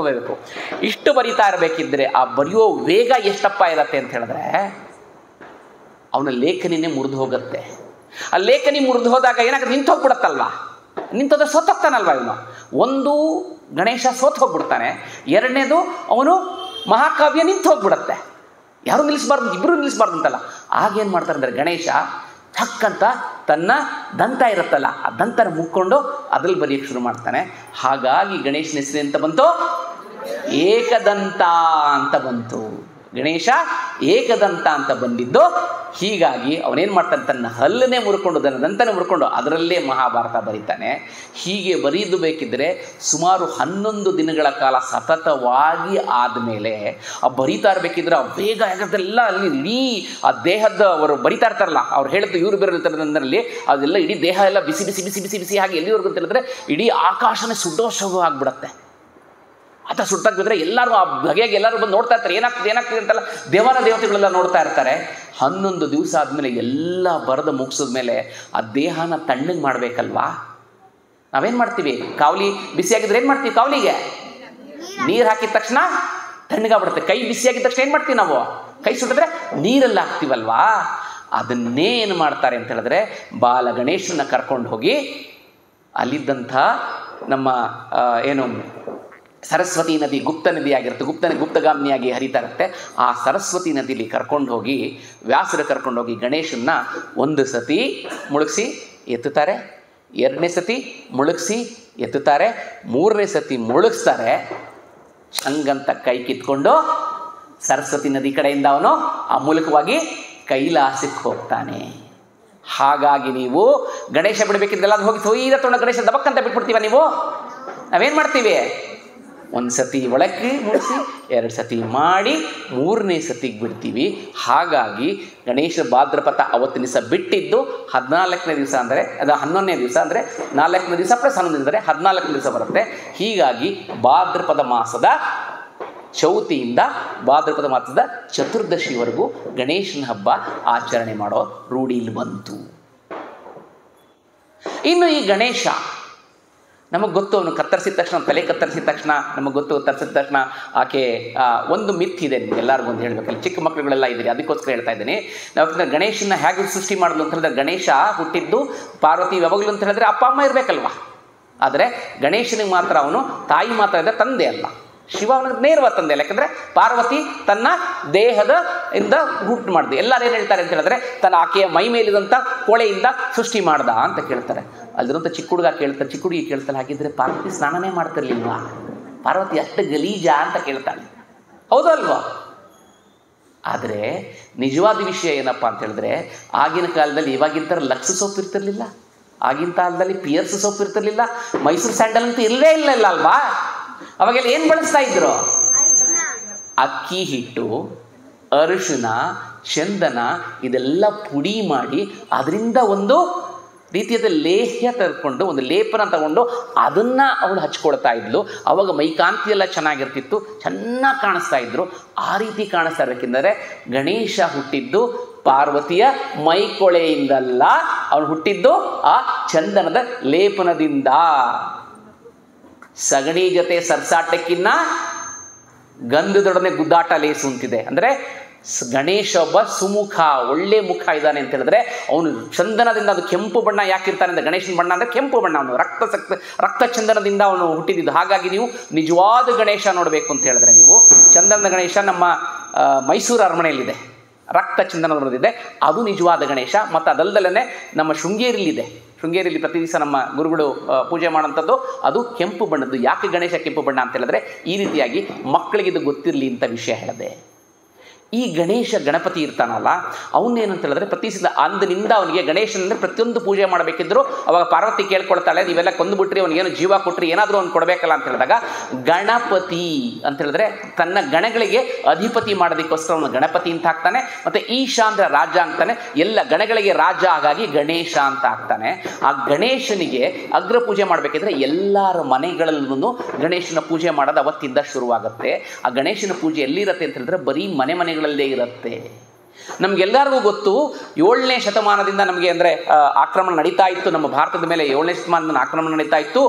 ಬರೀಬೇಕು. ಇಷ್ಟು ಬರಿತಾ ಇರಬೇಕಿದ್ರೆ ಆ ಬರೆಯೋ ವೇಗ ಎಷ್ಟಪ್ಪ ಇರತ್ತೆ ಅಂತ ಹೇಳಿದ್ರೆ ಅವನ ಲೇಖನಿನೇ ಮುರಿದು ಹೋಗುತ್ತೆ. ಆ ಲೇಖನಿ ಮುರಿದು ಹೋದಾಗ ಏನಾಗುತ್ತೆ? ನಿಂತು ಹೋಗ್ಬಿಡತ್ತಲ್ವಾ, ನಿಂತೋದ್ರೆ ಸೋತೋಗ್ತಾನಲ್ವ ಇವನು. ಒಂದು ಗಣೇಶ ಸೋತು ಹೋಗ್ಬಿಡ್ತಾನೆ, ಎರಡನೇದು ಅವನು ಮಹಾಕಾವ್ಯ ನಿಂತು ಹೋಗ್ಬಿಡುತ್ತೆ. ಯಾರೂ ನಿಲ್ಲಿಸಬಾರ್ದು, ಇಬ್ಬರು ನಿಲ್ಲಿಸಬಾರ್ದು ಅಂತಲ್ಲ. ಆಗೇನು ಮಾಡ್ತಾರೆ ಅಂದರೆ ಗಣೇಶ ಥಕ್ಕಂತ ತನ್ನ ದಂತ ಇರುತ್ತಲ್ಲ, ಆ ದಂತನ ಮುಕ್ಕೊಂಡು ಅದ್ರಲ್ಲಿ ಬರೆಯೋಕ್ಕೆ ಶುರು ಮಾಡ್ತಾನೆ. ಹಾಗಾಗಿ ಗಣೇಶನ ಹೆಸರು ಅಂತ ಬಂತು? ಏಕದಂತ ಅಂತ ಬಂತು. ಗಣೇಶ ಏಕದಂತ ಅಂತ ಬಂದಿದ್ದು ಹೀಗಾಗಿ ಅವನೇನು ಮಾಡ್ತಾನೆ, ತನ್ನ ಹಲ್ಲನ್ನೇ ಮುರ್ಕೊಂಡು, ದಂತನೇ ಮುರ್ಕೊಂಡು ಅದರಲ್ಲೇ ಮಹಾಭಾರತ ಬರೀತಾನೆ. ಹೀಗೆ ಬರೀದು ಬೇಕಿದ್ದರೆ ಸುಮಾರು 11 ದಿನಗಳ ಕಾಲ ಸತತವಾಗಿ ಆದಮೇಲೆ ಆ ಬರೀತಾ ಇರಬೇಕಿದ್ರೆ ಆ ವೇಗ ಯಾಕಂತೆಲ್ಲ ಅಲ್ಲಿ ಇಡೀ ಆ ದೇಹದ ಅವರು ಬರಿತಾ ಇರ್ತಾರಲ್ಲ, ಅವ್ರು ಹೇಳಿದ್ದು ಇವರು ಬೇರೆ ಅದೆಲ್ಲ ಇಡೀ ದೇಹ ಎಲ್ಲ ಬಿಸಿ ಬಿಸಿ ಬಿಸಿ ಬಿಸಿ ಬಿಸಿ ಹಾಗೆ ಎಲ್ಲಿವರೆಗೂ ಅಂತ ಹೇಳಿದ್ರೆ ಇಡೀ ಆಕಾಶನೇ ಸುಡೋಷವು ಆಗಿಬಿಡತ್ತೆ. ಪಥ ಸುಟ್ಟಾಗಿ ಬಿದ್ದರೆ ಎಲ್ಲರೂ ಆ ಬಗೆಯಾಗಿ ಎಲ್ಲರೂ ಬಂದು ನೋಡ್ತಾ ಇರ್ತಾರೆ, ಏನಾಗ್ತದೆ ಅಂತೆಲ್ಲ ದೇವಾನ ದೇವತೆಗಳೆಲ್ಲ ನೋಡ್ತಾ ಇರ್ತಾರೆ. 11 ದಿವಸ ಆದಮೇಲೆ ಎಲ್ಲ ಬರೆದು ಮುಗಿಸಿದ ಮೇಲೆ ಆ ದೇಹನ ತಣ್ಣಗೆ ಮಾಡಬೇಕಲ್ವಾ? ನಾವೇನು ಮಾಡ್ತೀವಿ? ಕಾವಲಿ ಬಿಸಿಯಾಗಿದ್ರೆ ಏನು ಮಾಡ್ತೀವಿ? ಕಾವಲಿಗೆ ನೀರು ಹಾಕಿದ ತಕ್ಷಣ ತಣ್ಣಗಾಗ್ಬಿಡುತ್ತೆ. ಕೈ ಬಿಸಿಯಾಗಿದ್ದ ತಕ್ಷಣ ಏನು ಮಾಡ್ತೀವಿ ನಾವು? ಕೈ ಸುಟ್ಟಿದ್ರೆ ನೀರಲ್ಲಿ ಹಾಕ್ತೀವಲ್ವಾ? ಅದನ್ನೇ ಏನು ಮಾಡ್ತಾರೆ ಅಂತ ಹೇಳಿದ್ರೆ, ಬಾಲ ಗಣೇಶನ ಕರ್ಕೊಂಡು ಹೋಗಿ ಅಲ್ಲಿದ್ದಂಥ ನಮ್ಮ ಏನು ಸರಸ್ವತಿ ನದಿ, ಗುಪ್ತ ನದಿ ಆಗಿರುತ್ತೆ, ಗುಪ್ತಗಾಮಿನಿಯಾಗಿ ಹರಿತಾ ಇರುತ್ತೆ. ಆ ಸರಸ್ವತಿ ನದಿಲಿ ಕರ್ಕೊಂಡು ಹೋಗಿ, ವ್ಯಾಸರು ಕರ್ಕೊಂಡು ಹೋಗಿ ಗಣೇಶನ್ನ ಒಂದು ಸತಿ ಮುಳುಗಿಸಿ ಎತ್ತುತ್ತಾರೆ, 2ನೇ ಸತಿ ಮುಳುಗಿಸಿ ಎತ್ತುತ್ತಾರೆ, 3ನೇ ಸತಿ ಮುಳುಗಿಸ್ತಾರೆ. ಚಂಗಂತ ಕೈ ಕಿತ್ಕೊಂಡು ಸರಸ್ವತಿ ನದಿ ಕಡೆಯಿಂದ ಅವನು ಆ ಮೂಲಕವಾಗಿ ಕೈಲಾಸಕ್ಕೆ ಹೋಗ್ತಾನೆ. ಹಾಗಾಗಿ ನೀವು ಗಣೇಶ ಬಿಡಬೇಕಿದ್ದೆಲ್ಲ ಅದು ಹೋಗಿ ಸೊಯ್ದ ತೊಗೊಂಡು ಗಣೇಶ ದಬಕ್ಕಂತ ಬಿಟ್ಬಿಡ್ತೀವ ನೀವು? ನಾವೇನು ಮಾಡ್ತೀವಿ? 1 ಸತಿ ಒಳಕ್ಕೆ ಮುಗಿಸಿ 2 ಸತಿ ಮಾಡಿ 3ನೇ ಸತಿಗೆ ಬಿಡ್ತೀವಿ. ಹಾಗಾಗಿ ಗಣೇಶ ಭಾದ್ರಪದ ಅವತ್ತಿನ ದಿವಸ ಬಿಟ್ಟಿದ್ದು 14ನೇ ದಿವಸ ಅಂದರೆ, ಅದು 11ನೇ ದಿವಸ ಅಂದರೆ 4ನೇ ದಿವಸ ಪ್ಲಸ್ 11 ಅಂದರೆ 14ನೇ ದಿವಸ ಬರುತ್ತೆ. ಹೀಗಾಗಿ ಭಾದ್ರಪದ ಮಾಸದ ಚೌತಿಯಿಂದ ಭಾದ್ರಪದ ಮಾಸದ ಚತುರ್ದಶಿವರೆಗೂ ಗಣೇಶನ ಹಬ್ಬ ಆಚರಣೆ ಮಾಡೋ ರೂಢಿಲಿ ಬಂತು. ಇನ್ನು ಈ ಗಣೇಶ ನಮಗೆ ಗೊತ್ತು, ಅವನು ಕತ್ತರಿಸಿದ ತಕ್ಷಣ, ತಲೆ ಕತ್ತರಿಸಿದ ತಕ್ಷಣ ನಮಗೆ ಗೊತ್ತು, ತರಿಸಿದ ತಕ್ಷಣ ಆಕೆ ಒಂದು ಮಿತ್ ಇದೆ, ನಿಮ್ಗೆ ಎಲ್ಲರಿಗೂ ಒಂದು ಹೇಳಬೇಕಲ್ಲ, ಚಿಕ್ಕ ಮಕ್ಕಳುಗಳೆಲ್ಲ ಇದ್ದೀರಿ, ಅದಕ್ಕೋಸ್ಕರ ಹೇಳ್ತಾ ಇದ್ದೀನಿ. ನಾವು ಗಣೇಶನ ಹೇಗೆ ಸೃಷ್ಟಿ ಮಾಡಿದ್ಲು ಅಂತ ಹೇಳಿದ್ರೆ, ಗಣೇಶ ಹುಟ್ಟಿದ್ದು ಪಾರ್ವತಿ ಯಾವಾಗಲೂ ಅಂತ ಹೇಳಿದ್ರೆ ಅಪ್ಪ ಅಮ್ಮ ಇರಬೇಕಲ್ವ. ಆದರೆ ಗಣೇಶನಿಗೆ ಮಾತ್ರ ಅವನು ತಾಯಿ ಮಾತ್ರ ಇದ್ದ, ತಂದೆ ಅಲ್ಲ. ಶಿವ ಅವನಿಗೆ ನೇರವಾದ ತಂದೆ ಅಲ್ಲ, ಯಾಕಂದರೆ ಪಾರ್ವತಿ ತನ್ನ ದೇಹದ ಇಂದ ಹುಟ್ಟು ಮಾಡಿದೆ. ಎಲ್ಲರೂ ಏನು ಹೇಳ್ತಾರೆ ಅಂತ ಹೇಳಿದ್ರೆ, ತನ್ನ ಆಕೆಯ ಮೈ ಮೇಲಿದಂಥ ಕೋಳೆಯಿಂದ ಸೃಷ್ಟಿ ಮಾಡ್ದ ಅಂತ ಕೇಳ್ತಾರೆ. ಅಲ್ಲಿರುವಂಥ ಚಿಕ್ಕ ಹುಡುಗಿ ಕೇಳ್ತಾಳೆ, ಹಾಗಿದ್ರೆ ಪಾರ್ವತಿ ಸ್ನಾನನೇ ಮಾಡ್ತಿರ್ಲಿಲ್ವಾ? ಪಾರ್ವತಿ ಅಷ್ಟು ಗಲೀಜಾ ಅಂತ ಕೇಳ್ತಾಳೆ. ಹೌದು ಅಲ್ವಾ? ಆದರೆ ನಿಜವಾದ ವಿಷಯ ಏನಪ್ಪ ಅಂತ ಹೇಳಿದ್ರೆ, ಆಗಿನ ಕಾಲದಲ್ಲಿ ಇವಾಗಿಂತ ಲಕ್ಸ್ ಸೋಪ್ ಇರ್ತಿರ್ಲಿಲ್ಲ, ಆಗಿನ ಕಾಲದಲ್ಲಿ ಪಿಯರ್ಸ್ ಸೋಪ್ ಇರ್ತಿರ್ಲಿಲ್ಲ, ಮೈಸೂರು ಸ್ಯಾಂಡಲ್ ಅಂತೂ ಇಲ್ಲೇ ಇಲ್ಲ ಅಲ್ವಾ? ಅವಾಗೆಲ್ಲ ಏನು ಬಳಸ್ತಾ ಇದ್ರು? ಅಕ್ಕಿ ಹಿಟ್ಟು, ಅರಿಶಿನ, ಚಂದನ ಇದೆಲ್ಲ ಪುಡಿ ಮಾಡಿ ಅದರಿಂದ ಒಂದು ರೀತಿಯಾದ ಲೇಹ್ಯ ತರ್ಕೊಂಡು, ಒಂದು ಲೇಪನ ತಗೊಂಡು ಅದನ್ನು ಅವಳು ಹಚ್ಕೊಳ್ತಾ ಇದ್ಲು. ಅವಾಗ ಮೈಕಾಂತಿ ಎಲ್ಲ ಚೆನ್ನಾಗಿರ್ತಿತ್ತು, ಚೆನ್ನಾಗಿ ಕಾಣಿಸ್ತಾ ಇದ್ರು. ಆ ರೀತಿ ಕಾಣಿಸ್ತಾ ಇರಬೇಕೆಂದರೆ ಗಣೇಶ ಹುಟ್ಟಿದ್ದು ಪಾರ್ವತಿಯ ಮೈಕೊಳೆಯಿಂದಲ್ಲ, ಅವನು ಹುಟ್ಟಿದ್ದು ಆ ಚಂದನದ ಲೇಪನದಿಂದ. ಸಗಣಿ ಜೊತೆ ಸರ್ಸಾಟಕ್ಕಿನ್ನ ಗಂಧದೊಡನೆ ಗುದ್ದಾಟ ಲೇಸು ಅಂತಿದೆ. ಅಂದರೆ ಗಣೇಶ ಒಬ್ಬ ಸುಮುಖ, ಒಳ್ಳೆ ಮುಖ ಇದ್ದಾನೆ ಅಂತ ಹೇಳಿದ್ರೆ, ಅವನು ಚಂದನದಿಂದ, ಅದು ಕೆಂಪು ಬಣ್ಣ ಯಾಕಿರ್ತಾನೆ ಅಂದರೆ, ಗಣೇಶನ ಬಣ್ಣ ಅಂದರೆ ಕೆಂಪು ಬಣ್ಣ, ಅವನು ರಕ್ತ ಚಂದನದಿಂದ ಅವನು ಹುಟ್ಟಿದ್ದು. ಹಾಗಾಗಿ ನೀವು ನಿಜವಾದ ಗಣೇಶ ನೋಡಬೇಕು ಅಂತ ಹೇಳಿದ್ರೆ, ನೀವು ಚಂದನದ ಗಣೇಶ ನಮ್ಮ ಮೈಸೂರು ಅರಮನೆಯಲ್ಲಿದೆ, ರಕ್ತ ಚಂದನದಿದೆ, ಅದು ನಿಜವಾದ ಗಣೇಶ. ಮತ್ತು ಅದಲ್ಲದಲ್ಲೇ ನಮ್ಮ ಶೃಂಗೇರಿಯಲ್ಲಿ ಪ್ರತಿ ದಿವಸ ನಮ್ಮ ಗುರುಗಳು ಪೂಜೆ ಮಾಡೋಂಥದ್ದು ಅದು ಕೆಂಪು ಬಣ್ಣದ್ದು. ಯಾಕೆ ಗಣೇಶ ಕೆಂಪು ಬಣ್ಣ ಅಂತ ಹೇಳಿದ್ರೆ, ಈ ರೀತಿಯಾಗಿ ಮಕ್ಕಳಿಗೆ ಇದು ಗೊತ್ತಿರಲಿ ಅಂತ ವಿಷಯ ಹೇಳಿದೆ. ಈ ಗಣಪತಿ ಇರ್ತಾನಲ್ಲ, ಅವನ್ನೇನಂತ ಹೇಳಿದ್ರೆ, ಪ್ರತಿ ಸಲ ಅಂದಿನಿಂದ ಅವನಿಗೆ ಗಣೇಶನಂದರೆ ಪ್ರತಿಯೊಂದು ಪೂಜೆ ಮಾಡಬೇಕಿದ್ರು ಅವಾಗ ಪಾರ್ವತಿ ಕೇಳ್ಕೊಳ್ತಾಳೆ, ನೀವೆಲ್ಲ ಕೊಂದುಬಿಟ್ರಿ, ಅವನಿಗೇನು ಜೀವ ಕೊಟ್ಟರೆ ಏನಾದರೂ ಅವ್ನು ಕೊಡಬೇಕಲ್ಲ ಅಂತ ಹೇಳಿದಾಗ, ಗಣಪತಿ ಅಂತ ಹೇಳಿದ್ರೆ ತನ್ನ ಗಣಗಳಿಗೆ ಅಧಿಪತಿ ಮಾಡೋದಕ್ಕೋಸ್ಕರ ಅವನು ಗಣಪತಿ ಅಂತ ಹಾಕ್ತಾನೆ. ಮತ್ತು ಈಶ ಅಂದರೆ ರಾಜ ಅಂತಾನೆ, ಎಲ್ಲ ಗಣಗಳಿಗೆ ರಾಜ, ಹಾಗಾಗಿ ಗಣೇಶ ಅಂತ ಹಾಕ್ತಾನೆ. ಆ ಗಣೇಶನಿಗೆ ಅಗ್ರ ಪೂಜೆ ಮಾಡಬೇಕಿದ್ರೆ ಎಲ್ಲರ ಮನೆಗಳಲ್ಲೂ ಗಣೇಶನ ಪೂಜೆ ಮಾಡೋದು ಅವತ್ತಿಂದ ಶುರುವಾಗುತ್ತೆ. ಆ ಗಣೇಶನ ಪೂಜೆ ಎಲ್ಲಿರುತ್ತೆ ಅಂತ ಹೇಳಿದ್ರೆ, ಬರೀ ಮನೆಗಳಲ್ಲೇ ಇರುತ್ತೆ. ನಮಗೆಲ್ಲರಿಗೂ ಗೊತ್ತು, 7ನೇ ಶತಮಾನದಿಂದ ನಮಗೆ ಅಂದರೆ ಆಕ್ರಮಣ ನಡೀತಾ ಇತ್ತು ನಮ್ಮ ಭಾರತದ ಮೇಲೆ. 7ನೇ ಶತಮಾನದಿಂದ ಆಕ್ರಮಣ ನಡೀತಾ ಇತ್ತು.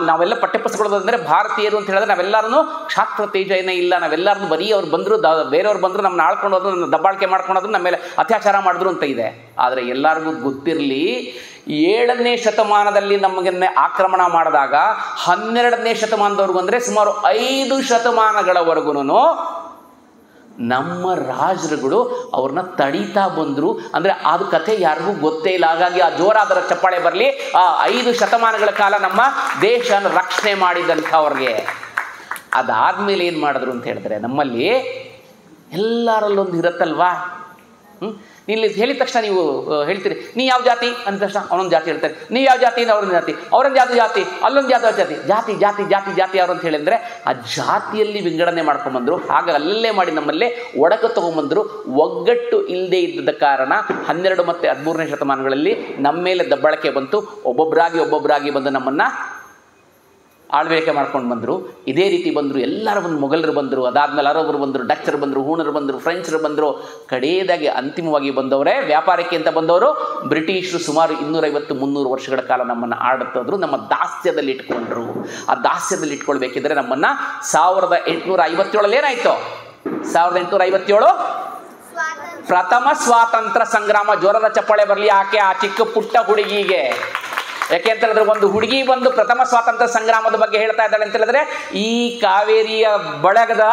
ನಾವೆಲ್ಲ ಪಠ್ಯಪುಸ್ತಕಗಳಂದರೆ ಭಾರತೀಯರು ಅಂತ ಹೇಳಿದ್ರೆ ನಾವೆಲ್ಲರೂ ಕ್ಷಾತ್ರ ತೇಜ ಏನೇ ಇಲ್ಲ, ನಾವೆಲ್ಲರೂ ಬರೀ ಅವ್ರು ಬಂದರು, ಬೇರೆಯವ್ರು ಬಂದರು, ನಮ್ಮನ್ನ ಆಳ್ಕೊಂಡು ಹೋದ್ರು, ನಮ್ಮ ದಬ್ಬಾಳಿಕೆ ಮಾಡ್ಕೊಂಡೋದ್ರು, ನಮ್ಮ ಮೇಲೆ ಅತ್ಯಾಚಾರ ಮಾಡಿದ್ರು ಅಂತ ಇದೆ. ಆದರೆ ಎಲ್ಲರಿಗೂ ಗೊತ್ತಿರಲಿ, 7ನೇ ಶತಮಾನದಲ್ಲಿ ನಮಗನ್ನೇ ಆಕ್ರಮಣ ಮಾಡಿದಾಗ 12ನೇ ಶತಮಾನದವರೆಗೂ ಅಂದರೆ ಸುಮಾರು 5 ಶತಮಾನಗಳವರೆಗೂ ನಮ್ಮ ರಾಜರುಗಳು ಅವ್ರನ್ನ ತಡೀತಾ ಬಂದರು. ಅಂದರೆ ಅದು ಕಥೆ ಯಾರಿಗೂ ಗೊತ್ತೇ ಇಲ್ಲ. ಹಾಗಾಗಿ ಆ ಜೋರಾದರ ಚಪ್ಪಾಳೆ ಬರಲಿ, ಆ 5 ಶತಮಾನಗಳ ಕಾಲ ನಮ್ಮ ದೇಶನ ರಕ್ಷಣೆ ಮಾಡಿದಂಥವ್ರಿಗೆ. ಅದಾದಮೇಲೆ ಏನು ಮಾಡಿದ್ರು ಅಂತ ಹೇಳಿದ್ರೆ, ನಮ್ಮಲ್ಲಿ ಎಲ್ಲರಲ್ಲೊಂದು ಇರುತ್ತಲ್ವಾ, ಇಲ್ಲಿ ಹೇಳಿದ ತಕ್ಷಣ ನೀವು ಹೇಳ್ತೀರಿ, ನೀ ಯಾವ ಜಾತಿ ಅಂದ ತಕ್ಷಣ ಅವನೊಂದು ಜಾತಿ ಹೇಳ್ತಾರೆ, ನೀವು ಯಾವ ಜಾತಿ ಅಂದ್ರೆ ಅವ್ರೊಂದು ಜಾತಿ, ಅವರೊಂದು ಜಾತಿ, ಅಲ್ಲೊಂದು ಜಾತಿ ಜಾತಿ ಅವ್ರು ಅಂತ ಹೇಳಿದ್ರೆ ಆ ಜಾತಿಯಲ್ಲಿ ವಿಂಗಡಣೆ ಮಾಡ್ಕೊಂಬಂದರು. ಹಾಗೆ ಅಲ್ಲೇ ಮಾಡಿ ನಮ್ಮಲ್ಲೇ ಒಡಕು ತೊಗೊಂಬಂದರು. ಒಗ್ಗಟ್ಟು ಇಲ್ಲದೆ ಇದ್ದದ ಕಾರಣ 12 ಮತ್ತು 13ನೇ ಶತಮಾನಗಳಲ್ಲಿ ನಮ್ಮ ಮೇಲೆ ದಬ್ಬಾಳಿಕೆ ಬಂತು. ಒಬ್ಬೊಬ್ಬರಾಗಿ ಬಂದು ನಮ್ಮನ್ನು ಆಳ್ವಿಕೆ ಮಾಡ್ಕೊಂಡು ಬಂದರು. ಇದೇ ರೀತಿ ಬಂದರು, ಎಲ್ಲರೂ ಬಂದು ಮೊಘಲರು ಬಂದರು, ಅದಾದಮೇಲೆ ಅರಬರು ಬಂದರು, ಡಚ್ಚರು ಬಂದರು, ಹೂಣರು ಬಂದರು, ಫ್ರೆಂಚರು ಬಂದರು. ಕಡೆಯದಾಗಿ ಅಂತಿಮವಾಗಿ ಬಂದವರೇ ವ್ಯಾಪಾರಕ್ಕೆ ಅಂತ ಬಂದವರು ಬ್ರಿಟಿಷರು. ಸುಮಾರು 250-300 ವರ್ಷಗಳ ಕಾಲ ನಮ್ಮನ್ನು ಆಡುತ್ತಿದ್ರು, ನಮ್ಮ ದಾಸ್ಯದಲ್ಲಿ ಇಟ್ಕೊಂಡ್ರು. ಆ ದಾಸ್ಯದಲ್ಲಿ ಇಟ್ಕೊಳ್ಬೇಕಿದ್ರೆ ನಮ್ಮನ್ನು 1857 ಏನಾಯಿತು? 1857 ಪ್ರಥಮ ಸ್ವಾತಂತ್ರ್ಯ ಸಂಗ್ರಾಮ. ಜೋರದ ಚಪ್ಪಾಳೆ ಬರಲಿ ಆಕೆ ಆ ಚಿಕ್ಕ ಪುಟ್ಟ ಹುಡುಗಿಗೆ. ಯಾಕೆ ಅಂತ ಹೇಳಿದ್ರೆ, ಒಂದು ಹುಡುಗಿ ಬಂದು ಪ್ರಥಮ ಸ್ವಾತಂತ್ರ್ಯ ಸಂಗ್ರಾಮದ ಬಗ್ಗೆ ಹೇಳ್ತಾ ಇದ್ದಾಳೆ ಅಂತ ಹೇಳಿದ್ರೆ, ಈ ಕಾವೇರಿಯ ಬಳಗದ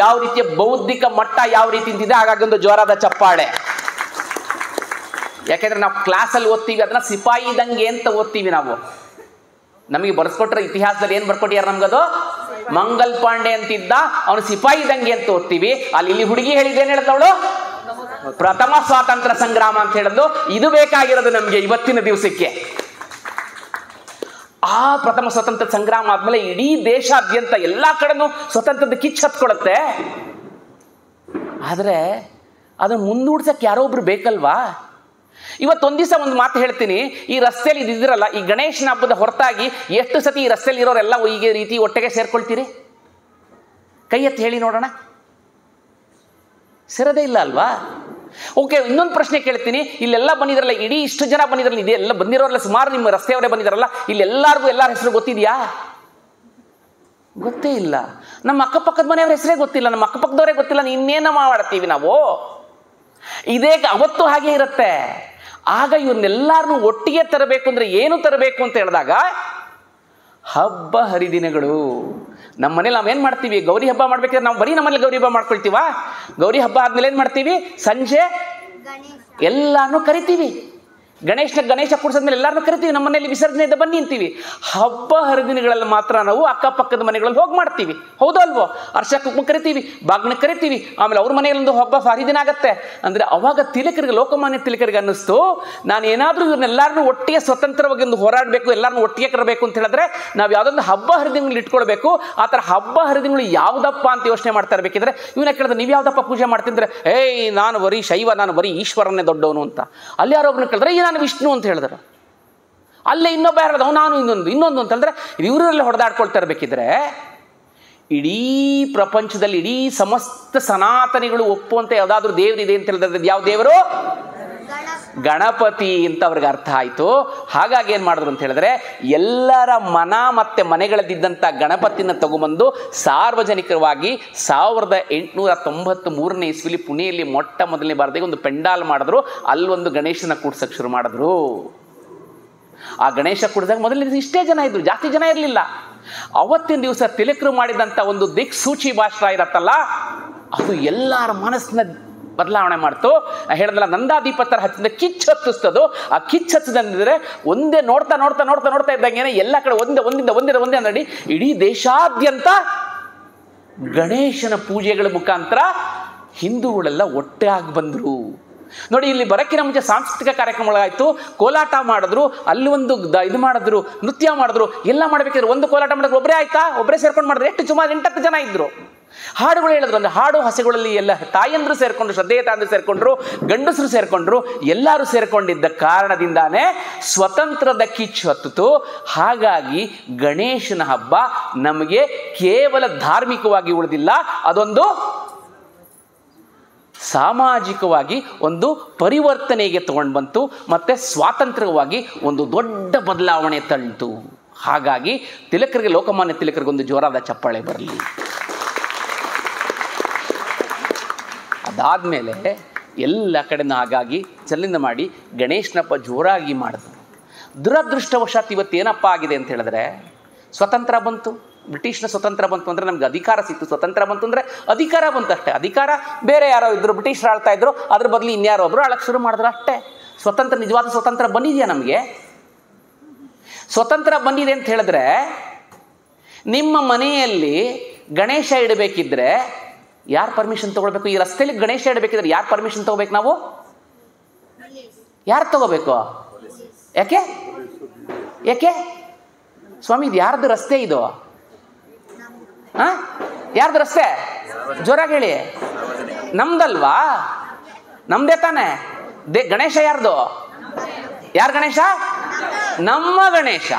ಯಾವ ರೀತಿಯ ಬೌದ್ಧಿಕ ಮಟ್ಟ ಯಾವ ರೀತಿ ಇದೆ, ಹಾಗಾಗಿ ಒಂದು ಜೋರಾದ ಚಪ್ಪಾಳೆ. ಯಾಕೆಂದ್ರೆ ನಾವು ಕ್ಲಾಸಲ್ಲಿ ಓದ್ತೀವಿ, ಅದನ್ನ ಸಿಪಾಯಿ ದಂಗೆ ಅಂತ ಓದ್ತೀವಿ ನಾವು. ನಮಗೆ ಬರ್ಸ್ಕೊಟ್ರೆ ಇತಿಹಾಸದಲ್ಲಿ ಏನು ಬರ್ಕೊಟ್ಟಿಯಾರ ನಮ್ಗದು? ಮಂಗಲ್ ಪಾಂಡೆ ಅಂತಿದ್ದ, ಅವನು ಸಿಪಾಯಿ ದಂಗೆ ಅಂತ ಓದ್ತೀವಿ. ಇಲ್ಲಿ ಹುಡುಗಿ ಹೇಳಿದ್ದೇನು ಹೇಳ್ದವಳು? ಪ್ರಥಮ ಸ್ವಾತಂತ್ರ್ಯ ಸಂಗ್ರಾಮ ಅಂತ ಹೇಳಿದ್ಲು. ಇದು ಬೇಕಾಗಿರೋದು ನಮಗೆ ಇವತ್ತಿನ ದಿವಸಕ್ಕೆ. ಆ ಪ್ರಥಮ ಸ್ವತಂತ್ರ ಸಂಗ್ರಾಮ ಆದ್ಮೇಲೆ ಇಡೀ ದೇಶಾದ್ಯಂತ ಎಲ್ಲ ಕಡೆನೂ ಸ್ವತಂತ್ರದ ಕಿಚ್ಚು ಹತ್ಕೊಳುತ್ತೆ. ಆದರೆ ಅದನ್ನು ಮುಂದೂಡ್ಸಕ್ಕೆ ಯಾರೋ ಒಬ್ರು ಬೇಕಲ್ವಾ? ಇವತ್ತೊಂದು ದಿವಸ ಒಂದು ಮಾತು ಹೇಳ್ತೀನಿ. ಈ ರಸ್ತೆಯಲ್ಲಿ ಇದ್ದಿರಲ್ಲ, ಈ ಗಣೇಶನ ಹಬ್ಬದ ಹೊರತಾಗಿ ಎಷ್ಟು ಸತಿ ಈ ರಸ್ತೆಯಲ್ಲಿ ಇರೋರೆಲ್ಲ ಈ ರೀತಿ ಒಟ್ಟಿಗೆ ಸೇರ್ಕೊಳ್ತೀರಿ? ಕೈ ಎತ್ತಿ ಹೇಳಿ ನೋಡೋಣ. ಸೇರೋದೇ ಇಲ್ಲ ಅಲ್ವಾ? ಓಕೆ, ಇನ್ನೊಂದು ಪ್ರಶ್ನೆ ಕೇಳ್ತೀನಿ. ಇಲ್ಲೆಲ್ಲ ಬಂದಿದ್ರಲ್ಲ, ಇಡೀ ಇಷ್ಟು ಜನ ಬಂದಿದ್ರಲ್ಲ, ಇದೆಲ್ಲ ಬಂದಿರೋರಲ್ಲ, ಸುಮಾರು ನಿಮ್ಮ ರಸ್ತೆಯವರೇ ಬಂದಿದ್ದಾರಲ್ಲ, ಇಲ್ಲೆಲ್ಲರಿಗೂ ಎಲ್ಲರ ಹೆಸರು ಗೊತ್ತಿದೆಯಾ? ಗೊತ್ತೇ ಇಲ್ಲ. ನಮ್ಮ ಅಕ್ಕಪಕ್ಕದ ಮನೆಯವ್ರ ಹೆಸರೇ ಗೊತ್ತಿಲ್ಲ, ನಮ್ಮ ಅಕ್ಕಪಕ್ಕದವರೇ ಗೊತ್ತಿಲ್ಲ. ಇನ್ನೇನ ಮಾಡ್ತೀವಿ ನಾವು? ಇದೇ ಅವತ್ತು ಹಾಗೆ ಇರುತ್ತೆ. ಆಗ ಇವ್ರನ್ನೆಲ್ಲರನ್ನೂ ಒಟ್ಟಿಗೆ ತರಬೇಕು ಅಂದರೆ ಏನು ತರಬೇಕು ಅಂತ ಹೇಳಿದಾಗ, ಹಬ್ಬ ಹರಿದಿನಗಳು. ನಮ್ಮ ಮನೇಲಿ ನಾವೇನು ಮಾಡ್ತೀವಿ? ಗೌರಿ ಹಬ್ಬ ಮಾಡ್ಬೇಕಾದ್ರೆ ನಾವು ಬರೀ ನಮ್ಮಲ್ಲಿ ಗೌರಿ ಹಬ್ಬ ಮಾಡ್ಕೊಳ್ತೀವ? ಗೌರಿ ಹಬ್ಬ ಆದ್ಮೇಲೆ ಏನು ಮಾಡ್ತೀವಿ? ಸಂಜೆ ಎಲ್ಲಾನು ಕರಿತೀವಿ. ಗಣೇಶ ಕೂಡಿಸಿದ್ಮೇಲೆ ಎಲ್ಲಾರನ್ನೂ ಕರಿತೀವಿ. ನಮ್ಮ ಮನೆಯಲ್ಲಿ ವಿಸರ್ಜನೆ ಇದೆ, ಬನ್ನಿ ಅಂತೀವಿ. ಹಬ್ಬ ಹರಿದಿನಗಳಲ್ಲಿ ಮಾತ್ರ ನಾವು ಅಕ್ಕಪಕ್ಕದ ಮನೆಗಳಲ್ಲಿ ಹೋಗಿ ಮಾಡ್ತೀವಿ. ಹೌದೋ ಅಲ್ವೋ? ಅರ್ಶ ಕುಂಕುಮ ಕರಿತೀವಿ, ಬಾಗ್ನ ಕರಿತೀವಿ. ಆಮೇಲೆ ಅವ್ರ ಮನೆಯಲ್ಲೊಂದು ಹಬ್ಬ ಹರಿದಿನ ಆಗತ್ತೆ. ಅಂದರೆ ಅವಾಗ ತಿಲಕರಿಗೆ, ಲೋಕಮಾನ್ಯ ತಿಲಕರಿಗೆ ಅನ್ನಿಸ್ತು, ನಾನು ಏನಾದರೂ ಇವ್ರನ್ನೆಲ್ಲರನ್ನೂ ಒಟ್ಟಿಗೆ ಸ್ವತಂತ್ರವಾಗಿ ಒಂದು ಹೋರಾಡಬೇಕು, ಎಲ್ಲರನ್ನೂ ಒಟ್ಟಿಗೆ ಕರಬೇಕು ಅಂತ ಹೇಳಿದ್ರೆ ನಾವು ಯಾವುದೊಂದು ಹಬ್ಬ ಹರಿದಿನಗಳು ಇಟ್ಕೊಳ್ಬೇಕು. ಆ ಥರ ಹಬ್ಬ ಹರಿದಿನಗಳು ಯಾವುದಪ್ಪ ಅಂತ ಯೋಚನೆ ಮಾಡ್ತಾ ಇರಬೇಕಿದ್ರೆ ಇವನ್ನ ಕೇಳಿದ್ರೆ, ನೀವು ಯಾವುದಪ್ಪ ಪೂಜೆ ಮಾಡ್ತಿದ್ರೆ, ನಾನು ಬರೀ ಶೈವ, ನಾನು ಬರೀ ಈಶ್ವರನ್ನೇ ದೊಡ್ಡವನು ಅಂತ. ಅಲ್ಲಿ ಯಾರೊಬ್ಬರನ್ನ ಕೇಳಿದ್ರೆ, ನಾನು ವಿಷ್ಣು ಅಂತ ಹೇಳಿದ್ರು. ಅಲ್ಲೇ ಇನ್ನೊಬ್ಬ ಯಾರು, ನಾನು ಇನ್ನೊಂದು ಅಂತಂದ್ರೆ ಇವರೆಲ್ಲ ಹೊಡೆದಾಡ್ಕೊಳ್ತಾ ಇರಬೇಕಿದ್ರೆ, ಇಡೀ ಪ್ರಪಂಚದಲ್ಲಿ ಇಡೀ ಸಮಸ್ತ ಸನಾತನಿಗಳು ಒಪ್ಪುವಂತ ಯಾವುದಾದ್ರೂ ದೇವರಿದೆ ಅಂತ ಹೇಳಿದ್ರೆ ಯಾವ ದೇವರು? ಗಣಪತಿ ಅಂತ ಅವ್ರಿಗೆ ಅರ್ಥ ಆಯಿತು. ಹಾಗಾಗಿ ಏನು ಮಾಡಿದ್ರು ಅಂತ ಹೇಳಿದ್ರೆ, ಎಲ್ಲರ ಮನ ಮತ್ತು ಮನೆಗಳಲ್ಲಿದ್ದಂಥ ಗಣಪತಿನ ತಗೊಂಬಂದು ಸಾರ್ವಜನಿಕವಾಗಿ 1893ನೇ ಇಸ್ವಿಲಿ ಪುಣೆಯಲ್ಲಿ ಮೊಟ್ಟ ಮೊದಲನೇ ಬಾರಿಗೆ ಒಂದು ಪೆಂಡಾಲ್ ಮಾಡಿದ್ರು. ಅಲ್ಲೊಂದು ಗಣೇಶನ ಕೂಡ್ಸಕ್ಕೆ ಶುರು ಮಾಡಿದ್ರು. ಆ ಗಣೇಶ ಕೂಡಿದಾಗ ಮೊದಲಿನ ಇಷ್ಟೇ ಜನ ಇದ್ರು, ಜಾಸ್ತಿ ಜನ ಇರಲಿಲ್ಲ. ಅವತ್ತಿನ ದಿವಸ ತಿಲಕರು ಮಾಡಿದಂಥ ಒಂದು ದಿಕ್ಸೂಚಿ ಭಾಷಣ ಇರತ್ತಲ್ಲ, ಅದು ಎಲ್ಲರ ಮನಸ್ಸಿನ ಬದಲಾವಣೆ ಮಾಡ್ತು. ಹೇಳಿದ್ರಲ್ಲ, ನಂದಾದೀಪ ಥರ ಹಚ್ಚಿದ ಕಿಚ್ಚು ಹತ್ತಿಸ್ತದು. ಆ ಕಿಚ್ಚು ಹಚ್ಚದಂದ್ರೆ ಒಂದೇ ನೋಡ್ತಾ ನೋಡ್ತಾ ನೋಡ್ತಾ ನೋಡ್ತಾ ಇದ್ದಂಗೆ ಎಲ್ಲ ಕಡೆ ಒಂದೇ ನಡಿ ಇಡೀ ದೇಶಾದ್ಯಂತ ಗಣೇಶನ ಪೂಜೆಗಳ ಮುಖಾಂತರ ಹಿಂದೂಗಳೆಲ್ಲ ಒಟ್ಟಾಗಿ ಬಂದರು. ನೋಡಿ, ಇಲ್ಲಿ ಬರೋಕ್ಕಿಂತ ಮುಂಚೆ ಸಾಂಸ್ಕೃತಿಕ ಕಾರ್ಯಕ್ರಮಗಳಾಯಿತು, ಕೋಲಾಟ ಮಾಡಿದ್ರು, ಅಲ್ಲಿ ಒಂದು ಇದು ಮಾಡಿದ್ರು, ನೃತ್ಯ ಮಾಡಿದ್ರು. ಎಲ್ಲ ಮಾಡಬೇಕಿದ್ರೆ ಒಂದು ಕೋಲಾಟ ಮಾಡಿದ್ರೆ ಒಬ್ಬರೇ ಆಯ್ತಾ? ಒಬ್ಬರೇ ಸೇರ್ಕೊಂಡು ಮಾಡಿದ್ರು. ಎಷ್ಟು ಸುಮಾರು 8-10 ಜನ ಇದ್ರು. ಹಾಡುಗಳು ಹೇಳಿದ್ರು, ಅಂದರೆ ಹಾಡು ಹಸೆಗಳಲ್ಲಿ ಎಲ್ಲ ತಾಯಂದ್ರು ಸೇರ್ಕೊಂಡ್ರು, ಶ್ರದ್ಧೆಯ ತಾಯಂದ್ರು ಸೇರ್ಕೊಂಡ್ರು, ಗಂಡಸರು ಸೇರ್ಕೊಂಡ್ರು. ಎಲ್ಲರೂ ಸೇರ್ಕೊಂಡಿದ್ದ ಕಾರಣದಿಂದಾನೇ ಸ್ವತಂತ್ರದ ಕಿಚ್ಚು ಹತ್ತಿತು. ಹಾಗಾಗಿ ಗಣೇಶನ ಹಬ್ಬ ನಮಗೆ ಕೇವಲ ಧಾರ್ಮಿಕವಾಗಿ ಉಳಿದಿಲ್ಲ, ಅದೊಂದು ಸಾಮಾಜಿಕವಾಗಿ ಒಂದು ಪರಿವರ್ತನೆಗೆ ತಗೊಂಡು ಬಂತು, ಮತ್ತು ಸ್ವಾತಂತ್ರ್ಯವಾಗಿ ಒಂದು ದೊಡ್ಡ ಬದಲಾವಣೆ ತಂತು. ಹಾಗಾಗಿ ತಿಲಕರಿಗೆ, ಲೋಕಮಾನ್ಯ ತಿಲಕರಿಗೆ ಒಂದು ಜೋರಾದ ಚಪ್ಪಾಳೆ ಬರಲಿ. ಅದಾದಮೇಲೆ ಎಲ್ಲ ಕಡೆನೂ ಹಾಗಾಗಿ ಚಲನೆ ಮಾಡಿ ಗಣೇಶನ ಹಬ್ಬ ಜೋರಾಗಿ ಮಾಡಿದ್ರು. ದುರದೃಷ್ಟವಶಾತ್ ಇವತ್ತು ಏನಪ್ಪ ಆಗಿದೆ ಅಂತ ಹೇಳಿದ್ರೆ, ಸ್ವತಂತ್ರ ಬಂತು, ಬ್ರಿಟಿಷ್ನ ಸ್ವತಂತ್ರ ಬಂತು ಅಂದರೆ ನಮ್ಗೆ ಅಧಿಕಾರ ಸಿಕ್ತು. ಸ್ವತಂತ್ರ ಬಂತು ಅಂದರೆ ಅಧಿಕಾರ ಬಂತು ಅಷ್ಟೇ. ಅಧಿಕಾರ ಬೇರೆ ಯಾರೋ ಇದ್ರು, ಬ್ರಿಟಿಷರು ಆಳ್ತಾ ಇದ್ರು, ಅದ್ರ ಬದಲು ಇನ್ಯಾರೋ ಒಬ್ಬರು ಆಳಕ್ಕೆ ಶುರು ಮಾಡಿದ್ರು ಅಷ್ಟೇ. ಸ್ವತಂತ್ರ, ನಿಜವಾದ ಸ್ವತಂತ್ರ ಬಂದಿದೆಯಾ ನಮಗೆ? ಸ್ವತಂತ್ರ ಬಂದಿದೆ ಅಂತ ಹೇಳಿದ್ರೆ, ನಿಮ್ಮ ಮನೆಯಲ್ಲಿ ಗಣೇಶ ಇಡಬೇಕಿದ್ರೆ ಯಾರು ಪರ್ಮಿಷನ್ ತೊಗೊಳ್ಬೇಕು? ಈ ರಸ್ತೆಯಲ್ಲಿ ಗಣೇಶ ಇಡಬೇಕಿದ್ರೆ ಯಾರು ಪರ್ಮಿಷನ್ ತೊಗೋಬೇಕು? ನಾವು ಯಾರು ತಗೋಬೇಕು? ಯಾಕೆ ಸ್ವಾಮಿ, ಇದು ಯಾರ್ದು ರಸ್ತೆ? ಇದು ಯಾರ್ದು ರಸ್ತೆ? ಜೋರಾಗಿ ಹೇಳಿ. ನಮ್ದಲ್ವಾ? ನಮ್ದೇ ತಾನೆ. ಗಣೇಶ ಯಾರ್ದು? ಯಾರು ಗಣೇಶ? ನಮ್ಮ ಗಣೇಶ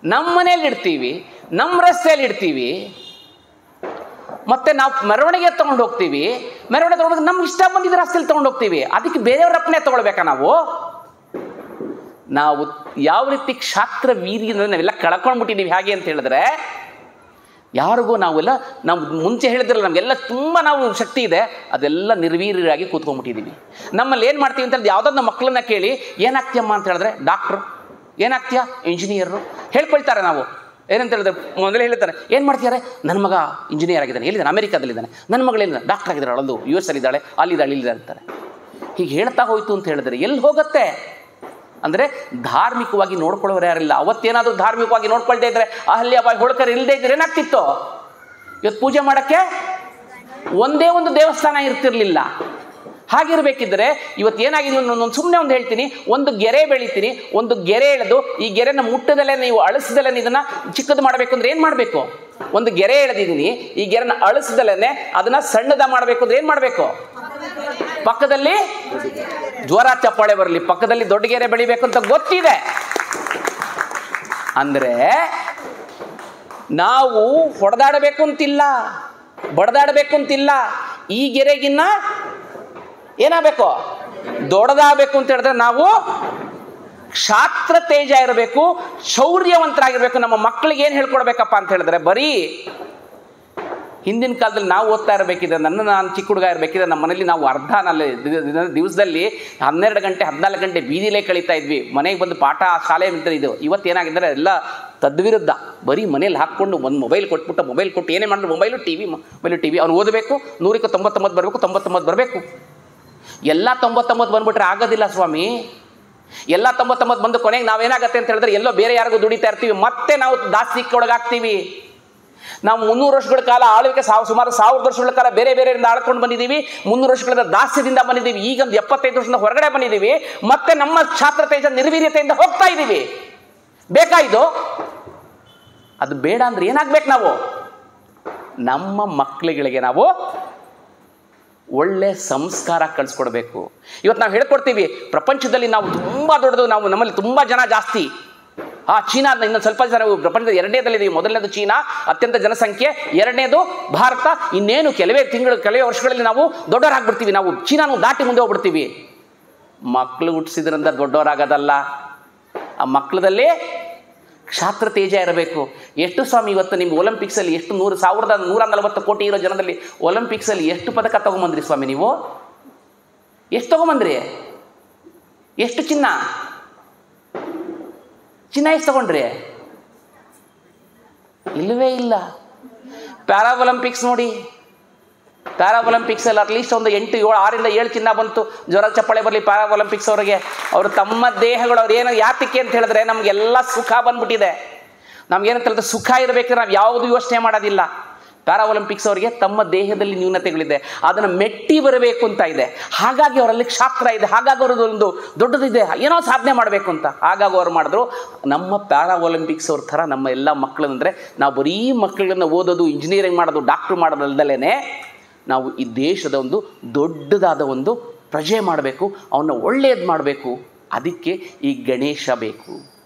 ನಮ್ಮ ಮನೇಲಿ ಇಡ್ತೀವಿ. ನಮ್ಮ ರಸ್ತೆಯಲ್ಲಿ ಇಡ್ತೀವಿ, ಮತ್ತು ನಾವು ಮೆರವಣಿಗೆ ತೊಗೊಂಡು ಹೋಗ್ತೀವಿ. ಮೆರವಣಿಗೆ ತೊಗೊಂಡು ನಮ್ಗೆ ಇಷ್ಟ ಬಂದಿದ್ದ ರಸ್ತೆಯಲ್ಲಿ ತೊಗೊಂಡು ಹೋಗ್ತೀವಿ. ಅದಕ್ಕೆ ಬೇರೆಯವ್ರ ಅಪ್ಪಣೆ ತೊಗೊಳ್ಬೇಕಾ ನಾವು? ನಾವು ಯಾವ ರೀತಿ ಕ್ಷಾತ್ರ ವೀರ್ಯ ನಾವೆಲ್ಲ ಕಳ್ಕೊಂಡ್ಬಿಟ್ಟಿದ್ದೀವಿ. ಹೇಗೆ ಅಂತ ಹೇಳಿದ್ರೆ, ಯಾರಿಗೂ ನಾವು ಮುಂಚೆ ಹೇಳಿದ್ರಲ್ಲ, ನಮಗೆಲ್ಲ ತುಂಬ ನಾವು ಶಕ್ತಿ ಇದೆ, ಅದೆಲ್ಲ ನಿರ್ವೀರ್ಯರಾಗಿ ಕೂತ್ಕೊಂಡ್ಬಿಟ್ಟಿದ್ದೀವಿ. ನಮ್ಮಲ್ಲಿ ಏನು ಮಾಡ್ತೀವಿ ಅಂತ ಹೇಳಿದ್ರೆ, ಯಾವುದಾದ್ರು ಮಕ್ಕಳನ್ನ ಕೇಳಿ ಏನಾಗ್ತೀಯಮ್ಮ ಅಂತ ಹೇಳಿದ್ರೆ ಡಾಕ್ಟ್ರು, ಏನಾಗ್ತೀಯ ಇಂಜಿನಿಯರು ಹೇಳ್ಕೊಳ್ತಾರೆ. ನಾವು ಏನಂತ ಹೇಳಿದ್ರೆ ಮೊದಲೇ ಹೇಳ್ತಾರೆ, ಏನು ಮಾಡ್ತಿದ್ದಾರೆ, ನನ್ನ ಮಗ ಇಂಜಿನಿಯರ್ ಆಗಿದ್ದಾನೆ, ಎಲ್ಲಿದ್ದಾನೆ, ಅಮೆರಿಕಾದಲ್ಲಿದ್ದಾನೆ, ನನ್ನ ಮಗಳೇನಿದ್ದಾನೆ ಡಾಕ್ಟರ್ ಆಗಿದ್ದಾಳೆ, ಅಲ್ಲದು US ಅಲ್ಲಿದ್ದಾಳೆ, ಅಲ್ಲಿದ್ದಾಳೆ, ಇಲ್ಲಿದ್ದಾಳೆ ಅಂತಾರೆ. ಹೀಗೆ ಹೇಳ್ತಾ ಹೋಯ್ತು ಅಂತ ಹೇಳಿದ್ರೆ ಎಲ್ಲಿ ಹೋಗುತ್ತೆ ಅಂದರೆ, ಧಾರ್ಮಿಕವಾಗಿ ನೋಡ್ಕೊಳ್ಳೋರು ಯಾರಿಲ್ಲ. ಅವತ್ತೇನಾದರೂ ಧಾರ್ಮಿಕವಾಗಿ ನೋಡ್ಕೊಳ್ತಾ ಇದ್ರೆ, ಅಹಲ್ಯಾಬಾಯಿ ಹೋಳ್ಕರ್ ಇಲ್ಲದೆ ಇದ್ರೆ ಏನಾಗ್ತಿತ್ತು? ಇವತ್ತು ಪೂಜೆ ಮಾಡೋಕ್ಕೆ ಒಂದೇ ಒಂದು ದೇವಸ್ಥಾನ ಇರ್ತಿರ್ಲಿಲ್ಲ. ಹಾಗಿರ್ಬೇಕಿದ್ರೆ ಇವತ್ತು ಏನಾಗಿದೆ, ಸುಮ್ಮನೆ ಒಂದು ಹೇಳ್ತೀನಿ, ಒಂದು ಗೆರೆ ಬೆಳಿತೀನಿ, ಒಂದು ಗೆರೆ ಎಳೆದು ಈ ಗೆರೆನ ಮುಟ್ಟದಲ್ಲೇ ನೀವು ಅಳಿಸ್ದಲ್ಲೇ ಇದನ್ನು ಚಿಕ್ಕದು ಮಾಡಬೇಕು ಅಂದರೆ ಏನು ಮಾಡಬೇಕು? ಒಂದು ಗೆರೆ ಎಳೆದಿದ್ದೀನಿ, ಈ ಗೆರೆನ ಅಳಿಸ್ದಲ್ಲೇ ಅದನ್ನು ಸಣ್ಣದ ಮಾಡಬೇಕು ಅಂದರೆ ಏನು ಮಾಡಬೇಕು? ಪಕ್ಕದಲ್ಲಿ ಜ್ವರ ಚಪ್ಪಾಳೆ ಬರಲಿ, ಪಕ್ಕದಲ್ಲಿ ದೊಡ್ಡ ಗೆರೆ ಬೆಳಿಬೇಕು ಅಂತ ಗೊತ್ತಿದೆ. ಅಂದರೆ ನಾವು ಹೊಡೆದಾಡಬೇಕು ಅಂತಿಲ್ಲ, ಬಡದಾಡಬೇಕು ಅಂತಿಲ್ಲ. ಈ ಗೆರೆಗಿನ್ನ ಏನಾಗಬೇಕು? ದೊಡ್ಡದಾಗಬೇಕು ಅಂತ ಹೇಳಿದ್ರೆ ನಾವು ಕ್ಷಾತ್ರ ತೇಜ ಇರಬೇಕು, ಶೌರ್ಯವಂತರಾಗಿರ್ಬೇಕು. ನಮ್ಮ ಮಕ್ಕಳಿಗೆ ಏನು ಹೇಳ್ಕೊಡ್ಬೇಕಪ್ಪ ಅಂತ ಹೇಳಿದ್ರೆ, ಬರೀ ಹಿಂದಿನ ಕಾಲದಲ್ಲಿ ನಾವು ಓದ್ತಾ ಇರಬೇಕಿದ್ರೆ, ನಾನು ಚಿಕ್ಕ ಹುಡುಗ ಇರಬೇಕಿದ್ರೆ ನಮ್ಮ ಮನೇಲಿ ನಾವು ದಿವಸದಲ್ಲಿ 12 ಗಂಟೆ 14 ಗಂಟೆ ಬೀದಿಲೇ ಕಳೀತಾ ಇದ್ವಿ. ಮನೆಗೆ ಬಂದು ಪಾಠ ಶಾಲೆ ಇದು. ಇವತ್ತೇನಾಗಿದ್ದಾರೆ ಎಲ್ಲ ತದ್ವಿರುದ್ಧ. ಬರೀ ಮನೇಲಿ ಹಾಕ್ಕೊಂಡು ಒಂದು ಮೊಬೈಲ್ ಕೊಟ್ಬಿಟ್ಟು, ಮೊಬೈಲ್ ಕೊಟ್ಟು ಏನೇ ಮಾಡಿದ್ರು ಮೊಬೈಲು ಟಿ ವಿ ಅವ್ನು ಓದಬೇಕು, 100ಕ್ಕೆ 99 ಬರಬೇಕು, 99 ಬರಬೇಕು. ಎಲ್ಲ 99 ಬಂದ್ಬಿಟ್ರೆ ಆಗೋದಿಲ್ಲ ಸ್ವಾಮಿ. ಎಲ್ಲ 99 ಬಂದು ಕೊನೆಗೆ ನಾವೇನಾಗತ್ತೆ ಅಂತ ಹೇಳಿದ್ರೆ, ಎಲ್ಲೋ ಬೇರೆ ಯಾರಿಗೂ ದುಡಿತಾ ಇರ್ತೀವಿ, ಮತ್ತೆ ನಾವು ದಾಸ್ತಿಕ್ಕೆ ಒಳಗಾಗ್ತೀವಿ. ನಾವು 300 ವರ್ಷಗಳ ಕಾಲ ಆಳ್ವಿಕೆ, ಸುಮಾರು 1000 ವರ್ಷಗಳ ಕಾಲ ಬೇರೆ ಬೇರೆಯಿಂದ ಆಳ್ಕೊಂಡು ಬಂದಿದ್ದೀವಿ. 300 ವರ್ಷಗಳ ದಾಸ್ಯದಿಂದ ಬಂದಿದ್ದೀವಿ. ಈಗ ಒಂದು 75 ವರ್ಷದಿಂದ ಹೊರಗಡೆ ಬಂದಿದ್ದೀವಿ. ಮತ್ತೆ ನಮ್ಮ ಕ್ಷಾತ್ರ ತೇಜ ನಿರ್ವೀರ್ಯತೆಯಿಂದ ಹೋಗ್ತಾ ಇದ್ದೀವಿ. ಬೇಕಾ ಇದು? ಅದು ಬೇಡ ಅಂದ್ರೆ ಏನಾಗ್ಬೇಕು? ನಾವು ನಮ್ಮ ಮಕ್ಕಳುಗಳಿಗೆ ನಾವು ಒಳ್ಳೆ ಸಂಸ್ಕಾರ ಕಳಿಸ್ಕೊಡ್ಬೇಕು. ಇವತ್ತು ನಾವು ಹೇಳ್ಕೊಡ್ತೀವಿ, ಪ್ರಪಂಚದಲ್ಲಿ ನಾವು ತುಂಬ ದೊಡ್ಡದು, ನಮ್ಮಲ್ಲಿ ತುಂಬ ಜನ ಜಾಸ್ತಿ. ಚೀನಾ ಇನ್ನೊಂದು ಸ್ವಲ್ಪ ಜನ ಪ್ರಪಂಚದ 2ನೇದಲ್ಲಿದ್ದೀವಿ. ಮೊದಲನೇದು ಚೀನಾ, ಅತ್ಯಂತ ಜನಸಂಖ್ಯೆ. 2ನೇದು ಭಾರತ. ಇನ್ನೇನು ಕೆಲವೇ ವರ್ಷಗಳಲ್ಲಿ ನಾವು ದೊಡ್ಡವರಾಗ್ಬಿಡ್ತೀವಿ. ನಾವು ಚೀನಾನು ದಾಟಿ ಮುಂದೆ ಹೋಗ್ಬಿಡ್ತೀವಿ. ಮಕ್ಕಳು ಹುಟ್ಟಿಸಿದ್ರಿಂದ ದೊಡ್ಡವರಾಗೋದಲ್ಲ, ಆ ಮಕ್ಕಳದಲ್ಲಿ ಕ್ಷಾತ್ರ ತೇಜ ಇರಬೇಕು. ಎಷ್ಟು ಸ್ವಾಮಿ ಇವತ್ತು ನಿಮ್ಮ ಒಲಿಂಪಿಕ್ಸಲ್ಲಿ ಎಷ್ಟು 1,140 ಕೋಟಿ ಇರೋ ಜನದಲ್ಲಿ ಒಲಿಂಪಿಕ್ಸಲ್ಲಿ ಎಷ್ಟು ಪದಕ ತೊಗೊಂಬಂದ್ರಿ ಸ್ವಾಮಿ? ನೀವು ಎಷ್ಟು ತೊಗೊಂಬಂದ್ರಿ? ಎಷ್ಟು ಚಿನ್ನ ಎಷ್ಟು ತಗೊಂಡ್ರಿ? ಇಲ್ಲವೇ ಇಲ್ಲ. ಪ್ಯಾರಾ ಒಲಿಂಪಿಕ್ಸ್ ನೋಡಿ, ಪ್ಯಾರಾ ಒಲಿಂಪಿಕ್ಸಲ್ಲಿ ಅಟ್ಲೀಸ್ಟ್ ಒಂದು 6ರಿಂದ 7 ಚಿನ್ನ ಬಂತು. ಜ್ವರ ಚಪ್ಪಾಳೆ ಬರಲಿ ಪ್ಯಾರಾ ಒಲಿಂಪಿಕ್ಸ್ ಅವರಿಗೆ. ಅವರು ತಮ್ಮ ದೇಹಗಳು ಅವ್ರು ಏನೋ ಯಾತಕ್ಕೆ ಅಂತ ಹೇಳಿದ್ರೆ, ನಮಗೆಲ್ಲ ಸುಖ ಬಂದ್ಬಿಟ್ಟಿದೆ. ನಮ್ಗೇನಂತ ಹೇಳಿದ್ರೆ, ಸುಖ ಇರಬೇಕಾದ್ರೆ ನಾವು ಯಾವುದು ಯೋಚನೆ ಮಾಡೋದಿಲ್ಲ. ಪ್ಯಾರಾ ಒಲಿಂಪಿಕ್ಸ್ ಅವರಿಗೆ ತಮ್ಮ ದೇಹದಲ್ಲಿ ನ್ಯೂನತೆಗಳಿದೆ, ಅದನ್ನು ಮೆಟ್ಟಿ ಬರಬೇಕು ಅಂತ ಇದೆ. ಹಾಗಾಗಿ ಅವರಲ್ಲಿ ಕ್ಷಾತ್ರ ಇದೆ, ಹಾಗಾಗಿ ಅವರದ್ದು ಒಂದು ದೊಡ್ಡದಿದೆ, ಏನೋ ಸಾಧನೆ ಮಾಡಬೇಕು ಅಂತ. ಹಾಗಾಗಿ ಅವ್ರು ಮಾಡಿದ್ರು. ನಮ್ಮ ಪ್ಯಾರಾ ಒಲಿಂಪಿಕ್ಸ್ ಅವ್ರ ಥರ ನಮ್ಮ ಎಲ್ಲ ಮಕ್ಕಳಂದರೆ, ನಾವು ಬರೀ ಮಕ್ಕಳನ್ನ ಓದೋದು, ಇಂಜಿನಿಯರಿಂಗ್ ಮಾಡೋದು, ಡಾಕ್ಟ್ರು ಮಾಡೋದಲ್ದಲೇ ನಾವು ಈ ದೇಶದ ಒಂದು ದೊಡ್ಡದಾದ ಒಂದು ಪ್ರಜೆ ಮಾಡಬೇಕು, ಅವನ್ನ ಒಳ್ಳೆಯದು ಮಾಡಬೇಕು. ಅದಕ್ಕೆ ಈ ಗಣೇಶ ಬೇಕು.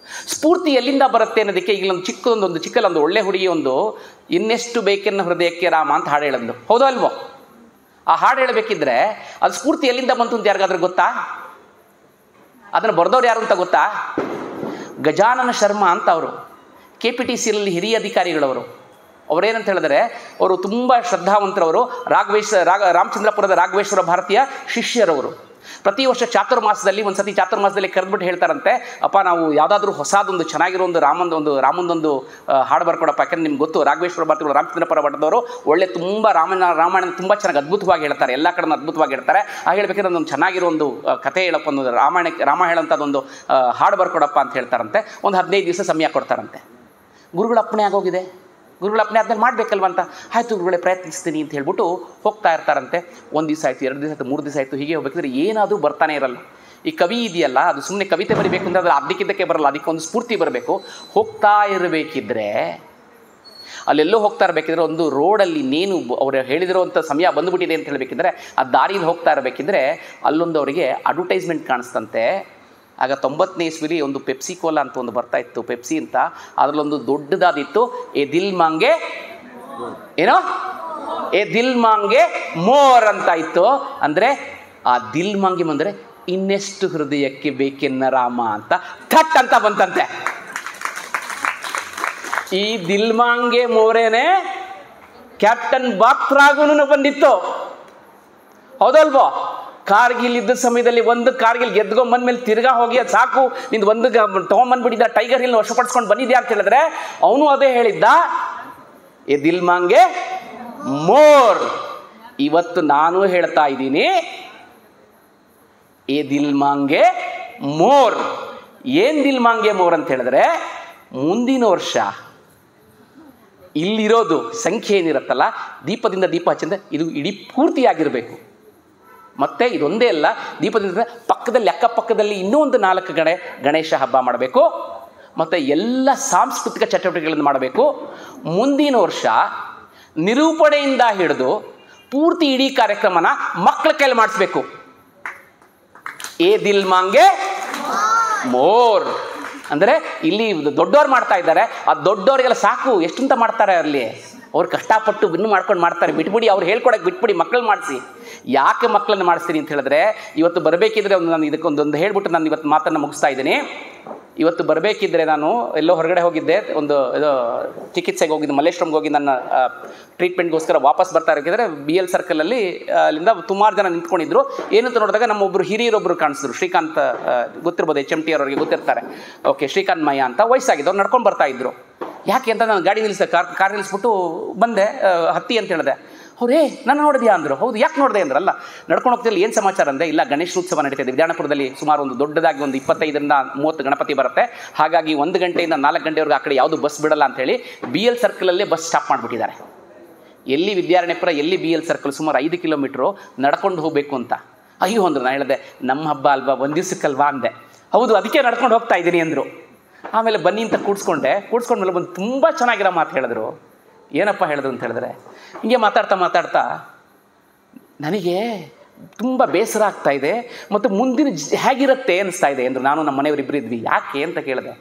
ಸ್ಫೂರ್ತಿ ಎಲ್ಲಿಂದ ಬರುತ್ತೆ ಅನ್ನೋದಕ್ಕೆ ಈಗ ಚಿಕ್ಕಲ್ಲೊಂದು ಒಳ್ಳೆ ಹುಡುಗಿ ಒಂದು ಇನ್ನೆಷ್ಟು ಬೇಕೆನ್ನ ಹೃದಯಕ್ಕೆ ರಾಮ ಅಂತ ಹಾಡು ಹೇಳಂದು, ಹೌದೋ ಅಲ್ವೋ? ಆ ಹಾಡು ಹೇಳಬೇಕಿದ್ರೆ ಅದು ಸ್ಫೂರ್ತಿ ಎಲ್ಲಿಂದ ಬಂತು ಅಂತ ಯಾರಿಗಾದ್ರೂ ಗೊತ್ತಾ? ಅದನ್ನು ಬರೆದವ್ರು ಯಾರು ಅಂತ ಗೊತ್ತಾ? ಗಜಾನನ ಶರ್ಮಾ ಅಂತ ಅವರು, KPTCಯಲ್ಲಿ ಹಿರಿಯ ಅಧಿಕಾರಿಗಳವರು. ಅವರೇನಂತ ಹೇಳಿದ್ರೆ, ಅವರು ತುಂಬ ಶ್ರದ್ಧಾವಂತರವರು. ರಾಮಚಂದ್ರಪುರದ ರಾಘವೇಶ್ವರ ಭಾರತೀಯ ಶಿಷ್ಯರವರು. ಪ್ರತಿ ವರ್ಷ ಚಾತುರ್ಮಾಸದಲ್ಲಿ ಒಂದು ಚಾತುರ್ಮಾಸದಲ್ಲಿ ಕರೆದ್ಬಿಟ್ಟು ಹೇಳ್ತಾರಂತೆ, ಅಪ್ಪ ನಾವು ಯಾವುದಾದ್ರೂ ಹೊಸದೊಂದು ಚೆನ್ನಾಗಿರೋ ರಾಮಂದೊಂದು ಹಾಡು ಬರ್ಕೊಡಪ್ಪ. ಯಾಕಂದ್ರೆ ನಿಮ್ಗೆ ಗೊತ್ತು, ರಾಘವೇಶ್ವರ ಭಾರತಿಗಳು ರಾಮಚಂದ್ರಪುರ ಮಠದವರು ಒಳ್ಳೆ ತುಂಬ ರಾಮಾಯಣ ತುಂಬ ಚೆನ್ನಾಗಿ ಅದ್ಭುತವಾಗಿ ಹೇಳ್ತಾರೆ, ಎಲ್ಲ ಕಡೆ ಅದ್ಭುತವಾಗಿ ಹೇಳ್ತಾರೆ. ಹೇಳ್ಬೇಕಾದ್ರೆ ಒಂದು ಚೆನ್ನಾಗಿರೋ ಒಂದು ಕಥೆ ಹೇಳಪ್ಪ, ಒಂದು ರಾಮ ಹೇಳೋಂಥದ್ದೊಂದು ಹಾಡು ಬರ್ಕೊಡಪ್ಪ ಅಂತ ಹೇಳ್ತಾರಂತೆ. ಒಂದು 15 ದಿವಸ ಸಮಯ ಕೊಡ್ತಾರಂತೆ. ಗುರುಗಳ ಅಪ್ಪಣೆ ಆಗೋಗಿದೆ. ಗುರುಗಳ ಅಪ್ಪಣೆ ಆದ್ಮೇಲೆ ಮಾಡಬೇಕಲ್ವ ಅಂತ, ಆಯಿತು ಗುರುಗಳೇ ಪ್ರಯತ್ನಿಸ್ತೀನಿ ಅಂತ ಹೇಳ್ಬಿಟ್ಟು ಹೋಗ್ತಾ ಇರ್ತಾರಂತೆ. 1 ದಿವಸ ಆಯಿತು, 2 ದಿವಸ ಆಯಿತು, 3 ದಿವಸ ಆಯಿತು. ಹೀಗೆ ಹೋಗ್ಬೇಕಿದ್ರೆ ಏನಾದರೂ ಬರ್ತಾನೆ ಇರಲ್ಲ. ಈ ಕವಿ ಇದೆಯಲ್ಲ, ಅದು ಸುಮ್ಮನೆ ಕವಿತೆ ಬರೀಬೇಕು ಅಂದರೆ ಅದು ಅರ್ಧಕ್ಕಿದ್ದಕ್ಕೆ ಬರಲ್ಲ, ಅದಕ್ಕೆ ಒಂದು ಸ್ಫೂರ್ತಿ ಬರಬೇಕು. ಹೋಗ್ತಾ ಇರಬೇಕಿದ್ರೆ, ಅಲ್ಲೆಲ್ಲೋ ಹೋಗ್ತಾ ಇರಬೇಕಿದ್ರೆ, ಒಂದು ರೋಡಲ್ಲಿ ಇನ್ನೇನು ಅವರು ಹೇಳಿದಿರೋಂಥ ಸಮಯ ಬಂದುಬಿಟ್ಟಿದೆ ಅಂತ ಹೇಳಬೇಕಿದ್ರೆ, ಆ ದಾರಿಯಲ್ಲಿ ಹೋಗ್ತಾ ಇರಬೇಕಿದ್ರೆ ಅಲ್ಲೊಂದು ಅವರಿಗೆ ಅಡ್ವರ್ಟೈಸ್ಮೆಂಟ್ ಕಾಣಿಸ್ತಂತೆ. ಆಗ 90ನೇ ಇಸ್ವಿಲಿ ಒಂದು ಪೆಪ್ಸಿ ಕೋಲಾ ಅಂತ ಒಂದು ಬರ್ತಾ ಇತ್ತು, ಪೆಪ್ಸಿ ಅಂತ. ಅದರಲ್ಲೊಂದು ದೊಡ್ಡದಾದಿತ್ತು, ಎ ದಿಲ್ ಮಾಂಗೆ ಏನೋ ಎ ದಿಲ್ ಮಾಂಗೆ ಮೋರ್ ಅಂತ ಇತ್ತು. ಅಂದರೆ ಆ ದಿಲ್ ಮಾಂಗೆ ಅಂದರೆ ಇನ್ನೆಷ್ಟು ಹೃದಯಕ್ಕೆ ಬೇಕೆನ್ನ ರಾಮ ಅಂತ ಥಟ್ ಅಂತ ಬಂತಂತೆ. ಈ ದಿಲ್ ಮಾಂಗೆ ಮೋರೇನೆ ಕ್ಯಾಪ್ಟನ್ ಬಾತ್ರಾಗೂ ಬಂದಿತ್ತು, ಹೌದಲ್ವೋ? ಕಾರ್ಗಿಲ್ ಇದ್ದ ಸಮಯದಲ್ಲಿ ಒಂದು ಕಾರ್ಗಿಲ್ ಗೆದ್ಕೊಂಡ್ಬಂದ್ಮೇಲೆ ತಿರ್ಗಾ ಹೋಗಿ ಅದು ಸಾಕು ನಿಂದು ಒಂದು ತೊಗೊಂಬಂದ್ಬಿಟ್ಟಿದ್ದ, ಟೈಗರ್ ಹಿಲ್ನ ವಶಪಡಿಸ್ಕೊಂಡು ಬಂದಿದ್ಯಾ ಅಂತ ಹೇಳಿದ್ರೆ ಅವನು ಅದೇ ಹೇಳಿದ್ದ, ಎ ದಿಲ್ ಮಾಂಗೆ ಮೋರ್. ಇವತ್ತು ನಾನು ಹೇಳ್ತಾ ಇದ್ದೀನಿ, ಎ ದಿಲ್ ಮಾಂಗೆ ಮೋರ್. ಏನ್ ದಿಲ್ ಮಾಂಗೆ ಮೋರ್ ಅಂತ ಹೇಳಿದ್ರೆ, ಮುಂದಿನ ವರ್ಷ ಇಲ್ಲಿರೋದು ಸಂಖ್ಯೆ ಏನಿರುತ್ತಲ್ಲ, ದೀಪದಿಂದ ದೀಪ ಹಚ್ಚಿಂದ ಇದು ಇಡೀ ಪೂರ್ತಿಯಾಗಿರಬೇಕು. ಮತ್ತೆ ಇದೊಂದೇ ಅಲ್ಲ, ದೀಪದಿಂದ ಪಕ್ಕದಲ್ಲಿ ಅಕ್ಕಪಕ್ಕದಲ್ಲಿ ಇನ್ನೂ ಒಂದು 4 ಗಣೇಶ ಹಬ್ಬ ಮಾಡಬೇಕು. ಮತ್ತು ಎಲ್ಲ ಸಾಂಸ್ಕೃತಿಕ ಚಟುವಟಿಕೆಗಳನ್ನು ಮಾಡಬೇಕು. ಮುಂದಿನ ವರ್ಷ ನಿರೂಪಣೆಯಿಂದ ಹಿಡಿದು ಪೂರ್ತಿ ಇಡೀ ಕಾರ್ಯಕ್ರಮನ ಮಕ್ಕಳ ಕೈಲಿ ಮಾಡಿಸ್ಬೇಕು. ಎ ದಿಲ್ ಮಾಂಗೆ ಮೋರ್ ಅಂದರೆ ಇಲ್ಲಿ ದೊಡ್ಡವ್ರು ಮಾಡ್ತಾ ಇದ್ದಾರೆ, ಆ ದೊಡ್ಡವರಿಗೆಲ್ಲ ಸಾಕು ಎಷ್ಟಂತ ಮಾಡ್ತಾರೆ, ಅಲ್ಲಿ ಅವ್ರು ಕಷ್ಟಪಟ್ಟು ಇನ್ನೂ ಮಾಡ್ಕೊಂಡು ಮಾಡ್ತಾರೆ, ಬಿಟ್ಬಿಡಿ, ಅವ್ರು ಹೇಳ್ಕೊಡಕ್ಕೆ ಬಿಟ್ಬಿಡಿ, ಮಕ್ಕಳು ಮಾಡಿಸಿ. ಯಾಕೆ ಮಕ್ಕಳನ್ನು ಮಾಡಿಸ್ತೀನಿ ಅಂತ ಹೇಳಿದ್ರೆ, ಇವತ್ತು ಬರಬೇಕಿದ್ರೆ ನಾನು ಇದಕ್ಕೊಂದೊಂದು ಹೇಳ್ಬಿಟ್ಟು ನಾನು ಇವತ್ತು ಮಾತನ್ನು ಮುಗಿಸ್ತಾ ಇದ್ದೀನಿ. ಇವತ್ತು ಬರಬೇಕಿದ್ರೆ ನಾನು ಎಲ್ಲೋ ಹೊರಗಡೆ ಹೋಗಿದ್ದೆ, ಒಂದು ಇದು ಚಿಕಿತ್ಸೆಗೆ ಹೋಗಿದ್ದೆ, ಮಲ್ಲೇಶ್ವರಂಗೆ ಹೋಗಿ ನನ್ನ ಟ್ರೀಟ್ಮೆಂಟ್ಗೋಸ್ಕರ ವಾಪಸ್ ಬರ್ತಾ ಇರಬೇಕಿದ್ರೆ BL ಸರ್ಕಲಲ್ಲಿ ಅಲ್ಲಿಂದ ಸುಮಾರು ಜನ ನಿಂತ್ಕೊಂಡಿದ್ರು. ಏನಂತ ನೋಡಿದಾಗ ನಮ್ಮೊಬ್ಬರು ಹಿರಿಯರೊಬ್ಬರು ಕಾಣಿಸಿದ್ರು, ಶ್ರೀಕಾಂತ್ ಗೊತ್ತಿರ್ಬೋದು, HMT ಅವರಿಗೆ ಗೊತ್ತಿರ್ತಾರೆ, ಓಕೆ, ಶ್ರೀಕಾಂತ್ ಮಯ್ಯ ಅಂತ, ವಯಸ್ಸಾಗಿದ್ದು, ಅವ್ರು ನಡ್ಕೊಂಡು ಬರ್ತಾ ಇದ್ರು. ಯಾಕೆ ಅಂತ ನಾನು ಗಾಡಿ ನಿಲ್ಲಿಸಿದೆ, ಕಾರ್ ನಿಲ್ಲಿಸ್ಬಿಟ್ಟು ಬಂದೆ, ಹತ್ತಿ ಅಂತ ಹೇಳಿದೆ. ಅವ್ರೇ ನನ್ನ ನೋಡಿದ್ಯಾ ಅಂದರು. ಹೌದು, ಯಾಕೆ ನೋಡಿದೆ ಅಂದ್ರಲ್ಲ, ನಡ್ಕೊಂಡು ಹೋಗ್ತಿಲ್ಲ, ಏನು ಸಮಾಚಾರ ಅಂದರೆ, ಇಲ್ಲ ಗಣೇಶೋತ್ಸವ ನಡೀತಿದೆ ವಿದ್ಯಾನಪುರದಲ್ಲಿ, ಸುಮಾರು ಒಂದು ದೊಡ್ಡದಾಗಿ ಒಂದು 25ರಿಂದ 30 ಗಣಪತಿ ಬರುತ್ತೆ, ಹಾಗಾಗಿ 1 ಗಂಟೆಯಿಂದ 4 ಗಂಟೆವರೆಗೂ ಆ ಕಡೆ ಯಾವುದು ಬಸ್ ಬಿಡಲ್ಲ ಅಂತೇಳಿ BL ಸರ್ಕಲಲ್ಲೇ ಬಸ್ ಸ್ಟಾಪ್ ಮಾಡಿಬಿಟ್ಟಿದ್ದಾರೆ. ಎಲ್ಲಿ ವಿದ್ಯಾರಣ್ಯಪುರ, ಎಲ್ಲಿ BL ಸರ್ಕಲ್, ಸುಮಾರು 5 ಕಿಲೋಮೀಟ್ರು ನಡ್ಕೊಂಡು ಹೋಗಬೇಕು ಅಂತ. ಅಯ್ಯೋ ಅಂದರು. ನಾನು ಹೇಳಿದೆ, ನಮ್ಮ ಹಬ್ಬ ಅಲ್ವಾ, ಒಂದು ದಿವ್ಸಕ್ಕಲ್ವಾ ಅಂದೆ. ಹೌದು, ಅದಕ್ಕೆ ನಡ್ಕೊಂಡು ಹೋಗ್ತಾ ಇದ್ದೀನಿ ಅಂದರು. ಆಮೇಲೆ ಬನ್ನಿ ಅಂತ ಕೂಡ್ಸ್ಕೊಂಡ್ಮೇಲೆ ಬಂದು ತುಂಬ ಚೆನ್ನಾಗಿರೋ ಮಾತು ಹೇಳಿದ್ರು. ಏನಪ್ಪ ಹೇಳಿದ್ರು ಅಂತ ಹೇಳಿದ್ರೆ, ಹಿಂಗೆ ಮಾತಾಡ್ತಾ ನನಗೆ ತುಂಬ ಬೇಸರ ಆಗ್ತಾ ಇದೆ ಮತ್ತು ಮುಂದಿನ ಹೇಗಿರುತ್ತೆ ಅನ್ನಿಸ್ತಾ ಇದೆ ಅಂದರು. ನಾನು ನಮ್ಮ ಮನೆಯವರಿಬ್ಬರು ಇದ್ವಿ. ಯಾಕೆ ಅಂತ ಕೇಳಿದೆ.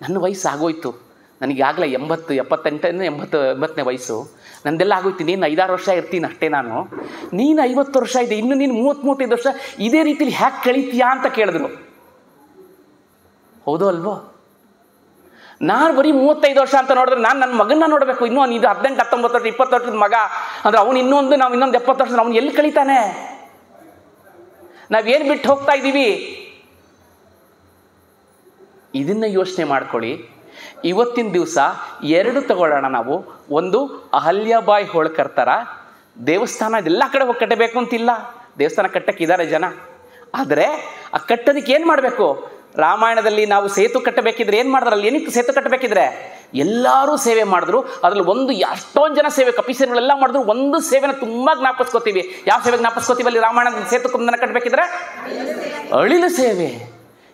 ನನ್ನ ವಯಸ್ಸು ಆಗೋಯ್ತು, ನನಗೆ ಆಗಲೇ 80-80ನೇ ವಯಸ್ಸು, ನಂದೆಲ್ಲ ಆಗೋಯ್ತು. ನೀನು 5-6 ವರ್ಷ ಇರ್ತೀನಿ ಅಷ್ಟೇ, ನೀನು 50 ವರ್ಷ ಇದೆ, ಇನ್ನು ನೀನು 30-35 ವರ್ಷ ಇದೇ ರೀತಿಲಿ ಹ್ಯಾಕೆ ಕಳೀತೀಯಾ ಅಂತ ಕೇಳಿದ್ರು. ಹೌದು ಅಲ್ವೋ? ನಾನು ಬರೀ 35 ವರ್ಷ ಅಂತ ನೋಡಿದ್ರೆ ನಾನು ನನ್ನ ಮಗನ್ನ ನೋಡಬೇಕು. ಇನ್ನೂ ಇದು 18-19 ವರ್ಷ 20 ವರ್ಷದ ಮಗ ಅಂದರೆ ಅವನು ನಾವು ಇನ್ನೊಂದು 70 ವರ್ಷ ಅವನು ಎಲ್ಲಿ ಕಳೀತಾನೆ? ನಾವೇನು ಬಿಟ್ಟು ಹೋಗ್ತಾ ಇದ್ದೀವಿ? ಇದನ್ನ ಯೋಚನೆ ಮಾಡ್ಕೊಳ್ಳಿ. ಇವತ್ತಿನ ದಿವಸ 2 ತಗೊಳ್ಳೋಣ ನಾವು. ಒಂದು ಅಹಲ್ಯಾಬಾಯಿ ಹೋಳ್ಕರ್ ಥರ ದೇವಸ್ಥಾನ ಇದೆಲ್ಲ ಕಡೆ ಹೋಗಿ ಕಟ್ಟಬೇಕು ಅಂತಿಲ್ಲ, ದೇವಸ್ಥಾನ ಕಟ್ಟಕ್ಕಿದ್ದಾರೆ ಜನ. ಆದರೆ ಆ ಕಟ್ಟೋದಕ್ಕೆ ಏನು ಮಾಡಬೇಕು? ರಾಮಾಯಣದಲ್ಲಿ ನಾವು ಸೇತು ಕಟ್ಟಬೇಕಿದ್ರೆ ಏನು ಮಾಡಿದ್ರು? ಅಲ್ಲಿ ಏನಿತ್ತು ಸೇತು ಕಟ್ಟಬೇಕಿದ್ರೆ? ಎಲ್ಲರೂ ಸೇವೆ ಮಾಡಿದ್ರು. ಅದರಲ್ಲಿ ಒಂದು ಎಷ್ಟೊಂದು ಜನ ಸೇವೆ ಕಪಿಸೇನೆಲ್ಲ ಮಾಡಿದ್ರು. ಒಂದು ಸೇವೆನ ತುಂಬ ಜ್ಞಾಪಿಸ್ಕೋತೀವಿ. ಯಾವ ಸೇವೆ ಜ್ಞಾಪಿಸ್ಕೋತೀವಿ ಅಲ್ಲಿ ರಾಮಾಯಣದ ಸೇತು ಕುಂದನ ಕಟ್ಟಬೇಕಿದ್ರೆ? ಅಳಿಲು ಸೇವೆ.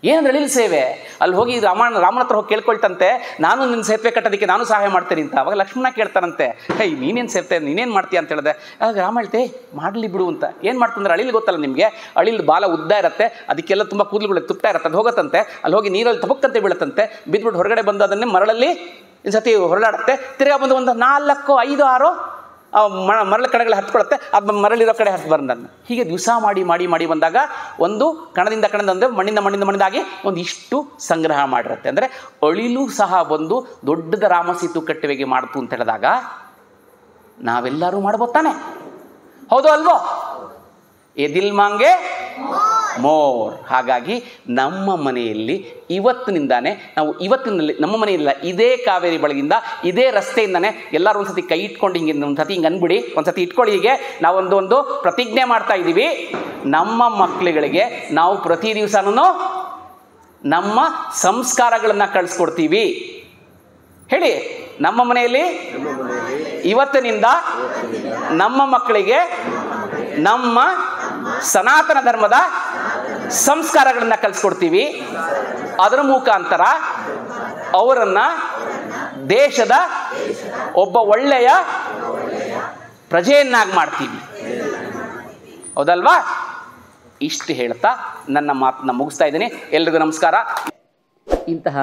ಏನಂದ್ರೆ ಅಳಿಲು ಸೇವೆ. ಅಲ್ಲಿ ಹೋಗಿ ರಾಮನ ಹತ್ರ ಹೋಗಿ ಕೇಳ್ಕೊಳ್ತಂತೆ, ನಾನು ನಿನ್ನ ಸೇತುವೆ ಕಟ್ಟೋದಕ್ಕೆ ನಾನು ಸಹಾಯ ಮಾಡ್ತೀನಿ ಅಂತ. ಅವಾಗ ಲಕ್ಷ್ಮಣ ಕೇಳ್ತಾರಂತೆ, ಹೇ ನೀನೇನು ಸೇರ್ತೆ, ನೀನೇನು ಮಾಡ್ತೀಯ ಅಂತ ಹೇಳಿದೆ. ಆಗ ರಾಮ ಹೇಳ್ತೆ, ಮಾಡಲಿ ಬಿಡು ಅಂತ. ಏನು ಮಾಡ್ತಂದ್ರೆ, ಅಳಿಲು ಗೊತ್ತಲ್ಲ ನಿಮಗೆ, ಅಳಿಲು ಬಾಲ ಉದ್ದ ಇರುತ್ತೆ, ಅದಕ್ಕೆಲ್ಲ ತುಂಬ ಕೂದಲುಗಳು ತುಪ್ತಾ ಇರುತ್ತೆ. ಅದು ಹೋಗುತ್ತಂತೆ, ಅಲ್ಲಿ ಹೋಗಿ ನೀರಲ್ಲಿ ತಬಕ್ಕಂತೆ ಬೀಳುತ್ತಂತೆ. ಬಿದ್ದುಬಿಟ್ಟು ಹೊರಗಡೆ ಬಂದು ಅದನ್ನೇ ಮರಳಲ್ಲಿ ಇನ್ಸತಿ ಹೊರಳಾಡುತ್ತೆ. ತಿರ್ಗಾ ಬಂದು ಒಂದು 4, 5, 6 ಮರಳ ಕಡೆಗಳು ಹತ್ಕೊಳ್ಳುತ್ತೆ. ಅದು ಮರಳಿರೋ ಕಡೆ ಹತ್ತು ಬಂದನ್ನು ಹೀಗೆ ದಿವಸ ಮಾಡಿ ಬಂದಾಗ ಒಂದು ಕಣದಿಂದ ಅಂದರೆ ಮಣ್ಣಿಂದಾಗಿ ಒಂದು ಇಷ್ಟು ಸಂಗ್ರಹ ಮಾಡಿರುತ್ತೆ. ಅಂದರೆ ಅಳಿಲು ಸಹ ಒಂದು ದೊಡ್ಡದ ರಾಮಸೇತು ಕಟ್ಟುವೆಗೆ ಮಾಡ್ತು ಅಂತ ಹೇಳಿದಾಗ ನಾವೆಲ್ಲರೂ ಮಾಡ್ಬೋದು ತಾನೆ? ಹೌದು ಅಲ್ವೋ? ಎ ದಿಲ್ ಮಾಂಗೆ ಮೋರ್. ಹಾಗಾಗಿ ನಮ್ಮ ಮನೆಯಲ್ಲಿ ಇವತ್ತಿನಿಂದಾನೆ ನಮ್ಮ ಮನೆಯಲ್ಲ, ಇದೇ ಕಾವೇರಿ ಬಳಗಿಂದ, ಇದೇ ರಸ್ತೆಯಿಂದಾನೆ ಎಲ್ಲರೂ ಒಂದ್ಸತಿ ಕೈ ಇಟ್ಕೊಂಡು ಹಿಂಗೆ ಅನ್ಬಿಡಿ, ಒಂದ್ಸತಿ ಇಟ್ಕೊಳ್ಳಿ. ಹೀಗೆ ನಾವೊಂದು ಪ್ರತಿಜ್ಞೆ ಮಾಡ್ತಾ ಇದ್ದೀವಿ. ನಮ್ಮ ಮಕ್ಕಳುಗಳಿಗೆ ನಾವು ಪ್ರತಿ ದಿವಸನೂ ನಮ್ಮ ಸಂಸ್ಕಾರಗಳನ್ನು ಕಳಿಸ್ಕೊಡ್ತೀವಿ. ಹೇಳಿ, ನಮ್ಮ ಮನೆಯಲ್ಲಿ ಇವತ್ತಿನಿಂದ ನಮ್ಮ ಮಕ್ಕಳಿಗೆ ನಮ್ಮ ಸನಾತನ ಧರ್ಮದ ಸಂಸ್ಕಾರಗಳನ್ನು ಕಲಿಸ್ಕೊಡ್ತೀವಿ. ಅದರ ಮುಖಾಂತರ ಅವರನ್ನು ದೇಶದ ಒಬ್ಬ ಒಳ್ಳೆಯ ಪ್ರಜೆಯನ್ನಾಗಿ ಮಾಡ್ತೀವಿ. ಹೌದಲ್ವಾ? ಇಷ್ಟು ಹೇಳ್ತಾ ನನ್ನ ಮಾತನ್ನ ಮುಗಿಸ್ತಾ ಇದ್ದೀನಿ. ಎಲ್ರಿಗೂ ನಮಸ್ಕಾರ. ಇಂತಹ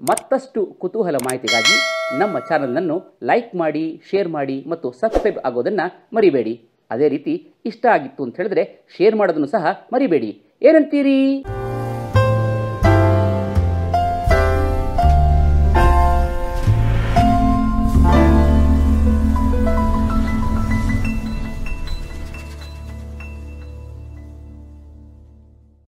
ಮತ್ತಷ್ಟು ಕುತೂಹಲ ಮಾಹಿತಿಗಾಗಿ ನಮ್ಮ ಚಾನಲನ್ನು ಲೈಕ್ ಮಾಡಿ, ಶೇರ್ ಮಾಡಿ ಮತ್ತು ಸಬ್ಸ್ಕ್ರೈಬ್ ಆಗೋದನ್ನು ಮರಿಬೇಡಿ. ಅದೇ ರೀತಿ ಇಷ್ಟ ಆಗಿತ್ತು ಅಂತ ಹೇಳಿದ್ರೆ ಶೇರ್ ಮಾಡೋದನ್ನು ಸಹ ಮರಿಬೇಡಿ. ಏನಂತೀರಿ?